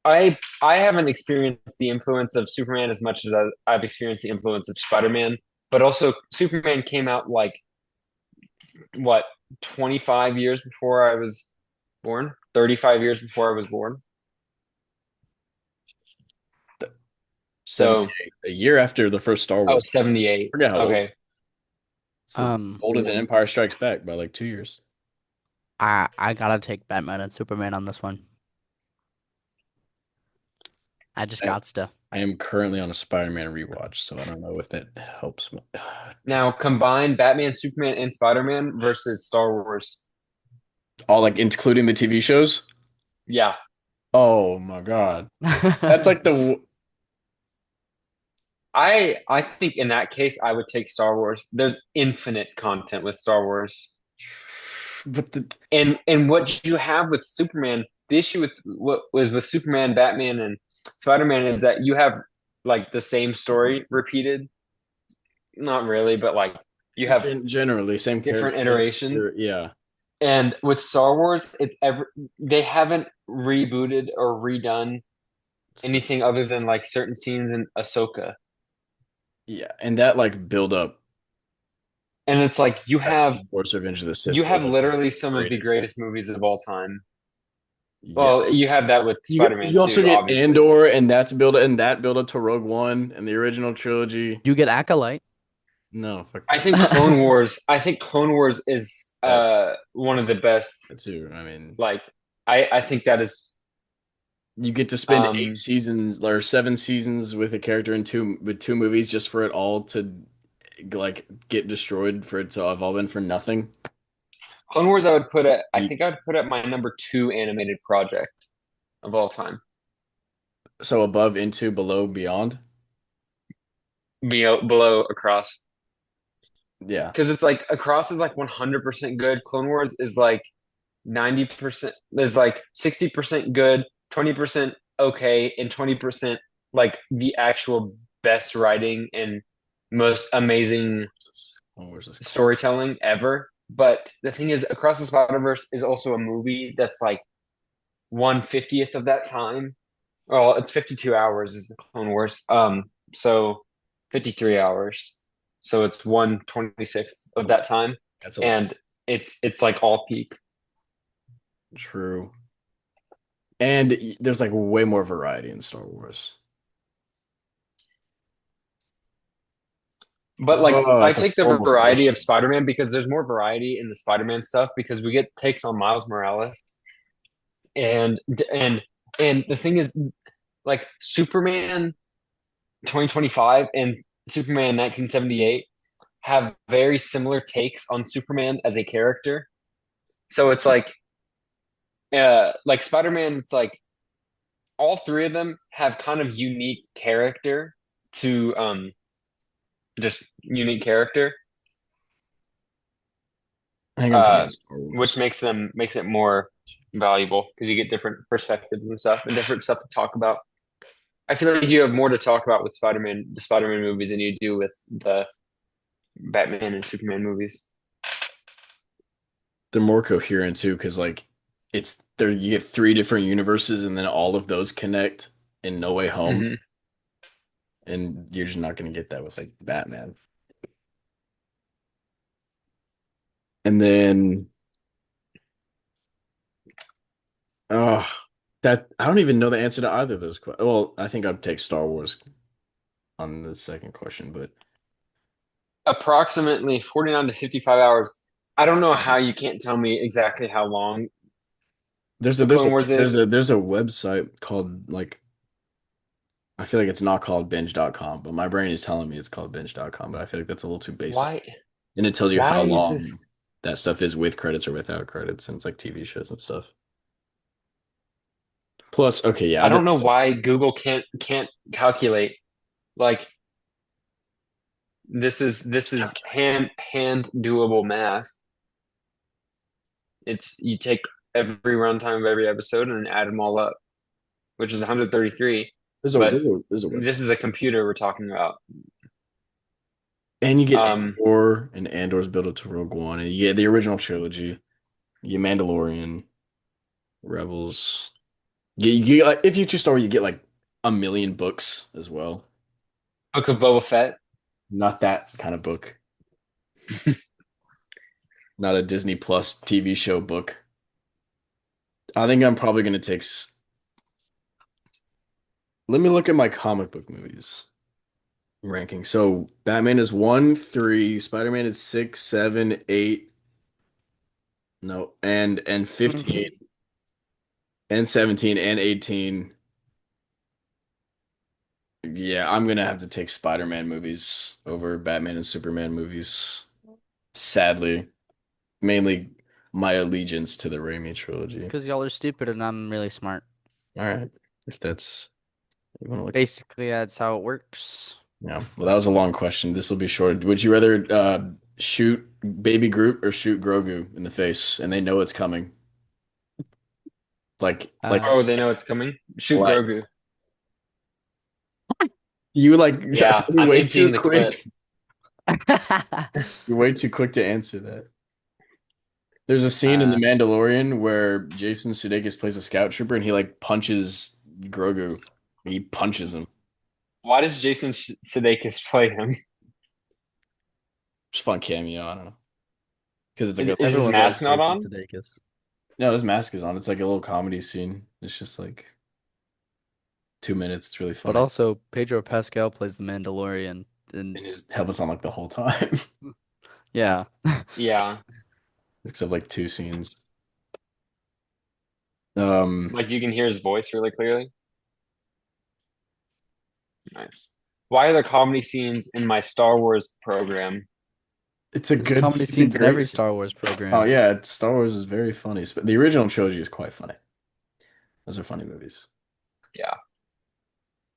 [SPEAKER 1] I haven't experienced the influence of Superman as much as I've experienced the influence of Spider-Man, but also Superman came out like what 25 years before I was born, 35 years before I was born.
[SPEAKER 3] The-
[SPEAKER 1] So,
[SPEAKER 3] 78. A year after the first Star
[SPEAKER 1] oh,
[SPEAKER 3] Wars. I
[SPEAKER 1] 78.
[SPEAKER 3] forget how old.
[SPEAKER 1] Okay.
[SPEAKER 3] It's older than Empire Strikes Back by like 2 years.
[SPEAKER 2] I gotta take Batman and Superman on this one. I just
[SPEAKER 3] I,
[SPEAKER 2] got to.
[SPEAKER 3] I am currently on a Spider-Man rewatch, so I don't know if that helps.
[SPEAKER 1] Now combine Batman, Superman, and Spider-Man versus Star Wars.
[SPEAKER 3] All like including the TV shows.
[SPEAKER 1] Yeah.
[SPEAKER 3] Oh my God. That's like the
[SPEAKER 1] I think in that case I would take Star Wars. There's infinite content with Star Wars.
[SPEAKER 3] but the
[SPEAKER 1] And what you have with Superman, the issue with what was with Superman, Batman, and Spider-Man is that you have like the same story repeated. Not really, but like you have
[SPEAKER 3] generally same
[SPEAKER 1] different
[SPEAKER 3] character, same
[SPEAKER 1] iterations.
[SPEAKER 3] yeah.
[SPEAKER 1] And with Star Wars, they haven't rebooted or redone
[SPEAKER 3] It's the
[SPEAKER 1] anything other than like certain scenes in Ahsoka.
[SPEAKER 3] yeah, and that like build up
[SPEAKER 1] And it's like
[SPEAKER 3] that Star Wars Revenge of the
[SPEAKER 1] you
[SPEAKER 3] Sith
[SPEAKER 1] have
[SPEAKER 3] build up is
[SPEAKER 1] literally some of the
[SPEAKER 3] greatest.
[SPEAKER 1] greatest movies of all time.
[SPEAKER 3] Yeah.
[SPEAKER 1] Well, you have that with Spider-Man
[SPEAKER 3] You also
[SPEAKER 1] too,
[SPEAKER 3] get
[SPEAKER 1] obviously.
[SPEAKER 3] Andor and that build up to Rogue One and the original trilogy.
[SPEAKER 2] You get Acolyte.
[SPEAKER 3] No, fuck
[SPEAKER 1] I think Clone Wars is
[SPEAKER 3] that
[SPEAKER 1] one of the best.
[SPEAKER 3] too. I mean,
[SPEAKER 1] Like I think that is
[SPEAKER 3] you get to spend eight
[SPEAKER 1] um
[SPEAKER 3] seasons or 7 seasons with a character in two movies just for it all to like get destroyed for it to have all been for nothing.
[SPEAKER 1] Clone Wars I
[SPEAKER 3] You-
[SPEAKER 1] think I would put at my number two animated project of all time.
[SPEAKER 3] So above, into, below, beyond.
[SPEAKER 1] Below Across.
[SPEAKER 3] Yeah.
[SPEAKER 1] Because it's like Across is like 100% good. Clone Wars is like 90% is like 60% good, 20% okay, and 20% like the actual best writing and most amazing
[SPEAKER 3] Where's this?
[SPEAKER 1] storytelling ever. But the thing is, Across the Spider-Verse is also a movie that's like 1/50th of that time. Well, it's 52 hours is the Clone Wars. So 53 hours. So it's 1/26th of that time.
[SPEAKER 3] That's a lot.
[SPEAKER 1] And it's like all peak.
[SPEAKER 3] True. And there's like way more variety in Star Wars.
[SPEAKER 1] But like
[SPEAKER 3] Oh,
[SPEAKER 1] I
[SPEAKER 3] that's a
[SPEAKER 1] take the
[SPEAKER 3] horrible
[SPEAKER 1] variety of
[SPEAKER 3] question.
[SPEAKER 1] Spider-Man because there's more variety in the Spider-Man stuff because we get takes on Miles Morales and and and the thing is like Superman 2025 and Superman 1978 have very similar takes on Superman as a character. So it's like Spider-Man, it's like all three of them have kind of unique character to just unique character,
[SPEAKER 3] I think I'm
[SPEAKER 1] uh
[SPEAKER 3] taking Star
[SPEAKER 1] which
[SPEAKER 3] Wars.
[SPEAKER 1] makes it more valuable because you get different perspectives and stuff and different stuff to talk about. I feel like you have more to talk about with the Spider-Man movies than you do with the Batman and Superman movies.
[SPEAKER 3] They're more coherent too, because like it's there you get three different universes and then all of those connect in No Way Home.
[SPEAKER 1] Hmm.
[SPEAKER 3] And you're just not gonna get that with like Batman. And then oh that I don't even know the answer to either of those questions. Well, I think I'd take Star Wars on the second question, but
[SPEAKER 1] Approximately 49 to 55 hours. I don't know how you can't tell me exactly how long
[SPEAKER 3] there's a
[SPEAKER 1] the
[SPEAKER 3] there's a
[SPEAKER 1] Clone Wars
[SPEAKER 3] there's
[SPEAKER 1] is.
[SPEAKER 3] a there's a website called like I feel like it's not called binge.com, but my brain is telling me it's called binge.com, but I feel like that's a little too basic.
[SPEAKER 1] Why
[SPEAKER 3] And it tells you
[SPEAKER 1] why
[SPEAKER 3] how
[SPEAKER 1] is this?
[SPEAKER 3] long that stuff is with credits or without credits, and it's like TV shows and stuff. Plus, okay, yeah,
[SPEAKER 1] I don't know why Google can't calculate Like this is hand doable math. It's you take every runtime of every episode and add them all up, which is 133.
[SPEAKER 3] There's a
[SPEAKER 1] But
[SPEAKER 3] there's a
[SPEAKER 1] this
[SPEAKER 3] website.
[SPEAKER 1] is a computer we're talking about.
[SPEAKER 3] And you get
[SPEAKER 1] Um,
[SPEAKER 3] Andor, and Andor's built up to Rogue One, and you get the original trilogy. You get Mandalorian, Rebels. You get like if you choose Star Wars, you get like a million books as well.
[SPEAKER 1] Book of Boba Fett.
[SPEAKER 3] Not that kind of book. Not a Disney Plus TV show book. I think I'm probably gonna take. Let me look at my comic book movies ranking. So Batman is 1, 3, Spider-Man is 6, 7, 8. No, and 15 and 17 and 18. Yeah, I'm gonna have to take Spider-Man movies over Batman and Superman movies. Sadly, mainly my allegiance to the Raimi trilogy.
[SPEAKER 2] Because y'all are stupid and I'm really smart.
[SPEAKER 3] All right, if that's you want to look.
[SPEAKER 2] Basically, that's how it works.
[SPEAKER 3] Yeah, well, that was a long question. This will be short. Would you rather shoot Baby Groot or shoot Grogu in the face, and they know it's coming? Like
[SPEAKER 2] Uh,
[SPEAKER 1] Oh, they know it's coming. Shoot
[SPEAKER 3] like
[SPEAKER 1] Grogu.
[SPEAKER 3] you like
[SPEAKER 1] Yeah,
[SPEAKER 3] you're
[SPEAKER 1] I'm
[SPEAKER 3] way
[SPEAKER 1] emptying
[SPEAKER 3] too
[SPEAKER 1] the clip.
[SPEAKER 3] quick. You're way too quick to answer that. There's a scene in The
[SPEAKER 2] uh,
[SPEAKER 3] Mandalorian where Jason Sudeikis plays a scout trooper and he like punches Grogu. He punches him.
[SPEAKER 1] Why does Jason Sudeikis play him?
[SPEAKER 3] It's a fun cameo. I don't know. Because it's like a
[SPEAKER 1] Is his
[SPEAKER 2] Everyone
[SPEAKER 1] mask
[SPEAKER 2] loves
[SPEAKER 1] not
[SPEAKER 2] Jason
[SPEAKER 1] on?
[SPEAKER 2] Sudeikis.
[SPEAKER 3] no, his mask is on. It's like a little comedy scene. It's just like 2 minutes. It's really
[SPEAKER 2] But
[SPEAKER 3] funny.
[SPEAKER 2] also, Pedro Pascal plays the Mandalorian. And
[SPEAKER 3] And his helmet's on like the whole time.
[SPEAKER 2] yeah.
[SPEAKER 1] Yeah,
[SPEAKER 3] Except like two scenes. Um,
[SPEAKER 1] like you can hear his voice really clearly. Nice. Why are there comedy scenes in my Star Wars program?
[SPEAKER 3] it's a
[SPEAKER 2] There's
[SPEAKER 3] good,
[SPEAKER 2] comedy
[SPEAKER 3] it's a
[SPEAKER 2] scenes in every
[SPEAKER 3] great.
[SPEAKER 2] Star Wars
[SPEAKER 3] Oh
[SPEAKER 2] program.
[SPEAKER 3] yeah, Star Wars is very funny. But the original trilogy is quite funny. Those are funny movies.
[SPEAKER 1] Yeah,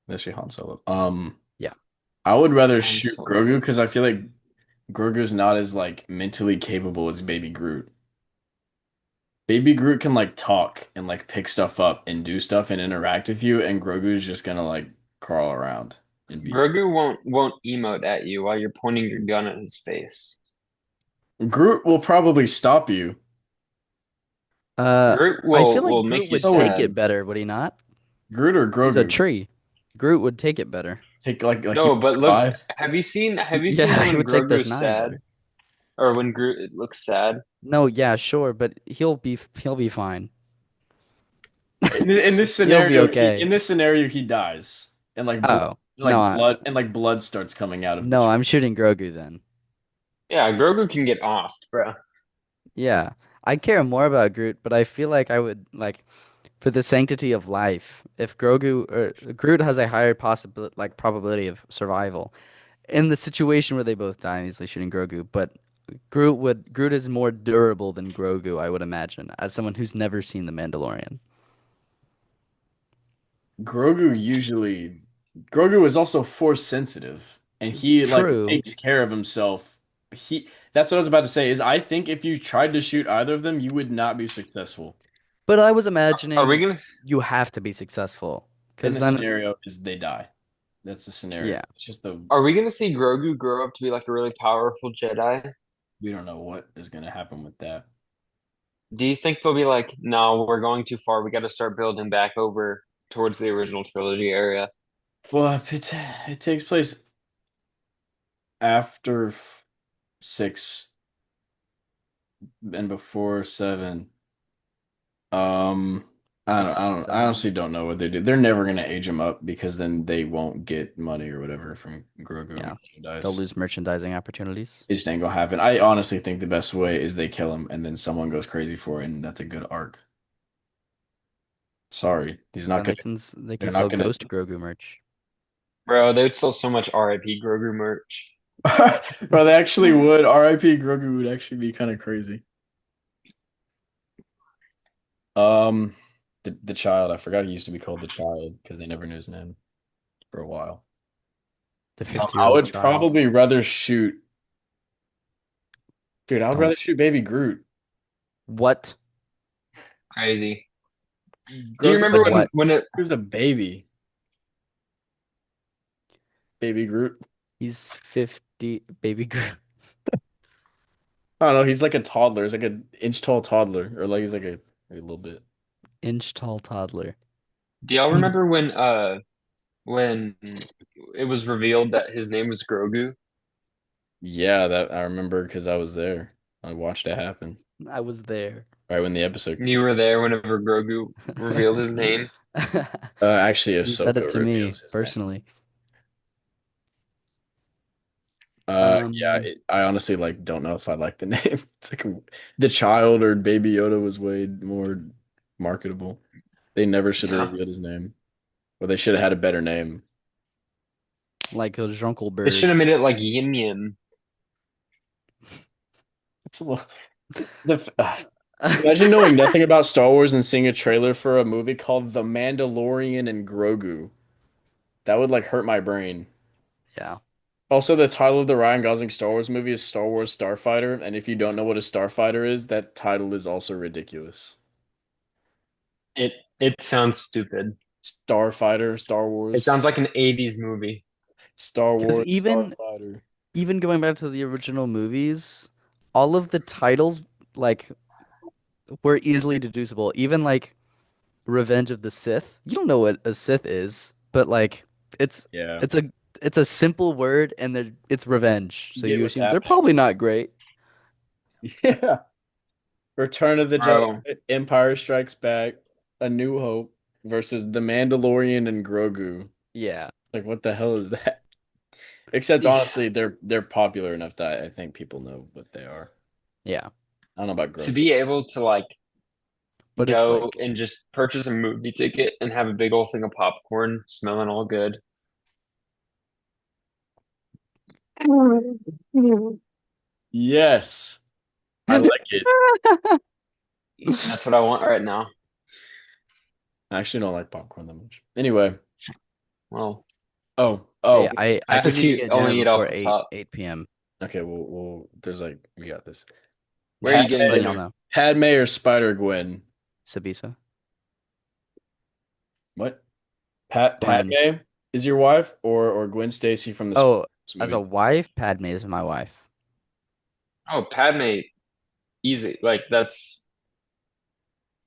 [SPEAKER 3] Especially Han Solo.
[SPEAKER 2] Yeah.
[SPEAKER 3] I would rather
[SPEAKER 1] Han
[SPEAKER 3] shoot
[SPEAKER 1] Solo.
[SPEAKER 3] Grogu because I feel like Grogu's not as like mentally capable as Baby Groot. Baby Groot can like talk and like pick stuff up and do stuff and interact with you, and Grogu's just gonna like crawl around and be.
[SPEAKER 1] Grogu won't emote at you while you're pointing your gun at his face.
[SPEAKER 3] Groot will probably stop you.
[SPEAKER 2] Uh,
[SPEAKER 1] Groot
[SPEAKER 2] I feel
[SPEAKER 1] will
[SPEAKER 2] like
[SPEAKER 1] make
[SPEAKER 2] Groot
[SPEAKER 1] you
[SPEAKER 2] would
[SPEAKER 3] So would
[SPEAKER 2] take
[SPEAKER 1] sad.
[SPEAKER 2] it better, would he not?
[SPEAKER 3] Groot or
[SPEAKER 2] He's a
[SPEAKER 3] Grogu
[SPEAKER 2] tree. Groot would take it better.
[SPEAKER 3] take like he
[SPEAKER 1] No,
[SPEAKER 3] would
[SPEAKER 1] but look,
[SPEAKER 3] survive.
[SPEAKER 2] Yeah,
[SPEAKER 1] have you seen
[SPEAKER 2] he
[SPEAKER 1] when
[SPEAKER 2] would take this
[SPEAKER 1] Grogu's
[SPEAKER 2] 9
[SPEAKER 1] sad
[SPEAKER 2] better.
[SPEAKER 1] or when Groot looks sad?
[SPEAKER 2] No, yeah, sure, but he'll be fine.
[SPEAKER 3] In this
[SPEAKER 2] He'll be
[SPEAKER 3] scenario,
[SPEAKER 2] okay.
[SPEAKER 3] he dies and
[SPEAKER 2] Oh, no,
[SPEAKER 3] like blood starts coming out of the
[SPEAKER 2] no,
[SPEAKER 3] tree.
[SPEAKER 2] I'm shooting Grogu then.
[SPEAKER 1] Yeah, Grogu can get off, bro.
[SPEAKER 2] Yeah, I care more about Groot, but I feel like I would like for the sanctity of life. If Groot has a higher possibility, like probability of survival in the situation where they both die, I'm easily shooting Grogu. But Groot is more durable than Grogu, I would imagine, as someone who's never seen The Mandalorian.
[SPEAKER 3] Grogu usually Grogu is also force sensitive and he like
[SPEAKER 2] True,
[SPEAKER 3] takes care of himself. He That's what I was about to say is I think if you tried to shoot either of them, you would not be successful.
[SPEAKER 2] but I was
[SPEAKER 1] Are we
[SPEAKER 2] imagining
[SPEAKER 1] gonna
[SPEAKER 2] you have to be successful,
[SPEAKER 3] And
[SPEAKER 2] because
[SPEAKER 3] the
[SPEAKER 2] then
[SPEAKER 3] scenario is they die. That's the scenario.
[SPEAKER 2] yeah.
[SPEAKER 3] It's just the
[SPEAKER 1] are we gonna see Grogu grow up to be like a really powerful Jedi?
[SPEAKER 3] we don't know what is going to happen with that.
[SPEAKER 1] Do you think they'll be like, no, we're going too far. We got to start building back over towards the original trilogy area?
[SPEAKER 3] Well, it takes place after 6 and before 7. Um,
[SPEAKER 2] Like
[SPEAKER 3] I67. honestly don't know what they do. They're never gonna age him up because then they won't get money or whatever from Grogu
[SPEAKER 2] Yeah, they'll
[SPEAKER 3] merchandise.
[SPEAKER 2] lose merchandising opportunities.
[SPEAKER 3] It just ain't gonna happen. I honestly think the best way is they kill him and then someone goes crazy for it, and that's a good arc. Sorry, he's not
[SPEAKER 2] Then
[SPEAKER 3] gonna.
[SPEAKER 2] they can
[SPEAKER 3] They're not
[SPEAKER 2] sell
[SPEAKER 3] gonna.
[SPEAKER 2] Ghost Grogu merch.
[SPEAKER 1] Bro, they would sell so much RIP Grogu merch.
[SPEAKER 3] Bro, they actually would. R.I.P. Grogu would actually be kind of crazy. Um, the child. I forgot he used to be called the child because they never knew his name for a while.
[SPEAKER 2] The
[SPEAKER 3] I
[SPEAKER 2] 50-year-old
[SPEAKER 3] would
[SPEAKER 2] child.
[SPEAKER 3] probably rather shoot. Dude, I would
[SPEAKER 2] Don't
[SPEAKER 3] rather
[SPEAKER 2] s-
[SPEAKER 3] shoot Baby Groot.
[SPEAKER 2] what?
[SPEAKER 1] Crazy. Do you
[SPEAKER 3] Grogu's
[SPEAKER 1] remember
[SPEAKER 3] like a
[SPEAKER 1] when
[SPEAKER 2] What?
[SPEAKER 3] Who's a baby? Baby Groot.
[SPEAKER 2] He's 50, baby Groot.
[SPEAKER 3] I don't know. He's like a toddler. He's like an inch tall toddler, or like he's like a little bit.
[SPEAKER 2] Inch tall toddler.
[SPEAKER 1] do y'all remember when it was revealed that his name was Grogu?
[SPEAKER 3] Yeah, that I remember because I was there. I watched it happen
[SPEAKER 2] I was there.
[SPEAKER 3] right when the episode.
[SPEAKER 1] You were there whenever Grogu revealed his name.
[SPEAKER 3] Actually,
[SPEAKER 2] You said it
[SPEAKER 3] Ahsoka
[SPEAKER 2] to me
[SPEAKER 3] reveals his name.
[SPEAKER 2] personally.
[SPEAKER 3] Yeah,
[SPEAKER 2] Um,
[SPEAKER 3] I honestly like don't know if I like the name. It's like the child or Baby Yoda was way more marketable. They never should have
[SPEAKER 1] Yeah.
[SPEAKER 3] revealed his name, or they should have had a better name.
[SPEAKER 2] like a
[SPEAKER 1] They should
[SPEAKER 2] Junkelberg.
[SPEAKER 1] have made it like Yin Yin.
[SPEAKER 3] It's a little. Imagine knowing nothing about Star Wars and seeing a trailer for a movie called The Mandalorian and Grogu. That would like hurt my brain.
[SPEAKER 2] Yeah.
[SPEAKER 3] Also, the title of the Ryan Gosling Star Wars movie is Star Wars Starfighter, and if you don't know what a starfighter is, that title is also ridiculous.
[SPEAKER 1] It sounds stupid.
[SPEAKER 3] Starfighter, Star
[SPEAKER 1] It
[SPEAKER 3] Wars,
[SPEAKER 1] sounds like an 80s movie.
[SPEAKER 3] Star
[SPEAKER 2] Because
[SPEAKER 3] Wars,
[SPEAKER 2] even
[SPEAKER 3] Starfighter.
[SPEAKER 2] even going back to the original movies, all of the titles like were easily deducible. Even like Revenge of the Sith. You don't know what a Sith is, but like it's
[SPEAKER 3] Yeah,
[SPEAKER 2] it's a it's a simple word and it's revenge.
[SPEAKER 3] you
[SPEAKER 2] So
[SPEAKER 3] get
[SPEAKER 2] you
[SPEAKER 3] what's
[SPEAKER 2] assume they're
[SPEAKER 3] happening.
[SPEAKER 2] probably not great.
[SPEAKER 3] Yeah. Return of the Jedi,
[SPEAKER 1] Bro,
[SPEAKER 3] Empire Strikes Back, A New Hope versus The Mandalorian and Grogu.
[SPEAKER 2] Yeah.
[SPEAKER 3] Like, what the hell is that? Except
[SPEAKER 1] yeah.
[SPEAKER 3] honestly, they're popular enough that I think people know what they are.
[SPEAKER 2] Yeah.
[SPEAKER 3] I don't know about
[SPEAKER 1] To
[SPEAKER 3] Grogu.
[SPEAKER 1] be able to like
[SPEAKER 2] But if
[SPEAKER 1] go
[SPEAKER 2] like
[SPEAKER 1] and just purchase a movie ticket and have a big old thing of popcorn smelling all good.
[SPEAKER 3] Yes, I like it.
[SPEAKER 1] That's what I want right now.
[SPEAKER 3] I actually don't like popcorn that much. Anyway,
[SPEAKER 1] Well,
[SPEAKER 2] hey,
[SPEAKER 3] oh,
[SPEAKER 2] I do
[SPEAKER 1] if
[SPEAKER 2] need to
[SPEAKER 1] you
[SPEAKER 2] get dinner
[SPEAKER 1] only eat off
[SPEAKER 2] before
[SPEAKER 1] the
[SPEAKER 2] 8
[SPEAKER 1] top.
[SPEAKER 2] 8 p.m.
[SPEAKER 3] okay. There's like we got this.
[SPEAKER 1] Where are you
[SPEAKER 2] Just
[SPEAKER 1] getting
[SPEAKER 2] letting y'all
[SPEAKER 3] Padme,
[SPEAKER 1] dinner?
[SPEAKER 2] know.
[SPEAKER 3] Padme or Spider Gwen?
[SPEAKER 2] Sabisa.
[SPEAKER 3] What?
[SPEAKER 2] Gwen.
[SPEAKER 3] Padme is your wife, or Gwen Stacy from the Spider
[SPEAKER 2] Oh, as a
[SPEAKER 3] movie?
[SPEAKER 2] wife, Padme is my wife.
[SPEAKER 1] Oh, Padme, easy. Like that's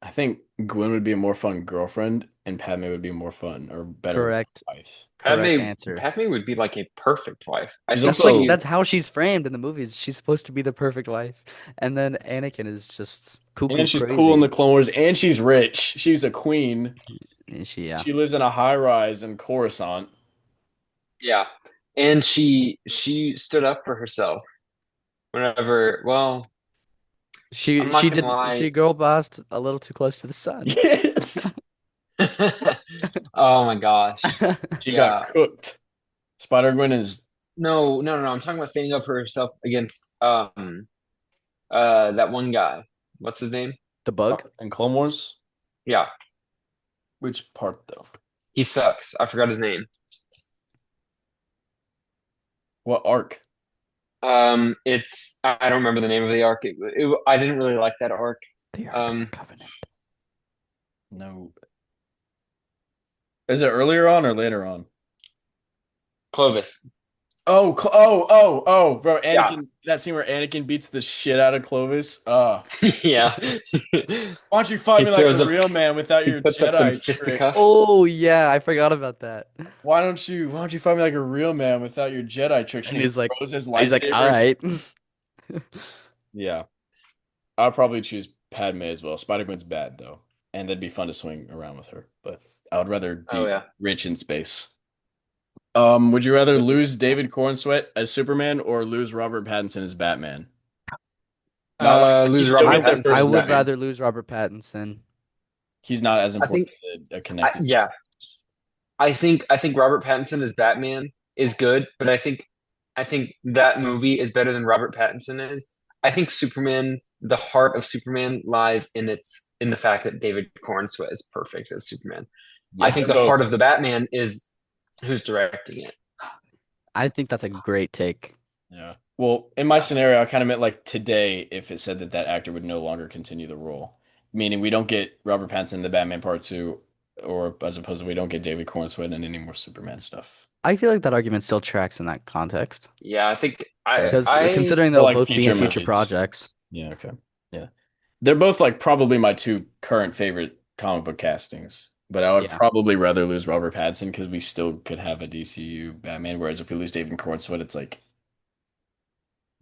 [SPEAKER 3] I think Gwen would be a more fun girlfriend, and Padme would be more fun or better
[SPEAKER 2] Correct.
[SPEAKER 3] wife.
[SPEAKER 2] Correct
[SPEAKER 1] Padme.
[SPEAKER 2] answer.
[SPEAKER 1] Padme would be like a perfect wife. I
[SPEAKER 3] She's
[SPEAKER 1] think
[SPEAKER 2] That's like
[SPEAKER 3] also
[SPEAKER 1] she.
[SPEAKER 2] that's how she's framed in the movies. She's supposed to be the perfect wife. And then Anakin is just cuckoo
[SPEAKER 3] and she's cool in
[SPEAKER 2] crazy.
[SPEAKER 3] the Clone Wars, and she's rich. She's a queen.
[SPEAKER 2] Yeah.
[SPEAKER 3] She lives in a high rise in Coruscant.
[SPEAKER 1] Yeah, and she stood up for herself whenever. Well, I'm not gonna
[SPEAKER 2] She
[SPEAKER 1] lie.
[SPEAKER 2] girl bossed a little too close to the sun.
[SPEAKER 3] Yes.
[SPEAKER 1] Oh my gosh.
[SPEAKER 3] She got
[SPEAKER 1] Yeah.
[SPEAKER 3] cooked. Spider Gwen is
[SPEAKER 1] No, no, no, no. I'm talking about standing up for herself against that one guy. What's his name?
[SPEAKER 2] The bug?
[SPEAKER 3] in Clone Wars.
[SPEAKER 1] Yeah,
[SPEAKER 3] Which part though?
[SPEAKER 1] he sucks. I forgot his name.
[SPEAKER 3] What arc?
[SPEAKER 1] It's I don't remember the name of the arc. I didn't really like that arc.
[SPEAKER 2] The Ark of the
[SPEAKER 1] Um,
[SPEAKER 2] Covenant.
[SPEAKER 3] No. Is it earlier on or later on?
[SPEAKER 1] Clovis.
[SPEAKER 3] Bro,
[SPEAKER 1] Yeah,
[SPEAKER 3] Anakin, that scene where Anakin beats the shit out of Clovis.
[SPEAKER 1] yeah.
[SPEAKER 3] Why don't you fight
[SPEAKER 1] He
[SPEAKER 3] me like a
[SPEAKER 1] throws up.
[SPEAKER 3] real man without
[SPEAKER 1] He
[SPEAKER 3] your
[SPEAKER 1] puts up them
[SPEAKER 3] Jedi
[SPEAKER 1] fisticuffs.
[SPEAKER 3] tricks?
[SPEAKER 2] Oh yeah, I forgot about that.
[SPEAKER 3] Why don't you fight me like a real man without your Jedi tricks?
[SPEAKER 2] And
[SPEAKER 3] And he throws his
[SPEAKER 2] he's like, all
[SPEAKER 3] lightsaber.
[SPEAKER 2] right.
[SPEAKER 3] Yeah, I'll probably choose Padme as well. Spider-Gwen's bad though, and that'd be fun to swing around with her, but I would rather
[SPEAKER 1] Oh
[SPEAKER 3] be
[SPEAKER 1] yeah.
[SPEAKER 3] rich in space. Would you rather lose David Cornsweet as Superman or lose Robert Pattinson as Batman? Not like
[SPEAKER 1] Lose
[SPEAKER 3] he's still
[SPEAKER 1] Robert
[SPEAKER 2] I
[SPEAKER 3] get their
[SPEAKER 1] Pattinson
[SPEAKER 2] I
[SPEAKER 3] first
[SPEAKER 1] as
[SPEAKER 2] would
[SPEAKER 3] movie.
[SPEAKER 1] Batman.
[SPEAKER 2] rather lose Robert Pattinson.
[SPEAKER 3] He's not as
[SPEAKER 1] I think.
[SPEAKER 3] important to a connected.
[SPEAKER 1] Yeah. I think Robert Pattinson as Batman is good, but I think that movie is better than Robert Pattinson is. I think Superman, the heart of Superman lies in the fact that David Cornsweet is perfect as Superman. I
[SPEAKER 3] Yeah,
[SPEAKER 1] think
[SPEAKER 3] they're
[SPEAKER 1] the
[SPEAKER 3] both.
[SPEAKER 1] heart of the Batman is who's directing it.
[SPEAKER 2] I think that's a great take.
[SPEAKER 3] Yeah. Well, in my scenario, I kind of meant like today if it said that that actor would no longer continue the role, meaning we don't get Robert Pattinson in the Batman Part 2, or as opposed to we don't get David Corenswet in any more Superman stuff.
[SPEAKER 2] I feel like that argument still tracks in that context
[SPEAKER 1] Yeah, I think I
[SPEAKER 2] because
[SPEAKER 1] I
[SPEAKER 2] considering
[SPEAKER 3] For
[SPEAKER 2] they'll
[SPEAKER 3] like
[SPEAKER 2] both be
[SPEAKER 3] future
[SPEAKER 2] in future
[SPEAKER 3] movies.
[SPEAKER 2] projects.
[SPEAKER 3] Yeah, okay. Yeah. They're both like probably my two current favorite comic book castings, but I would
[SPEAKER 2] Yeah.
[SPEAKER 3] probably rather lose Robert Pattinson because we still could have a DCU Batman, whereas if we lose David Corenswet, it's like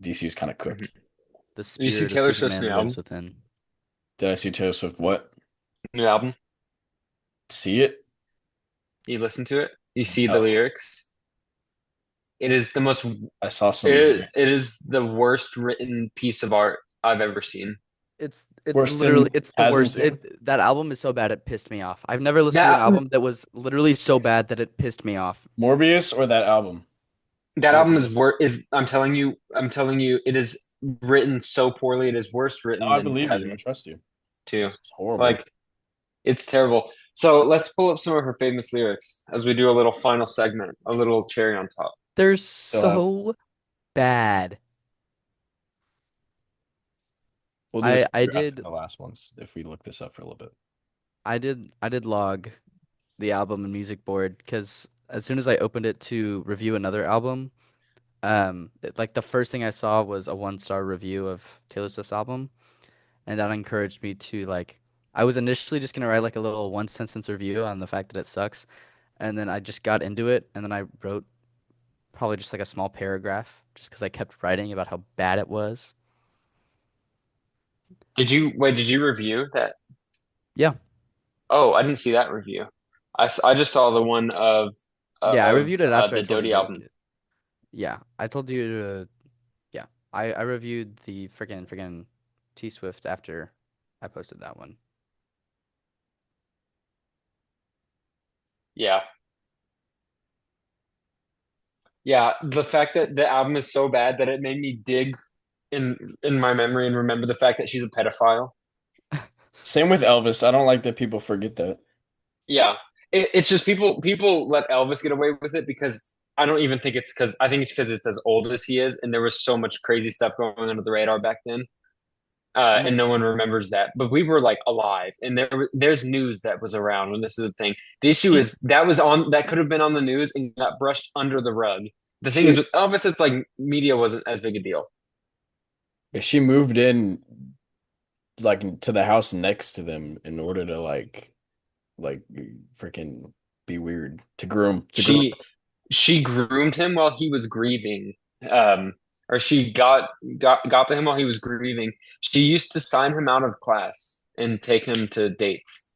[SPEAKER 3] DCU's kind of
[SPEAKER 1] Mhm.
[SPEAKER 3] cooked.
[SPEAKER 2] The
[SPEAKER 1] You see
[SPEAKER 2] spirit of
[SPEAKER 1] Taylor Swift's
[SPEAKER 2] Superman
[SPEAKER 1] new
[SPEAKER 2] lives
[SPEAKER 1] album?
[SPEAKER 2] within.
[SPEAKER 3] Did I see Taylor Swift what?
[SPEAKER 1] New album?
[SPEAKER 3] See it?
[SPEAKER 1] You listen to it? You see the
[SPEAKER 3] No.
[SPEAKER 1] lyrics? It is the most
[SPEAKER 3] I saw some
[SPEAKER 1] it
[SPEAKER 3] lyrics.
[SPEAKER 1] is the worst written piece of art I've ever seen.
[SPEAKER 2] It's
[SPEAKER 3] Worse
[SPEAKER 2] literally
[SPEAKER 3] than
[SPEAKER 2] it's the worst.
[SPEAKER 3] Hasmatu?
[SPEAKER 2] That album is so bad it pissed me off. I've never listened to an
[SPEAKER 1] That
[SPEAKER 2] album that was literally so bad that it pissed me off.
[SPEAKER 3] Morbius or that album?
[SPEAKER 1] that album is
[SPEAKER 2] Morbius.
[SPEAKER 1] wor is I'm telling you, it is written so poorly. It is worse
[SPEAKER 3] No,
[SPEAKER 1] written
[SPEAKER 3] I
[SPEAKER 1] than
[SPEAKER 3] believe you. I
[SPEAKER 1] Kazuma
[SPEAKER 3] trust you.
[SPEAKER 1] too.
[SPEAKER 3] It's horrible.
[SPEAKER 1] Like it's terrible. So let's pull up some of her famous lyrics as we do a little final segment, a little cherry on top.
[SPEAKER 2] They're
[SPEAKER 3] Still have.
[SPEAKER 2] so bad.
[SPEAKER 3] We'll do a
[SPEAKER 2] I
[SPEAKER 3] feature after
[SPEAKER 2] did
[SPEAKER 3] the last ones if we look this up for a little bit.
[SPEAKER 2] I did log the album and music board because as soon as I opened it to review another album, like the first thing I saw was a 1-star review of Taylor Swift's album, and that encouraged me to like. I was initially just gonna write like a little one sentence review on the fact that it sucks, and then I just got into it, and then I wrote probably just like a small paragraph, just because I kept writing about how bad it was.
[SPEAKER 1] Did you review that?
[SPEAKER 2] Yeah,
[SPEAKER 1] Oh, I didn't see that review. I just saw the one
[SPEAKER 2] yeah, I reviewed it after I
[SPEAKER 1] the
[SPEAKER 2] told you
[SPEAKER 1] Dodie
[SPEAKER 2] to like
[SPEAKER 1] album.
[SPEAKER 2] it. Yeah, I told you to. Yeah, I reviewed the friggin' T Swift after I posted that one.
[SPEAKER 1] Yeah. Yeah, the fact that the album is so bad that it made me dig in my memory and remember the fact that she's a pedophile.
[SPEAKER 3] Same with Elvis. I don't like that people forget that.
[SPEAKER 1] Yeah. It's just people let Elvis get away with it because I don't even think it's because I think it's because it's as old as he is and there was so much crazy stuff going under the radar back then. And
[SPEAKER 3] Mm.
[SPEAKER 1] no one remembers that. But we were like alive, and there's news that was around when this is a thing. The issue
[SPEAKER 3] She
[SPEAKER 1] is that could have been on the news and got brushed under the rug. The thing is
[SPEAKER 3] she
[SPEAKER 1] with Elvis, it's like media wasn't as big a deal.
[SPEAKER 3] she moved in like to the house next to them in order to like freaking be weird to groom.
[SPEAKER 1] She she groomed him while he was grieving. Um, or she got to him while he was grieving. She used to sign him out of class and take him to dates.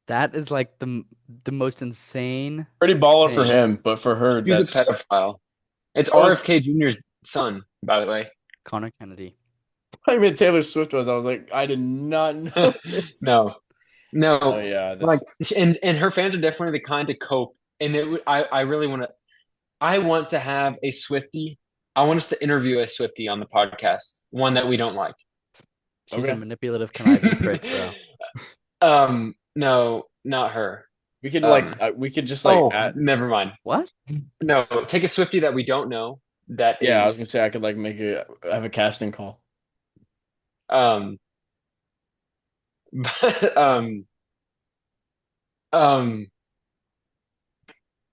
[SPEAKER 2] That is like the most insane
[SPEAKER 3] Pretty baller for
[SPEAKER 2] thing.
[SPEAKER 3] him, but for her,
[SPEAKER 1] She was a
[SPEAKER 3] that's
[SPEAKER 1] pedophile. It's
[SPEAKER 3] so is
[SPEAKER 1] RFK Jr.'s son, by the way.
[SPEAKER 2] Connor Kennedy.
[SPEAKER 3] I mean Taylor Swift was. I was like, I did not know this.
[SPEAKER 1] No,
[SPEAKER 3] Oh
[SPEAKER 1] no,
[SPEAKER 3] yeah,
[SPEAKER 1] like,
[SPEAKER 3] that's
[SPEAKER 1] and her fans are definitely the kind to cope. And I really want to. I want to have a Swiftie. I want us to interview a Swiftie on the podcast, one that we don't like.
[SPEAKER 2] She's a
[SPEAKER 3] okay.
[SPEAKER 2] manipulative, conniving prick, bro.
[SPEAKER 1] No, not her.
[SPEAKER 3] We we could just like
[SPEAKER 1] Oh,
[SPEAKER 3] at
[SPEAKER 1] never mind.
[SPEAKER 2] What?
[SPEAKER 1] No, take a Swiftie that we don't know. That
[SPEAKER 3] yeah, I was gonna
[SPEAKER 1] is,
[SPEAKER 3] say I could like make a have a casting call.
[SPEAKER 1] um, but um,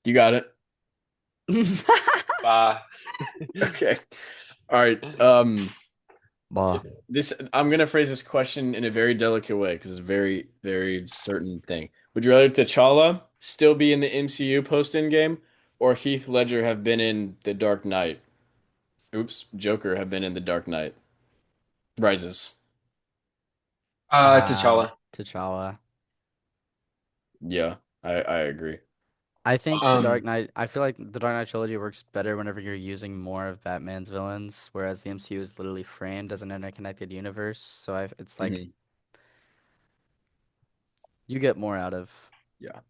[SPEAKER 3] You got it.
[SPEAKER 1] uh,
[SPEAKER 3] Okay. All right.
[SPEAKER 2] Bah.
[SPEAKER 3] This I'm gonna phrase this question in a very delicate way because it's a very, very certain thing. Would you rather T'Challa still be in the MCU post Endgame, or Heath Ledger have been in The Dark Knight? Oops, Joker have been in The Dark Knight Rises.
[SPEAKER 1] T'Challa.
[SPEAKER 2] T'Challa.
[SPEAKER 3] Yeah, I agree.
[SPEAKER 2] I think The Dark
[SPEAKER 1] Um,
[SPEAKER 2] Knight. I feel like the Dark Knight trilogy works better whenever you're using more of Batman's villains, whereas the MCU is literally framed as an interconnected universe. So it's like
[SPEAKER 3] Hmm.
[SPEAKER 2] you get more out of.
[SPEAKER 3] Yeah.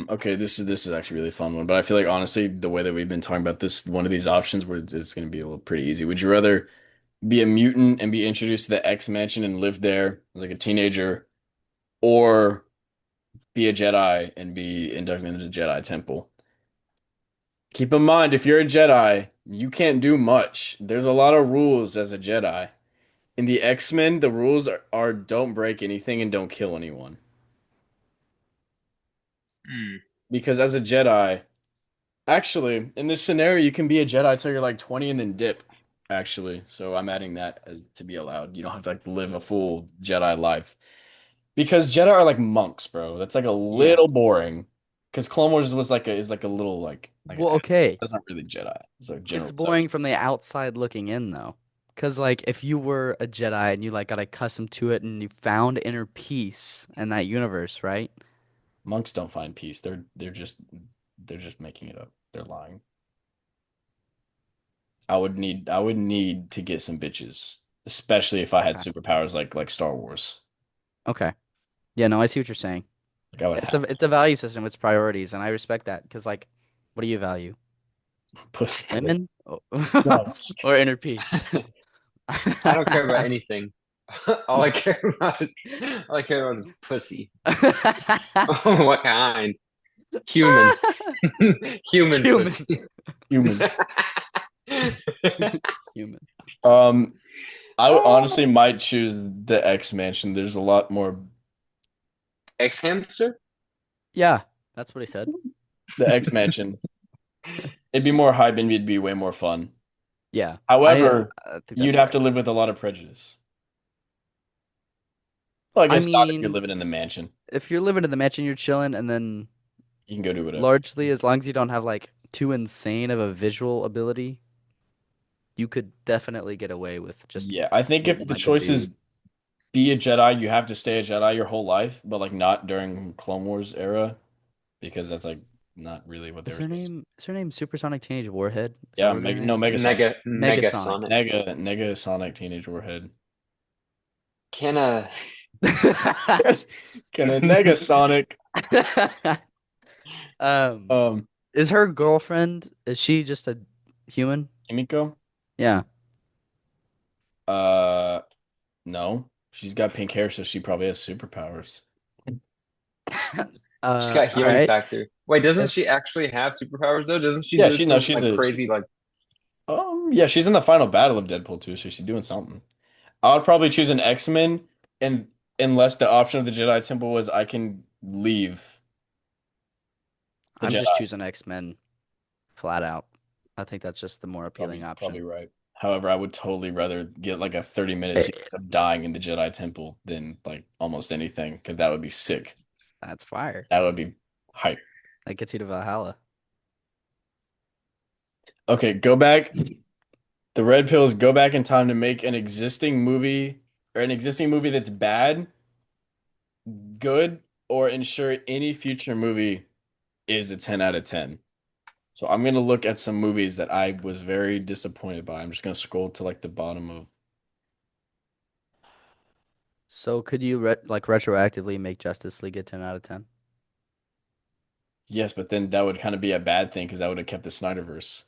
[SPEAKER 3] Okay, this is actually a really fun one, but I feel like honestly, the way that we've been talking about this, one of these options where it's gonna be a little pretty easy. Would you rather be a mutant and be introduced to the X Mansion and live there as like a teenager, or be a Jedi and be inducted into the Jedi Temple? Keep in mind, if you're a Jedi, you can't do much. There's a lot of rules as a Jedi. In the X-Men, the rules are don't break anything and don't kill anyone.
[SPEAKER 1] Hmm.
[SPEAKER 3] Because as a Jedi, actually, in this scenario, you can be a Jedi till you're like 20 and then dip, actually. So I'm adding that as, to be allowed. You don't have to like live a full Jedi life. Because Jedi are like monks, bro. That's like a
[SPEAKER 2] Yeah.
[SPEAKER 3] little boring. Because Clone Wars was like a is like a little like
[SPEAKER 2] Well, okay.
[SPEAKER 3] that's not really Jedi. It's like
[SPEAKER 2] It's
[SPEAKER 3] general
[SPEAKER 2] boring from the outside looking in, though. Because, like, if you were a Jedi and you, like, got accustomed to it and you found inner peace in that universe, right?
[SPEAKER 3] monks don't find peace. They're just making it up. They're lying. I would need to get some bitches, especially if I had
[SPEAKER 2] Okay.
[SPEAKER 3] superpowers like Star Wars.
[SPEAKER 2] Okay. Yeah, no, I see what you're saying.
[SPEAKER 3] Like I would
[SPEAKER 2] It's
[SPEAKER 3] have
[SPEAKER 2] a value system, it's priorities, and I respect that. Because, like, what do you value?
[SPEAKER 3] pussy.
[SPEAKER 2] Women?
[SPEAKER 3] No.
[SPEAKER 2] Or inner peace?
[SPEAKER 1] I don't care about anything. All I care about is pussy. What kind? Human. Human
[SPEAKER 2] Human.
[SPEAKER 1] pussy.
[SPEAKER 3] Human.
[SPEAKER 2] Human.
[SPEAKER 3] Um, honestly might choose the X Mansion. There's a lot more.
[SPEAKER 1] Ex-hamster?
[SPEAKER 2] Yeah, that's what he said.
[SPEAKER 3] The X Mansion. It'd be more hype and it'd be way more fun.
[SPEAKER 2] Yeah,
[SPEAKER 3] However,
[SPEAKER 2] I think
[SPEAKER 3] you'd
[SPEAKER 2] that's
[SPEAKER 3] have
[SPEAKER 2] fair.
[SPEAKER 3] to live with a lot of prejudice. Well, I
[SPEAKER 2] I
[SPEAKER 3] guess not if you're
[SPEAKER 2] mean,
[SPEAKER 3] living in the mansion.
[SPEAKER 2] if you're living in the mansion, you're chilling, and then
[SPEAKER 3] You can go do whatever.
[SPEAKER 2] largely, as long as you don't have like too insane of a visual ability, you could definitely get away with just
[SPEAKER 3] Yeah, I think if
[SPEAKER 2] living
[SPEAKER 3] the
[SPEAKER 2] like a
[SPEAKER 3] choice
[SPEAKER 2] dude.
[SPEAKER 3] is be a Jedi, you have to stay a Jedi your whole life, but like not during Clone Wars era because that's like not really what they
[SPEAKER 2] Is
[SPEAKER 3] were
[SPEAKER 2] her
[SPEAKER 3] supposed to.
[SPEAKER 2] name? Is her name Supersonic Teenage Warhead? Is that
[SPEAKER 3] Yeah,
[SPEAKER 2] what her
[SPEAKER 3] Mega,
[SPEAKER 2] name
[SPEAKER 3] no,
[SPEAKER 2] is?
[SPEAKER 3] Megasonic.
[SPEAKER 2] Megasonic.
[SPEAKER 1] Negasonic.
[SPEAKER 3] Nega Sonic Teenage Warhead.
[SPEAKER 1] Can a
[SPEAKER 3] Can a Negasonic
[SPEAKER 2] Um, is her girlfriend? Is she just a human?
[SPEAKER 3] Kimiko?
[SPEAKER 2] Yeah.
[SPEAKER 3] Uh no. She's got pink hair, so she probably has superpowers.
[SPEAKER 1] She's got
[SPEAKER 2] All
[SPEAKER 1] healing
[SPEAKER 2] right.
[SPEAKER 1] factor. Wait, doesn't
[SPEAKER 2] If
[SPEAKER 1] she actually have superpowers though? Doesn't she
[SPEAKER 3] Yeah,
[SPEAKER 1] do
[SPEAKER 3] she no,
[SPEAKER 1] some like crazy
[SPEAKER 3] she's
[SPEAKER 1] like
[SPEAKER 3] yeah, she's in the final battle of Deadpool too, so she's doing something. I would probably choose an X-Men and unless the option of the Jedi Temple was I can leave the
[SPEAKER 2] I'm
[SPEAKER 3] Jedi.
[SPEAKER 2] just choosing X-Men flat out. I think that's just the more appealing
[SPEAKER 3] Probably
[SPEAKER 2] option.
[SPEAKER 3] right. However, I would totally rather get like a 30-minute
[SPEAKER 2] Eh,
[SPEAKER 3] sequence of dying in the Jedi Temple than like almost anything, because that would be sick.
[SPEAKER 2] That's fire.
[SPEAKER 3] That would be hype.
[SPEAKER 2] That gets you to Valhalla.
[SPEAKER 3] Okay, go back. The red pills go back in time to make an existing movie or an existing movie that's bad, good, or ensure any future movie is a 10 out of 10. So I'm gonna look at some movies that I was very disappointed by. I'm just gonna scroll to like the bottom of
[SPEAKER 2] So could you like retroactively make Justice League a 10 out of 10?
[SPEAKER 3] yes, but then that would kind of be a bad thing because I would have kept the Snyderverse.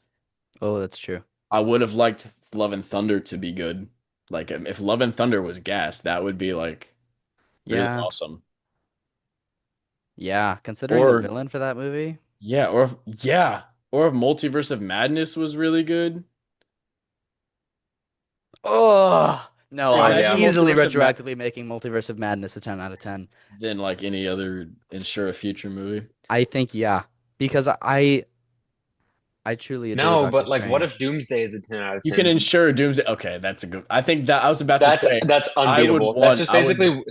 [SPEAKER 2] Oh, that's true.
[SPEAKER 3] I would have liked Love and Thunder to be good. Like if Love and Thunder was gas, that would be like really
[SPEAKER 2] Yeah.
[SPEAKER 3] awesome.
[SPEAKER 2] Yeah. Considering the
[SPEAKER 3] Or
[SPEAKER 2] villain for that movie.
[SPEAKER 3] or if Multiverse of Madness was really good.
[SPEAKER 2] Oh, no,
[SPEAKER 1] Oh
[SPEAKER 2] I'm
[SPEAKER 3] Imagine
[SPEAKER 1] yeah.
[SPEAKER 2] easily
[SPEAKER 3] Multiverse of Mad
[SPEAKER 2] retroactively making Multiverse of Madness a 10 out of 10.
[SPEAKER 3] than like any other ensure a future movie.
[SPEAKER 2] I think, yeah. Because I truly adore
[SPEAKER 1] No,
[SPEAKER 2] Doctor
[SPEAKER 1] but like what if
[SPEAKER 2] Strange.
[SPEAKER 1] Doomsday is a 10 out of
[SPEAKER 3] You can
[SPEAKER 1] 10?
[SPEAKER 3] ensure Doomsday. Okay, that's a good. I think that I was about to say
[SPEAKER 1] That's
[SPEAKER 3] I would
[SPEAKER 1] unbeatable.
[SPEAKER 3] want I would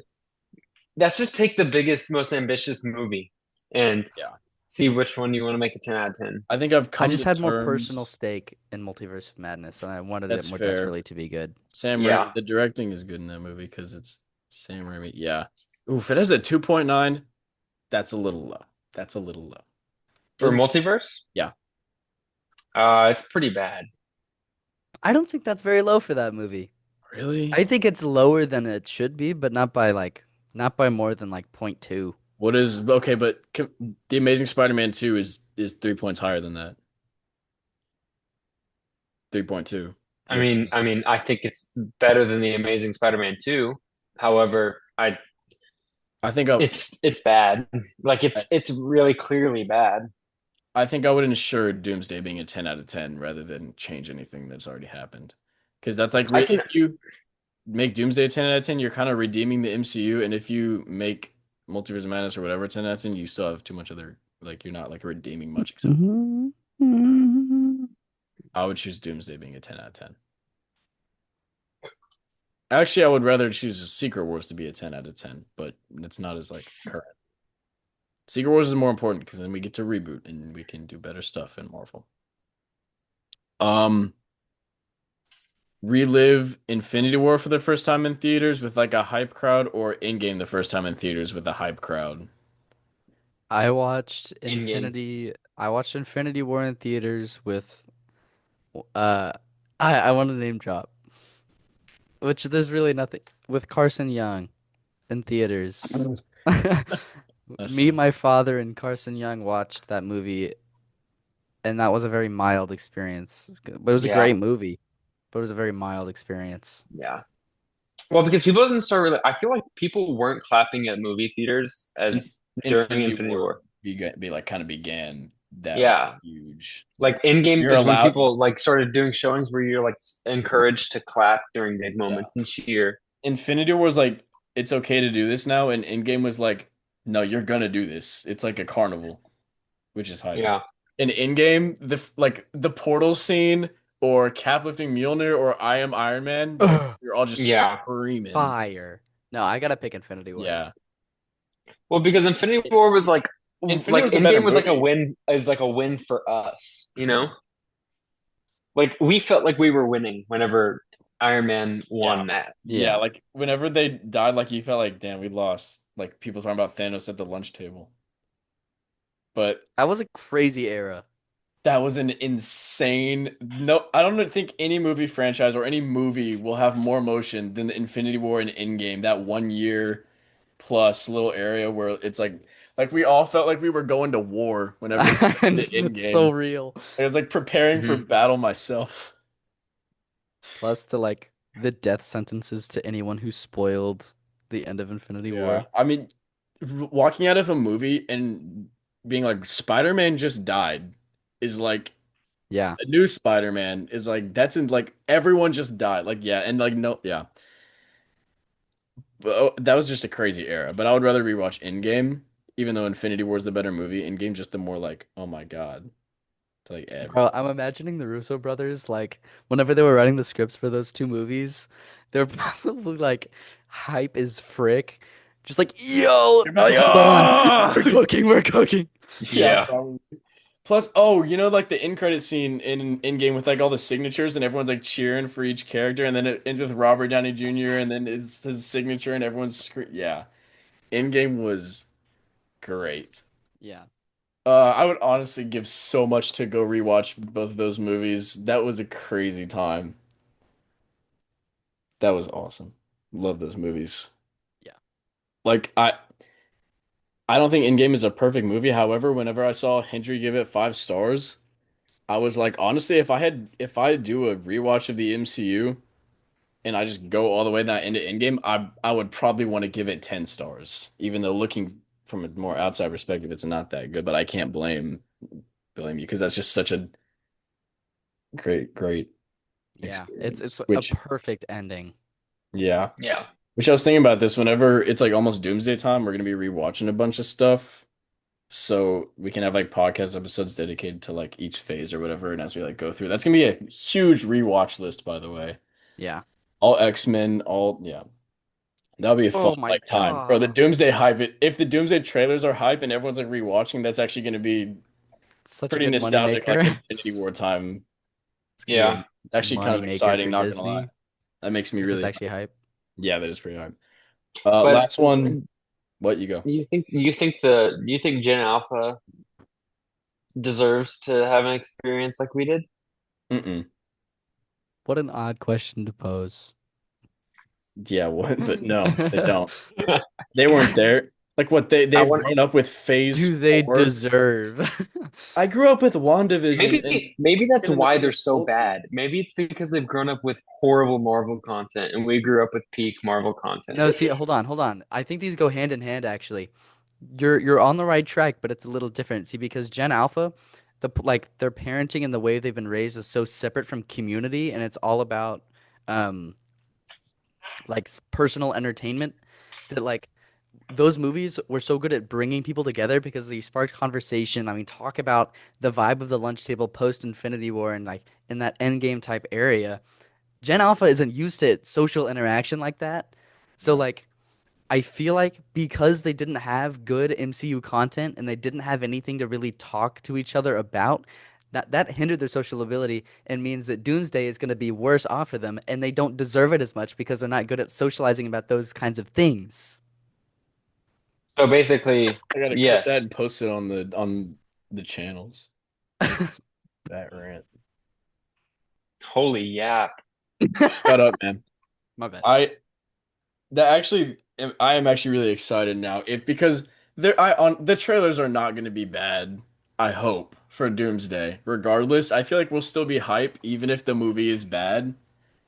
[SPEAKER 1] That's just take the biggest, most ambitious movie and
[SPEAKER 3] yeah.
[SPEAKER 1] see which one you want to make a 10 out of 10.
[SPEAKER 3] I think I've
[SPEAKER 2] I
[SPEAKER 3] come
[SPEAKER 2] just
[SPEAKER 3] to
[SPEAKER 2] had more personal
[SPEAKER 3] terms.
[SPEAKER 2] stake in Multiverse of Madness, and I wanted it
[SPEAKER 3] That's
[SPEAKER 2] more
[SPEAKER 3] fair.
[SPEAKER 2] desperately to be good.
[SPEAKER 3] Sam Raimi,
[SPEAKER 1] Yeah.
[SPEAKER 3] the directing is good in that movie because it's Sam Raimi. Yeah. Ooh, if it has a 2.9, that's a little low. That's a little low.
[SPEAKER 1] For
[SPEAKER 3] Doesn't
[SPEAKER 1] Multiverse,
[SPEAKER 3] yeah.
[SPEAKER 1] it's pretty bad.
[SPEAKER 2] I don't think that's very low for that movie.
[SPEAKER 3] Really?
[SPEAKER 2] I think it's lower than it should be, but not by more than like point 0.2.
[SPEAKER 3] What is okay, but The Amazing Spider-Man 2 is 3 points higher than that. 3.2, which is
[SPEAKER 1] I think it's better than the Amazing Spider-Man 2. However,
[SPEAKER 3] I think I
[SPEAKER 1] it's bad. Like it's really clearly bad.
[SPEAKER 3] I think I would ensure Doomsday being a 10 out of 10 rather than change anything that's already happened. Because that's like
[SPEAKER 1] I can
[SPEAKER 3] if you make Doomsday a 10 out of 10, you're kind of redeeming the MCU, and if you make Multiverse of Madness or whatever 10 out of 10, you still have too much other like you're not like redeeming much except
[SPEAKER 2] Mhm. Mhm.
[SPEAKER 3] I would choose Doomsday being a 10 out of 10. Actually, I would rather choose Secret Wars to be a 10 out of 10, but it's not as like current. Secret Wars is more important because then we get to reboot and we can do better stuff in Marvel. Um, relive Infinity War for the first time in theaters with like a hype crowd, or Endgame the first time in theaters with a hype crowd.
[SPEAKER 1] in game.
[SPEAKER 2] I watched Infinity War in theaters with uh I want to name drop, which there's really nothing with Carson Young in theaters.
[SPEAKER 3] That's
[SPEAKER 2] Me,
[SPEAKER 3] funny.
[SPEAKER 2] my father, and Carson Young watched that movie, and that was a very mild experience. But it was a
[SPEAKER 1] Yeah,
[SPEAKER 2] great movie, but it was a very mild experience.
[SPEAKER 1] yeah. Well, because people didn't start really. I feel like people weren't clapping at movie theaters as during
[SPEAKER 3] Infinity
[SPEAKER 1] Infinity
[SPEAKER 3] War
[SPEAKER 1] War.
[SPEAKER 3] be like kind of began that like
[SPEAKER 1] Yeah,
[SPEAKER 3] huge
[SPEAKER 1] like in game
[SPEAKER 3] you're
[SPEAKER 1] is when
[SPEAKER 3] allowed
[SPEAKER 1] people like started doing showings where you're like encouraged to clap during big
[SPEAKER 3] yeah.
[SPEAKER 1] moments and cheer.
[SPEAKER 3] Infinity War was like it's okay to do this now, and Endgame was like no, you're gonna do this. It's like a carnival, which is hype.
[SPEAKER 1] Yeah,
[SPEAKER 3] In Endgame, like the portal scene or Cap lifting Mjolnir or I am Iron Man, like
[SPEAKER 2] Ugh.
[SPEAKER 3] you're all just
[SPEAKER 1] yeah.
[SPEAKER 3] screaming.
[SPEAKER 2] Fire. No, I gotta pick Infinity War.
[SPEAKER 3] Yeah.
[SPEAKER 1] Well, because Infinity War was
[SPEAKER 3] Infinity
[SPEAKER 1] like
[SPEAKER 3] was a better
[SPEAKER 1] Endgame was like a
[SPEAKER 3] movie.
[SPEAKER 1] win is like a win for us, you know? Like we felt like we were winning whenever Iron Man
[SPEAKER 3] Yeah.
[SPEAKER 1] won that.
[SPEAKER 3] Yeah,
[SPEAKER 2] Yeah,
[SPEAKER 3] like whenever they died, like you felt like, damn, we lost. Like people talking about Thanos at the lunch table. But
[SPEAKER 2] that was a crazy era.
[SPEAKER 3] that was an insane. No, I don't think any movie franchise or any movie will have more emotion than the Infinity War and Endgame. That 1 year plus little area where it's like we all felt like we were going to war whenever we got
[SPEAKER 2] And
[SPEAKER 3] to
[SPEAKER 2] it's so
[SPEAKER 3] Endgame.
[SPEAKER 2] real.
[SPEAKER 3] It was like preparing for
[SPEAKER 1] Hmm.
[SPEAKER 3] battle myself.
[SPEAKER 2] Plus the death sentences to anyone who spoiled the end of Infinity
[SPEAKER 3] Yeah.
[SPEAKER 2] War.
[SPEAKER 3] I mean, walking out of a movie and being like Spider-Man just died is like
[SPEAKER 2] Yeah.
[SPEAKER 3] a new Spider-Man is like that's in like everyone just died. Like yeah, and like no yeah. But that was just a crazy era. But I would rather rewatch Endgame, even though Infinity War is the better movie. Endgame just the more like, oh my God. To like
[SPEAKER 2] Bro,
[SPEAKER 3] everything.
[SPEAKER 2] I'm imagining the Russo brothers, like, whenever they were writing the scripts for those two movies, they were probably like hype as frick. Just like, yo,
[SPEAKER 3] You're about to,
[SPEAKER 2] hold on. We're
[SPEAKER 3] ah!
[SPEAKER 2] cooking, we're cooking.
[SPEAKER 3] Yeah,
[SPEAKER 1] Yeah.
[SPEAKER 3] probably. Plus, oh, you know, like the end credit scene in Endgame with like all the signatures and everyone's like cheering for each character, and then it ends with Robert Downey Jr. and then it's his signature and everyone's yeah. Endgame was great.
[SPEAKER 2] Yeah.
[SPEAKER 3] I would honestly give so much to go rewatch both of those movies. That was a crazy time. That was awesome. Love those movies.
[SPEAKER 2] Yeah.
[SPEAKER 3] Like I don't think Endgame is a perfect movie. However, whenever I saw Hendry give it 5 stars, I was like, honestly, if I do a rewatch of the MCU and I just go all the way that into Endgame, I would probably want to give it 10 stars. Even though looking from a more outside perspective, it's not that good, but I can't blame you because that's just such a great
[SPEAKER 2] Yeah. It's
[SPEAKER 3] experience.
[SPEAKER 2] a
[SPEAKER 3] Which
[SPEAKER 2] perfect ending.
[SPEAKER 3] yeah.
[SPEAKER 1] Yeah.
[SPEAKER 3] Which I was thinking about this whenever it's like almost doomsday time, we're gonna be rewatching a bunch of stuff. So we can have like podcast episodes dedicated to like each phase or whatever. And as we like go through, that's gonna be a huge rewatch list, by the way.
[SPEAKER 2] Yeah.
[SPEAKER 3] All X-Men, all yeah. That'll be a fun
[SPEAKER 2] Oh my
[SPEAKER 3] like time. Bro, the
[SPEAKER 2] God.
[SPEAKER 3] Doomsday hype, if the Doomsday trailers are hype and everyone's like rewatching, that's actually gonna be
[SPEAKER 2] Such a
[SPEAKER 3] pretty
[SPEAKER 2] good money
[SPEAKER 3] nostalgic, like
[SPEAKER 2] maker.
[SPEAKER 3] Infinity War time.
[SPEAKER 2] It's gonna be
[SPEAKER 1] Yeah.
[SPEAKER 2] a
[SPEAKER 3] It's actually kind
[SPEAKER 2] money
[SPEAKER 3] of
[SPEAKER 2] maker
[SPEAKER 3] exciting,
[SPEAKER 2] for
[SPEAKER 3] not gonna lie.
[SPEAKER 2] Disney
[SPEAKER 3] That makes me
[SPEAKER 2] if it's
[SPEAKER 3] really
[SPEAKER 2] actually hype.
[SPEAKER 3] yeah, that is pretty hype.
[SPEAKER 1] But
[SPEAKER 3] Last one. What you go?
[SPEAKER 1] you think Gen Alpha deserves to have an experience like we did?
[SPEAKER 3] Mm-mm.
[SPEAKER 2] What an odd question to pose.
[SPEAKER 3] Yeah, what? But no, they don't. They weren't there. Like what
[SPEAKER 1] I
[SPEAKER 3] they've
[SPEAKER 1] want
[SPEAKER 3] grown up with phase
[SPEAKER 2] Do they
[SPEAKER 3] 4.
[SPEAKER 2] deserve?
[SPEAKER 3] I grew up with WandaVision and
[SPEAKER 1] maybe that's
[SPEAKER 3] Falcon and the
[SPEAKER 1] why
[SPEAKER 3] Winter
[SPEAKER 1] they're so
[SPEAKER 3] Soldier.
[SPEAKER 1] bad. Maybe it's because they've grown up with horrible Marvel content and we grew up with peak Marvel content.
[SPEAKER 2] No, see, hold on. I think these go hand in hand actually. You're on the right track, but it's a little different. See, because Gen Alpha, like their parenting and the way they've been raised is so separate from community, and it's all about um like personal entertainment that like those movies were so good at bringing people together because they sparked conversation. I mean, talk about the vibe of the lunch table post Infinity War and like in that Endgame type area. Gen Alpha isn't used to social interaction like that. So
[SPEAKER 3] No.
[SPEAKER 2] like I feel like because they didn't have good MCU content and they didn't have anything to really talk to each other about, that hindered their social ability and means that Doomsday is going to be worse off for them and they don't deserve it as much because they're not good at socializing about those kinds of things.
[SPEAKER 1] So basically,
[SPEAKER 3] I gotta clip that
[SPEAKER 1] yes.
[SPEAKER 3] and post it on the channels. That rant.
[SPEAKER 1] Holy yap.
[SPEAKER 3] Shut up, man.
[SPEAKER 2] My bad.
[SPEAKER 3] I that actually I am actually really excited now. If because there I on the trailers are not going to be bad. I hope for Doomsday. Regardless, I feel like we'll still be hype even if the movie is bad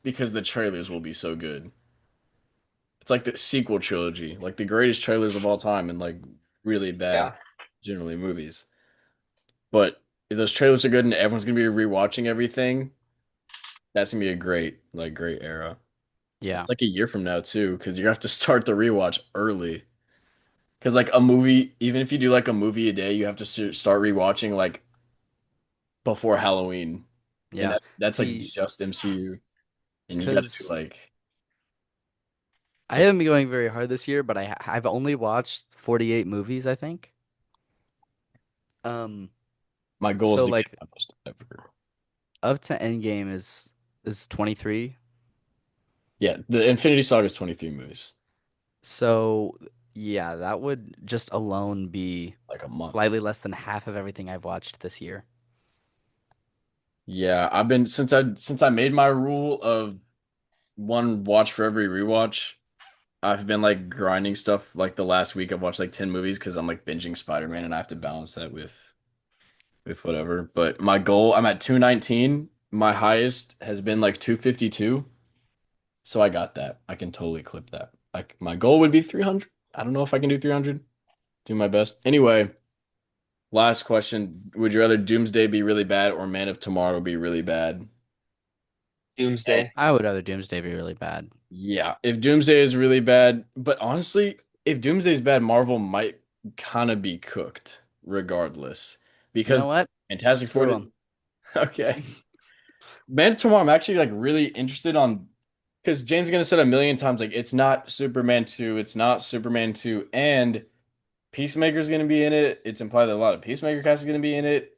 [SPEAKER 3] because the trailers will be so good. It's like the sequel trilogy, like the greatest trailers of all time and like really bad
[SPEAKER 1] Yeah.
[SPEAKER 3] generally movies. But if those trailers are good and everyone's going to be rewatching everything, that's going to be a great era.
[SPEAKER 2] Yeah.
[SPEAKER 3] It's like a year from now too, because you have to start the rewatch early. Because like a movie, even if you do like a movie a day, you have to start rewatching like before Halloween, and
[SPEAKER 2] Yeah.
[SPEAKER 3] that's like
[SPEAKER 2] See,
[SPEAKER 3] just MCU, and you got to do
[SPEAKER 2] because
[SPEAKER 3] like it's
[SPEAKER 2] I
[SPEAKER 3] like
[SPEAKER 2] haven't been going very hard this year, but I've only watched 48 movies, I think. Um,
[SPEAKER 3] my goal is
[SPEAKER 2] so
[SPEAKER 3] to get
[SPEAKER 2] like
[SPEAKER 3] my most ever.
[SPEAKER 2] up to Endgame is 23.
[SPEAKER 3] Yeah, the Infinity Saga is 23 movies,
[SPEAKER 2] So yeah, that would just alone be
[SPEAKER 3] like a month.
[SPEAKER 2] slightly less than half of everything I've watched this year.
[SPEAKER 3] Yeah, I've been since I made my rule of one watch for every rewatch. I've been like grinding stuff like the last week. I've watched like 10 movies because I'm like binging Spider-Man and I have to balance that with whatever. But my goal, I'm at 219. My highest has been like 252. So I got that. I can totally clip that. Like my goal would be 300. I don't know if I can do 300. Do my best. Anyway, last question. Would you rather Doomsday be really bad or Man of Tomorrow be really bad? And
[SPEAKER 1] Doomsday.
[SPEAKER 2] I would rather Doomsday be really bad.
[SPEAKER 3] yeah, if Doomsday is really bad, but honestly, if Doomsday is bad, Marvel might kind of be cooked regardless
[SPEAKER 2] You know
[SPEAKER 3] because
[SPEAKER 2] what?
[SPEAKER 3] Fantastic Four
[SPEAKER 2] Screw
[SPEAKER 3] did.
[SPEAKER 2] them.
[SPEAKER 3] Okay. Man of Tomorrow, I'm actually like really interested on because James gonna said a million times like it's not Superman 2, it's not Superman 2, and Peacemaker's gonna be in it. It's implied that a lot of Peacemaker cast is gonna be in it.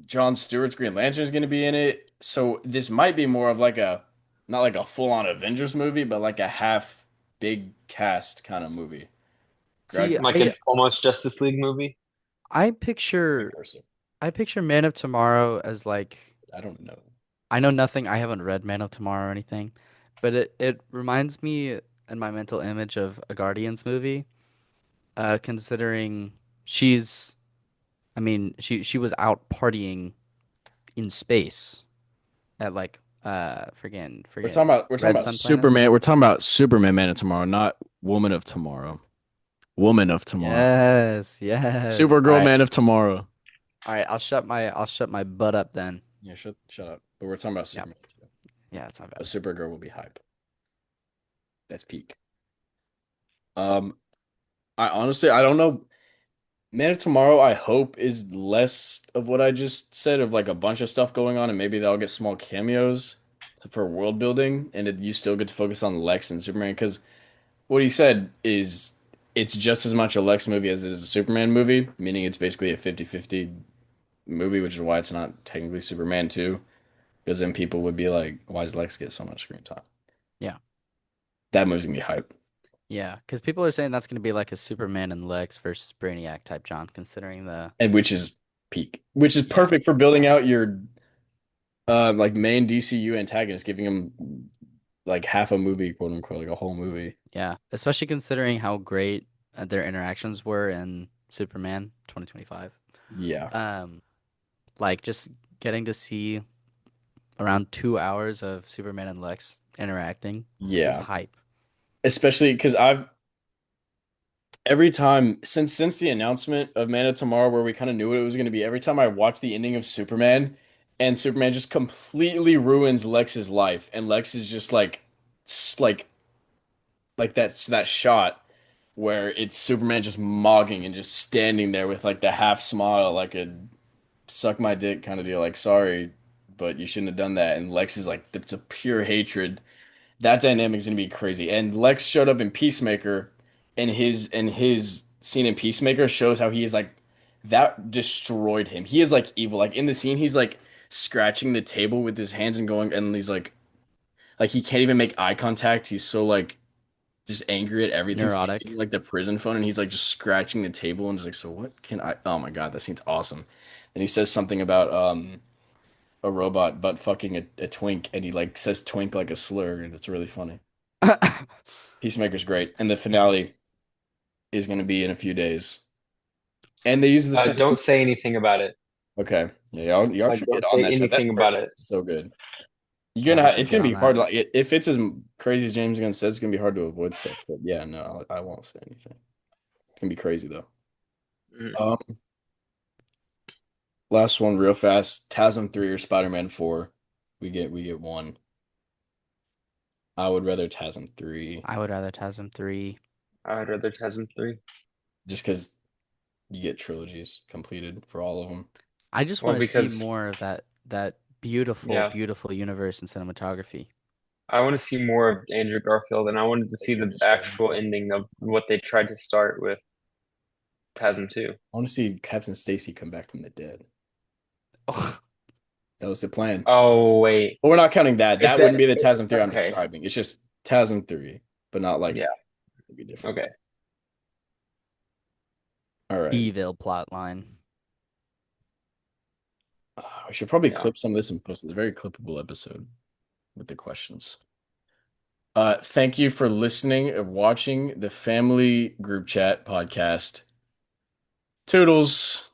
[SPEAKER 3] John Stewart's Green Lantern is gonna be in it. So this might be more of like a not like a full-on Avengers movie, but like a half big cast kind of movie.
[SPEAKER 2] See,
[SPEAKER 3] Graduate
[SPEAKER 1] Like an almost Justice League movie.
[SPEAKER 2] I picture
[SPEAKER 3] person.
[SPEAKER 2] I picture Man of Tomorrow as like
[SPEAKER 3] I don't know.
[SPEAKER 2] I know nothing. I haven't read Man of Tomorrow or anything, but it reminds me in my mental image of a Guardians movie. Considering she's, I mean, she was out partying in space at like forget
[SPEAKER 3] We're talking
[SPEAKER 2] red
[SPEAKER 3] about
[SPEAKER 2] sun planets.
[SPEAKER 3] Superman. We're talking about Superman Man of Tomorrow, not Woman of Tomorrow. Woman of Tomorrow.
[SPEAKER 2] Yes, yes.
[SPEAKER 3] Supergirl Man of Tomorrow.
[SPEAKER 2] All right. I'll shut my butt up then.
[SPEAKER 3] Yeah, shut up. But we're talking about
[SPEAKER 2] Yeah,
[SPEAKER 3] Superman too.
[SPEAKER 2] yeah, that's my
[SPEAKER 3] But
[SPEAKER 2] bad.
[SPEAKER 3] Supergirl will be hype. That's peak. Um, I honestly I don't know. Man of Tomorrow, I hope is less of what I just said of like a bunch of stuff going on, and maybe they'll get small cameos for world building, and you still get to focus on Lex and Superman because what he said is it's just as much a Lex movie as it is a Superman movie, meaning it's basically a 50-50 movie, which is why it's not technically Superman 2, because then people would be like, why does Lex get so much screen time?
[SPEAKER 2] Yeah,
[SPEAKER 3] That movie's gonna be hype.
[SPEAKER 2] yeah. Because people are saying that's gonna be like a Superman and Lex versus Brainiac type, John. Considering the
[SPEAKER 3] And which is peak, which is
[SPEAKER 2] yeah,
[SPEAKER 3] perfect for building out your like main DCU antagonist, giving him like half a movie, quote unquote, like a whole movie.
[SPEAKER 2] yeah. Especially considering how great their interactions were in Superman 2025.
[SPEAKER 3] Yeah.
[SPEAKER 2] Um, like just getting to see around 2 hours of Superman and Lex interacting is
[SPEAKER 3] Yeah.
[SPEAKER 2] hype.
[SPEAKER 3] Especially because every time since the announcement of Man of Tomorrow, where we kind of knew what it was going to be, every time I watch the ending of Superman, and Superman just completely ruins Lex's life, and Lex is just like that shot where it's Superman just mogging and just standing there with like the half smile, like a suck my dick kind of deal, like sorry, but you shouldn't have done that, and Lex is like it's a pure hatred. That dynamic is gonna be crazy. And Lex showed up in Peacemaker, and his scene in Peacemaker shows how he is like that destroyed him. He is like evil. Like in the scene, he's like scratching the table with his hands and going, and he's like he can't even make eye contact. He's so like just angry at everything. So he's
[SPEAKER 2] Neurotic.
[SPEAKER 3] using like the prison phone, and he's like just scratching the table, and just like, so what can I? Oh my God, that scene's awesome. And he says something about a robot butt fucking a twink, and he like says twink like a slur, and it's really funny. Peacemaker's great, and the finale is going to be in a few days. And they use the same.
[SPEAKER 1] Don't say anything about it.
[SPEAKER 3] Okay, yeah, y'all
[SPEAKER 1] Like,
[SPEAKER 3] should get
[SPEAKER 1] don't
[SPEAKER 3] on
[SPEAKER 1] say
[SPEAKER 3] that show. That
[SPEAKER 1] anything about
[SPEAKER 3] first
[SPEAKER 1] it.
[SPEAKER 3] is so good.
[SPEAKER 2] Yeah, we should
[SPEAKER 3] It's
[SPEAKER 2] get
[SPEAKER 3] gonna be
[SPEAKER 2] on
[SPEAKER 3] hard.
[SPEAKER 2] that.
[SPEAKER 3] Like if it's as crazy as James Gunn says, it's gonna be hard to avoid stuff. But yeah, no, I won't say anything. It's gonna be crazy though.
[SPEAKER 1] Mhm.
[SPEAKER 3] Um, last one real fast. TASM 3 or Spider-Man 4. We get one. I would rather TASM 3
[SPEAKER 2] I would rather TASM 3.
[SPEAKER 1] I'd rather TASM 3.
[SPEAKER 3] just because you get trilogies completed for all of them.
[SPEAKER 2] I just
[SPEAKER 1] Well,
[SPEAKER 2] want to see
[SPEAKER 1] because,
[SPEAKER 2] more of that beautiful,
[SPEAKER 1] yeah,
[SPEAKER 2] beautiful universe and cinematography.
[SPEAKER 1] I want to see more of Andrew Garfield, and I wanted to see
[SPEAKER 3] Picture
[SPEAKER 1] the
[SPEAKER 3] just right
[SPEAKER 1] actual
[SPEAKER 3] now.
[SPEAKER 1] ending of what they tried to start with TASM 2.
[SPEAKER 3] I want to see Captain Stacy come back from the dead. That was the plan.
[SPEAKER 1] Oh, wait.
[SPEAKER 3] But we're not counting that.
[SPEAKER 1] If
[SPEAKER 3] That
[SPEAKER 1] that,
[SPEAKER 3] wouldn't be the TASM 3 I'm
[SPEAKER 1] okay.
[SPEAKER 3] describing. It's just TASM 3, but not like
[SPEAKER 1] Yeah,
[SPEAKER 3] it'd be different.
[SPEAKER 1] okay.
[SPEAKER 3] All right.
[SPEAKER 2] Evil plot line.
[SPEAKER 3] We should probably
[SPEAKER 1] Yeah.
[SPEAKER 3] clip some of this and post it. It's a very clippable episode with the questions. Thank you for listening and watching the Family Group Chat podcast. Toodles.